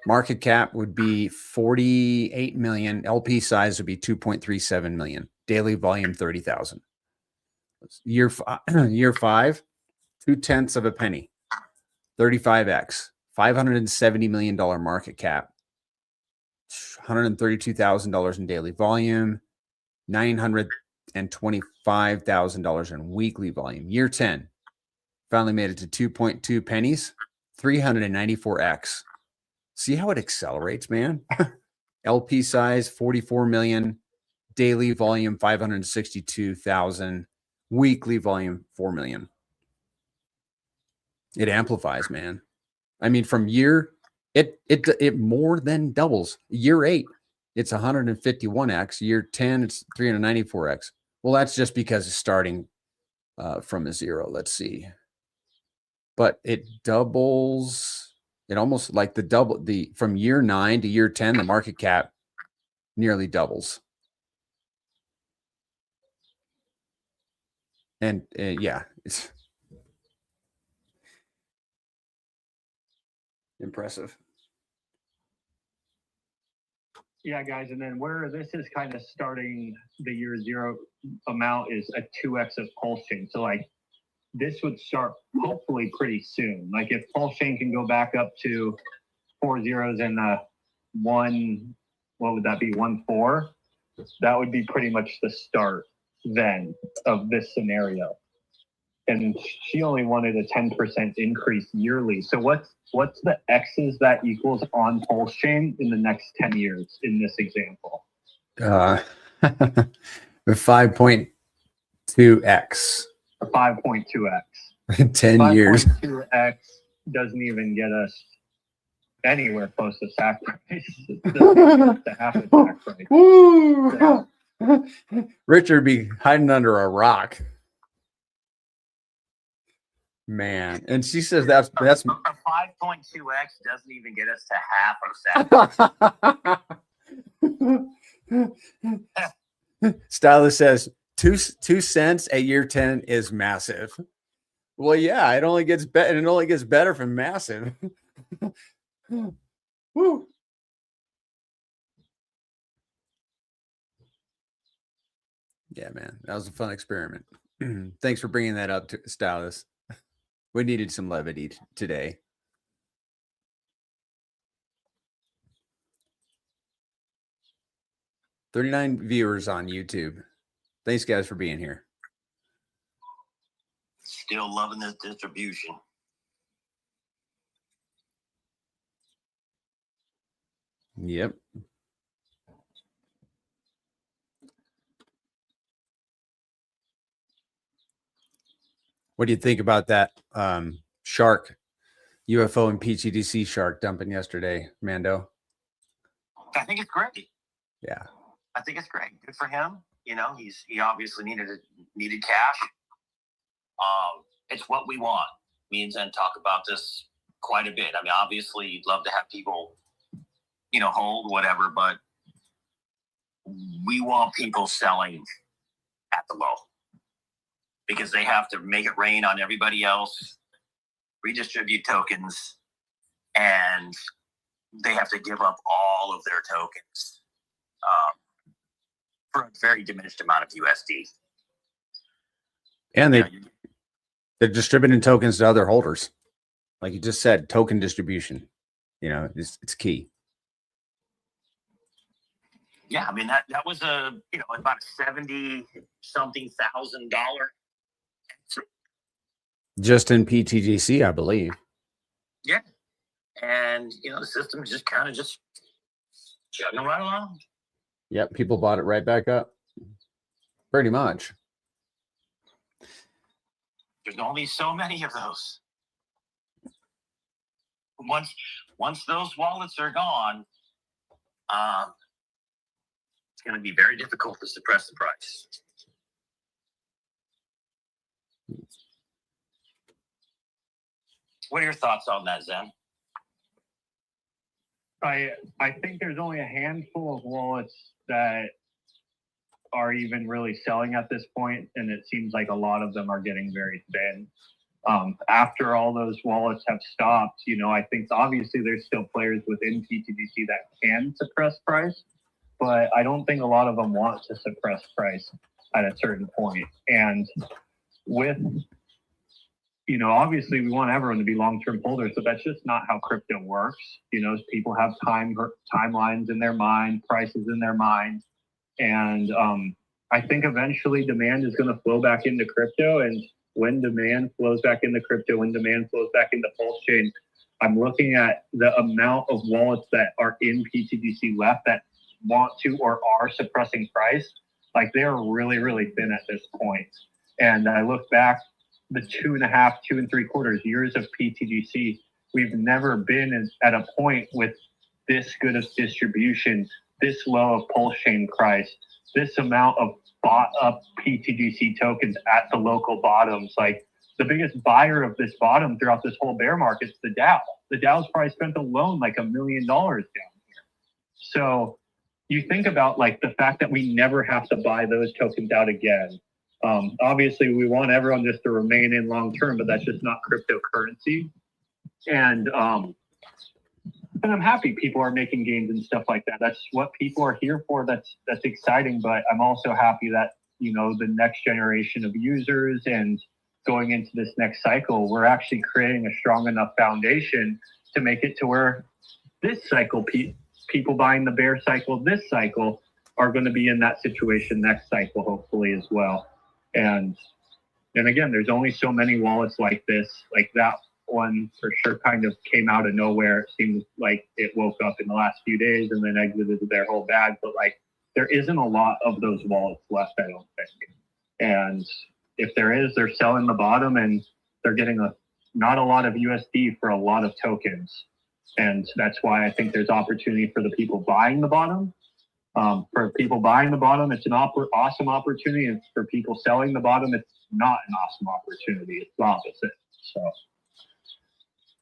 Market cap would be 48 million. LP size would be 2.37 million. Daily volume 30,000. Year 5, 0.2 of a penny. 35x. $570 million market cap. $132,000 in daily volume. $925,000 in weekly volume. Year 10. Finally made it to 2.2 pennies. 394x. See how it accelerates, man? LP size, 44 million. Daily volume, 562,000. Weekly volume, 4 million. It amplifies, man. I mean, from year, it more than doubles. Year 8, it's 151x. Year 10, it's 394x. Well, that's just because it's starting from a 0. Let's see. But it doubles. It almost like from year 9 to year 10, the market cap nearly doubles. And yeah, it's impressive. Yeah, guys, and then where this is kind of starting the year 0 amount is a 2x of PulseChain. So like this would start hopefully pretty soon. Like if PulseChain can go back up to 4 zeros and 1, what would that be? 1.4. That would be pretty much the start then of this scenario. And she only wanted a 10% increase yearly. So what's the X's that equals on PulseChain in the next 10 years in this example? 5.2x. 5.2x. 10 years. 5.2x doesn't even get us anywhere close to sack price. It doesn't even get to half a sack price. Woo! Richard be hiding under a rock. Man. And she says that's A 5.2x doesn't even get us to half of that. Stylist says 2 cents at year 10 is massive. Well, yeah, it only gets better. It only gets better from massive. Woo. Yeah, man, that was a fun experiment. Thanks for bringing that up, to Stylist. We needed some levity today. $39 viewers on YouTube. Thanks, guys, for being here. Still loving this distribution. Yep. What do you think about that shark UFO and PTGC shark dumping yesterday, Mando? I think it's great. Yeah. I think it's great. Good for him. You know, he obviously needed cash. It's what we want. Me and Zen talk about this quite a bit. I mean, obviously, you'd love to have people, you know, hold whatever, but we want people selling at the low because they have to make it rain on everybody else, redistribute tokens, and they have to give up all of their tokens for a very diminished amount of USD. And they're distributing tokens to other holders. Like you just said, token distribution, you know, it's key. Yeah, I mean that was about a $70-something thousand. Just in PTGC, I believe. Yeah, and the system just kind of chugging right along. Yep, people bought it right back up. Pretty much. There's only so many of those. Once those wallets are gone, it's going to be very difficult to suppress the price. What are your thoughts on that, Zen? I think there's only a handful of wallets that are even really selling at this point, and it seems like a lot of them are getting very thin. After all those wallets have stopped, I think obviously there's still players within PTGC that can suppress price, but I don't think a lot of them want to suppress price at a certain point. And with, obviously we want everyone to be long-term holders, but that's just not how crypto works. People have timelines in their mind, prices in their mind. And I think eventually demand is going to flow back into crypto. And when demand flows back into crypto, when demand flows back into PulseChain, I'm looking at the amount of wallets that are in PTGC left that want to or are suppressing price. Like they're really, really thin at this point. And I look back the 2.5, 2.75 years of PTGC, we've never been at a point with this good of distribution, this low of PulseChain price, this amount of bought up PTGC tokens at the local bottoms. Like the biggest buyer of this bottom throughout this whole bear market is the Dow. The Dow's price spent alone like $1 million down here. So you think about like the fact that we never have to buy those tokens out again. Obviously, we want everyone just to remain in long term, but that's just not cryptocurrency. And I'm happy people are making gains and stuff like that. That's what people are here for. That's exciting. But I'm also happy that the next generation of users and going into this next cycle, we're actually creating a strong enough foundation to make it to where this cycle, people buying the bear cycle, this cycle, are going to be in that situation next cycle, hopefully as well. And again, there's only so many wallets like this. Like that one for sure kind of came out of nowhere. It seems like it woke up in the last few days and then exited their whole bag. But like there isn't a lot of those wallets left, I don't think. And if there is, they're selling the bottom and they're getting not a lot of USD for a lot of tokens. And that's why I think there's opportunity for the people buying the bottom. For people buying the bottom, it's an awesome opportunity. And for people selling the bottom, it's not an awesome opportunity. It's the opposite. So,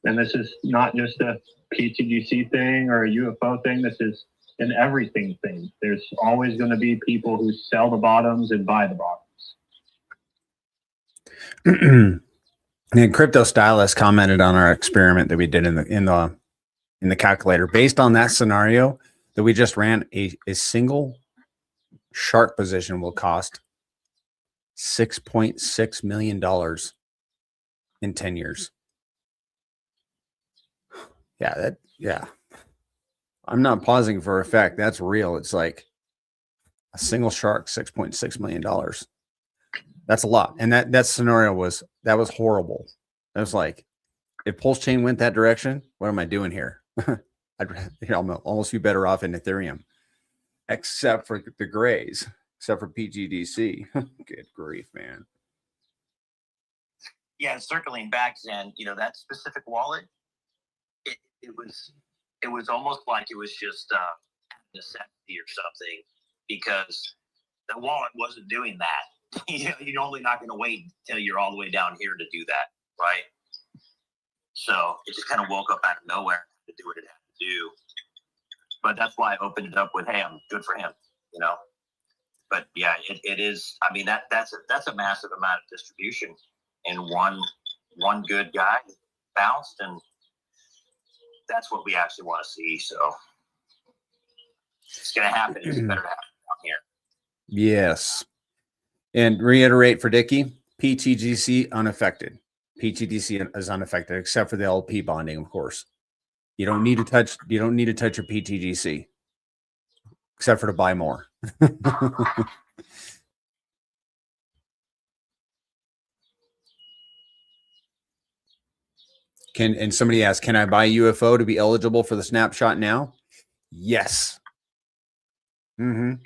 and this is not just a PTGC thing or a UFO thing. This is an everything thing. There's always going to be people who sell the bottoms and buy the bottoms. And Crypto Stylist commented on our experiment that we did in the calculator. Based on that scenario that we just ran, a single shark position will cost $6.6 million in 10 years. Yeah. I'm not pausing for effect. That's real. It's like a single shark, $6.6 million. That's a lot. And that scenario was horrible. It was like, if PulseChain went that direction, what am I doing here? I'm almost be better off in Ethereum, except for the grays, except for PTGC. Good grief, man. Yeah, circling back, Zen, that specific wallet, it was almost like it was just necessity or something, because the wallet wasn't doing that. You're only not going to wait until you're all the way down here to do that, right? So it just kind of woke up out of nowhere to do what it had to do. But that's why I opened it up with, hey, I'm good for him, But yeah, it is. I mean, that's a massive amount of distribution, and one good guy bounced, and that's what we actually want to see. So it's going to happen. It's better to happen down here. Yes. And reiterate for Dickie, pTGC unaffected. pTGC is unaffected, except for the LP bonding, of course. You don't need to touch your pTGC, except for to buy more. And somebody asked, can I buy UFO to be eligible for the snapshot now? Yes. Mm-hmm.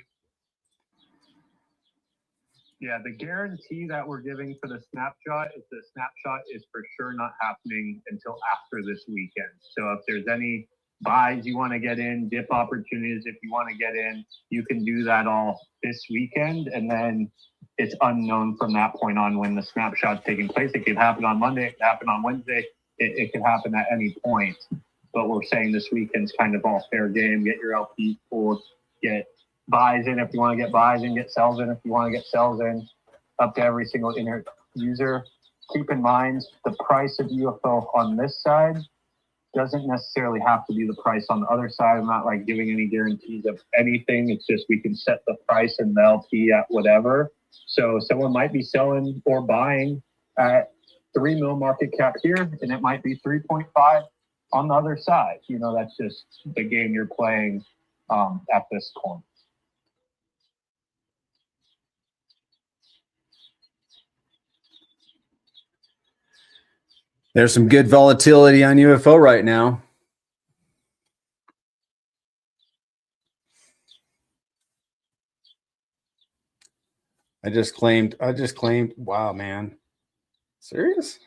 Yeah, the guarantee that we're giving for the snapshot is for sure not happening until after this weekend. So if there's any buys you want to get in, dip opportunities if you want to get in, you can do that all this weekend, and then it's unknown from that point on when the snapshot's taking place. It could happen on Monday, it could happen on Wednesday, it could happen at any point. But we're saying this weekend's kind of all fair game. Get your LP pulled, get buys in if you want to get buys in, get sells in if you want to get sells in, up to every single user. Keep in mind, the price of UFO on this side doesn't necessarily have to be the price on the other side. I'm not like giving any guarantees of anything. It's just we can set the price in the LP at whatever. So someone might be selling or buying at 3 mil market cap here, and it might be 3.5 on the other side. That's just the game you're playing at this point. There's some good volatility on UFO right now. I just claimed, wow, man. Serious?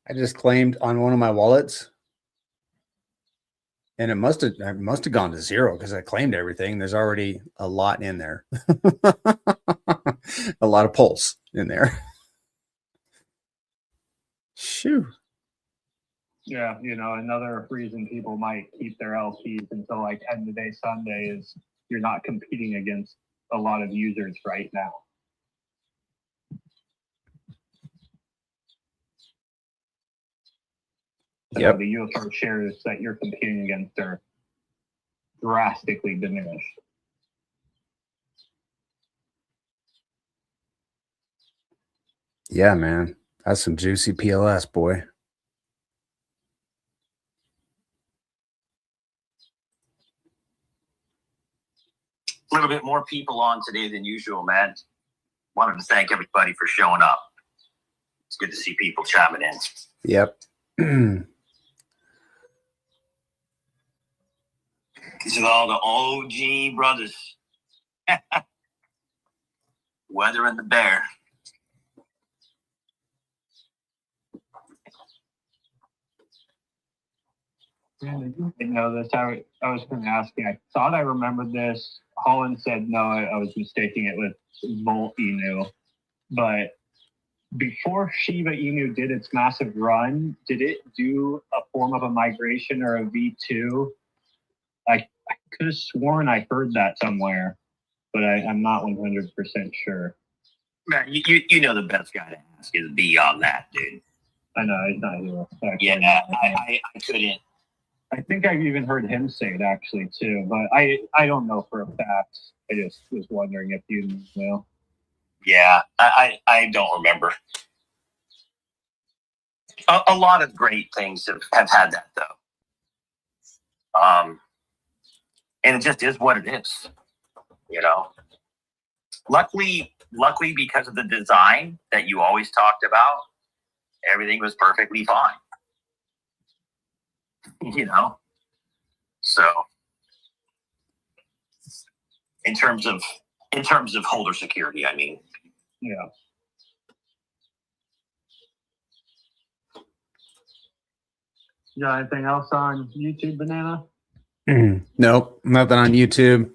I just claimed on one of my wallets, and I must have gone to zero because I claimed everything. There's already a lot in there. A lot of pulse in there. Shoo. Yeah, another reason people might keep their LPs until like end of day Sunday is you're not competing against a lot of users right now. Yep. So the UFO shares that you're competing against are drastically diminished. Yeah, man. That's some juicy PLS, boy. A little bit more people on today than usual, man. Wanted to thank everybody for showing up. It's good to see people chiming in. Yep. These are all the OG brothers. Weather and the bear. I didn't know this. I was going to ask you. I thought I remembered this. Holland said no. I was mistaking it with Volt Inu. But before Shiba Inu did its massive run, did it do a form of a migration or a V2? I could have sworn I heard that somewhere, but I'm not 100% sure. Man, you know the best guy to ask is beyond that, dude. I know, he's not here. Yeah, I couldn't. I think I've even heard him say it actually too, but I don't know for a fact. I just was wondering if you know. Yeah, I don't remember. A lot of great things have had that though. And it just is what it is, Luckily, because of the design that you always talked about, everything was perfectly fine. So in terms of holder security, I mean. Yeah. You got anything else on YouTube, Banana? Nope, nothing on YouTube.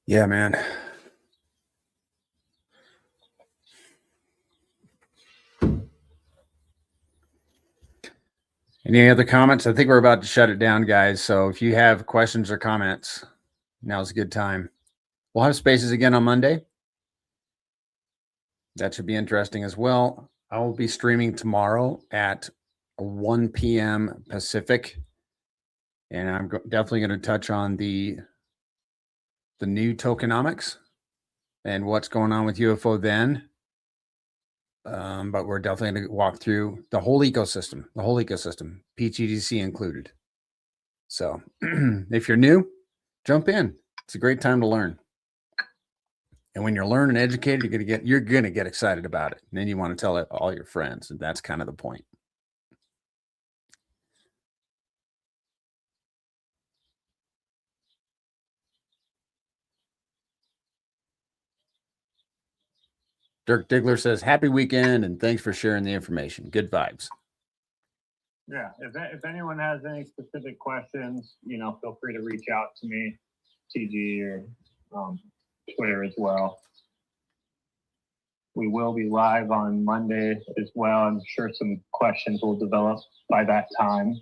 Yeah, man. Any other comments? I think we're about to shut it down, guys. So if you have questions or comments, now's a good time. We'll have spaces again on Monday. That should be interesting as well. I will be streaming tomorrow at 1 p.m. Pacific. And I'm definitely going to touch on the new tokenomics and what's going on with UFO then. But we're definitely going to walk through the whole ecosystem, pTGC included. So if you're new, jump in. It's a great time to learn. And when you're learning and educated, you're gonna get excited about it. And then you want to tell it all your friends. And that's kind of the point. Dirk Diggler says, happy weekend and thanks for sharing the information. Good vibes. Yeah, if anyone has any specific questions, feel free to reach out to me, TG, or Twitter as well. We will be live on Monday as well. I'm sure some questions will develop by that time.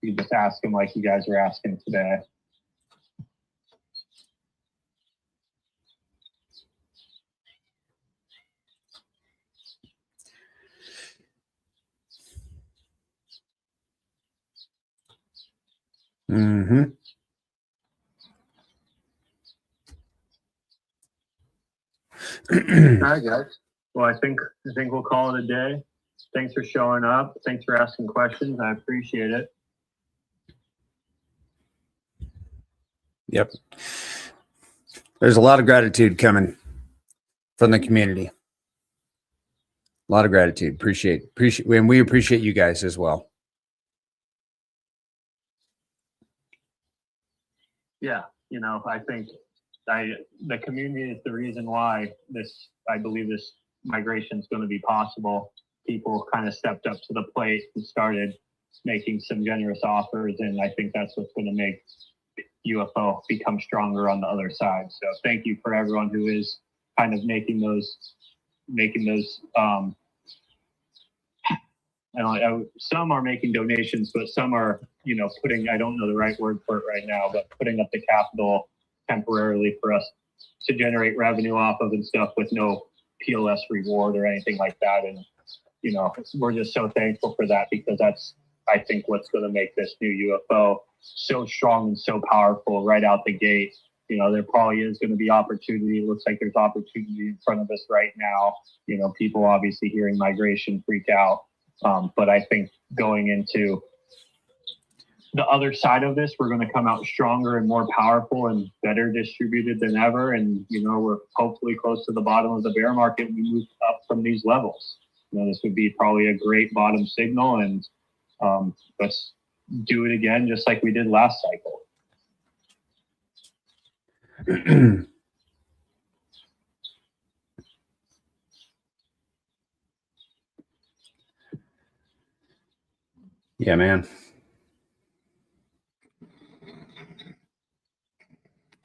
You just ask them like you guys are asking today. Mm-hmm. All right, guys. Well, I think we'll call it a day. Thanks for showing up. Thanks for asking questions. I appreciate it. Yep. There's a lot of gratitude coming from the community. A lot of gratitude. Appreciate, and we appreciate you guys as well. Yeah, I think the community is the reason why I believe this migration is going to be possible. People kind of stepped up to the plate and started making some generous offers, and I think that's what's going to make UFO become stronger on the other side. So thank you for everyone who is kind of making those some are making donations, but some are, putting, I don't know the right word for it right now, but putting up the capital temporarily for us to generate revenue off of and stuff with no PLS reward or anything like that. And, we're just so thankful for that, because that's, I think, what's going to make this new UFO so strong and so powerful right out the gate. There probably is going to be opportunity. It looks like there's opportunity in front of us right now. People obviously hearing migration freak out. But I think going into the other side of this, we're going to come out stronger and more powerful and better distributed than ever. And, we're hopefully close to the bottom of the bear market. We move up from these levels. This would be probably a great bottom signal. And let's do it again, just like we did last cycle. Yeah, man.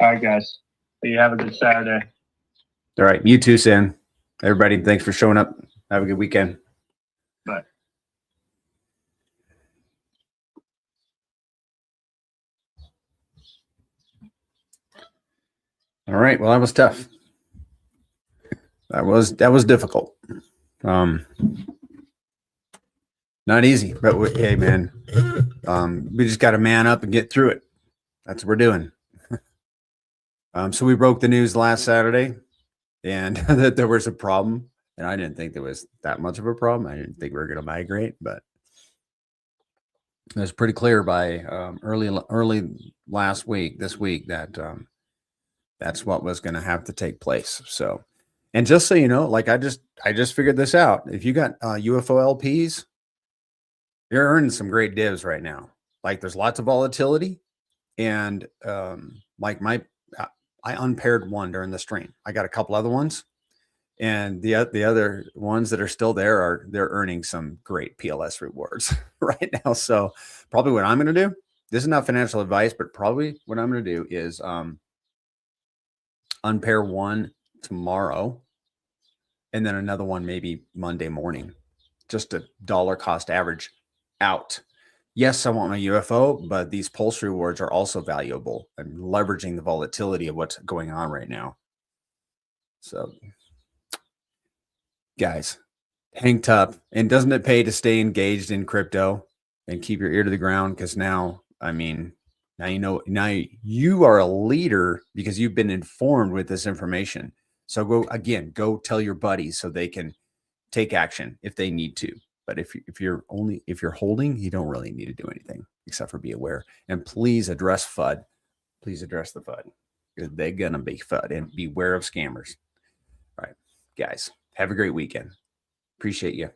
All right, guys. You have a good Saturday. All right. You too, Sam. Everybody, thanks for showing up. Have a good weekend. Bye. All right. Well, that was tough. That was difficult. Not easy, but hey, man, we just got to man up and get through it. That's what we're doing. So we broke the news last Saturday, and that there was a problem, and I didn't think there was that much of a problem. I didn't think we were going to migrate, but it was pretty clear by early last week, this week, that that's what was going to have to take place. So, and just so you know, like I just figured this out. If you got UFO LPs, you're earning some great divs right now. Like there's lots of volatility, and like I unpaired one during the stream. I got a couple other ones, And the other ones that are still there they're earning some great PLS rewards right now. So probably what I'm going to do, this is not financial advice, but probably what I'm going to do is unpair one tomorrow and then another one maybe Monday morning, just a dollar cost average out. Yes, I want my UFO, but these pulse rewards are also valuable. I'm leveraging the volatility of what's going on right now. So guys, hang tough. And doesn't it pay to stay engaged in crypto and keep your ear to the ground? Because now, I mean, now you are a leader because you've been informed with this information. So go tell your buddies so they can take action if they need to. But if you're holding, you don't really need to do anything except for be aware. And please address FUD. Please address the FUD because they're gonna be FUD, and beware of scammers. All right, guys, have a great weekend. Appreciate you.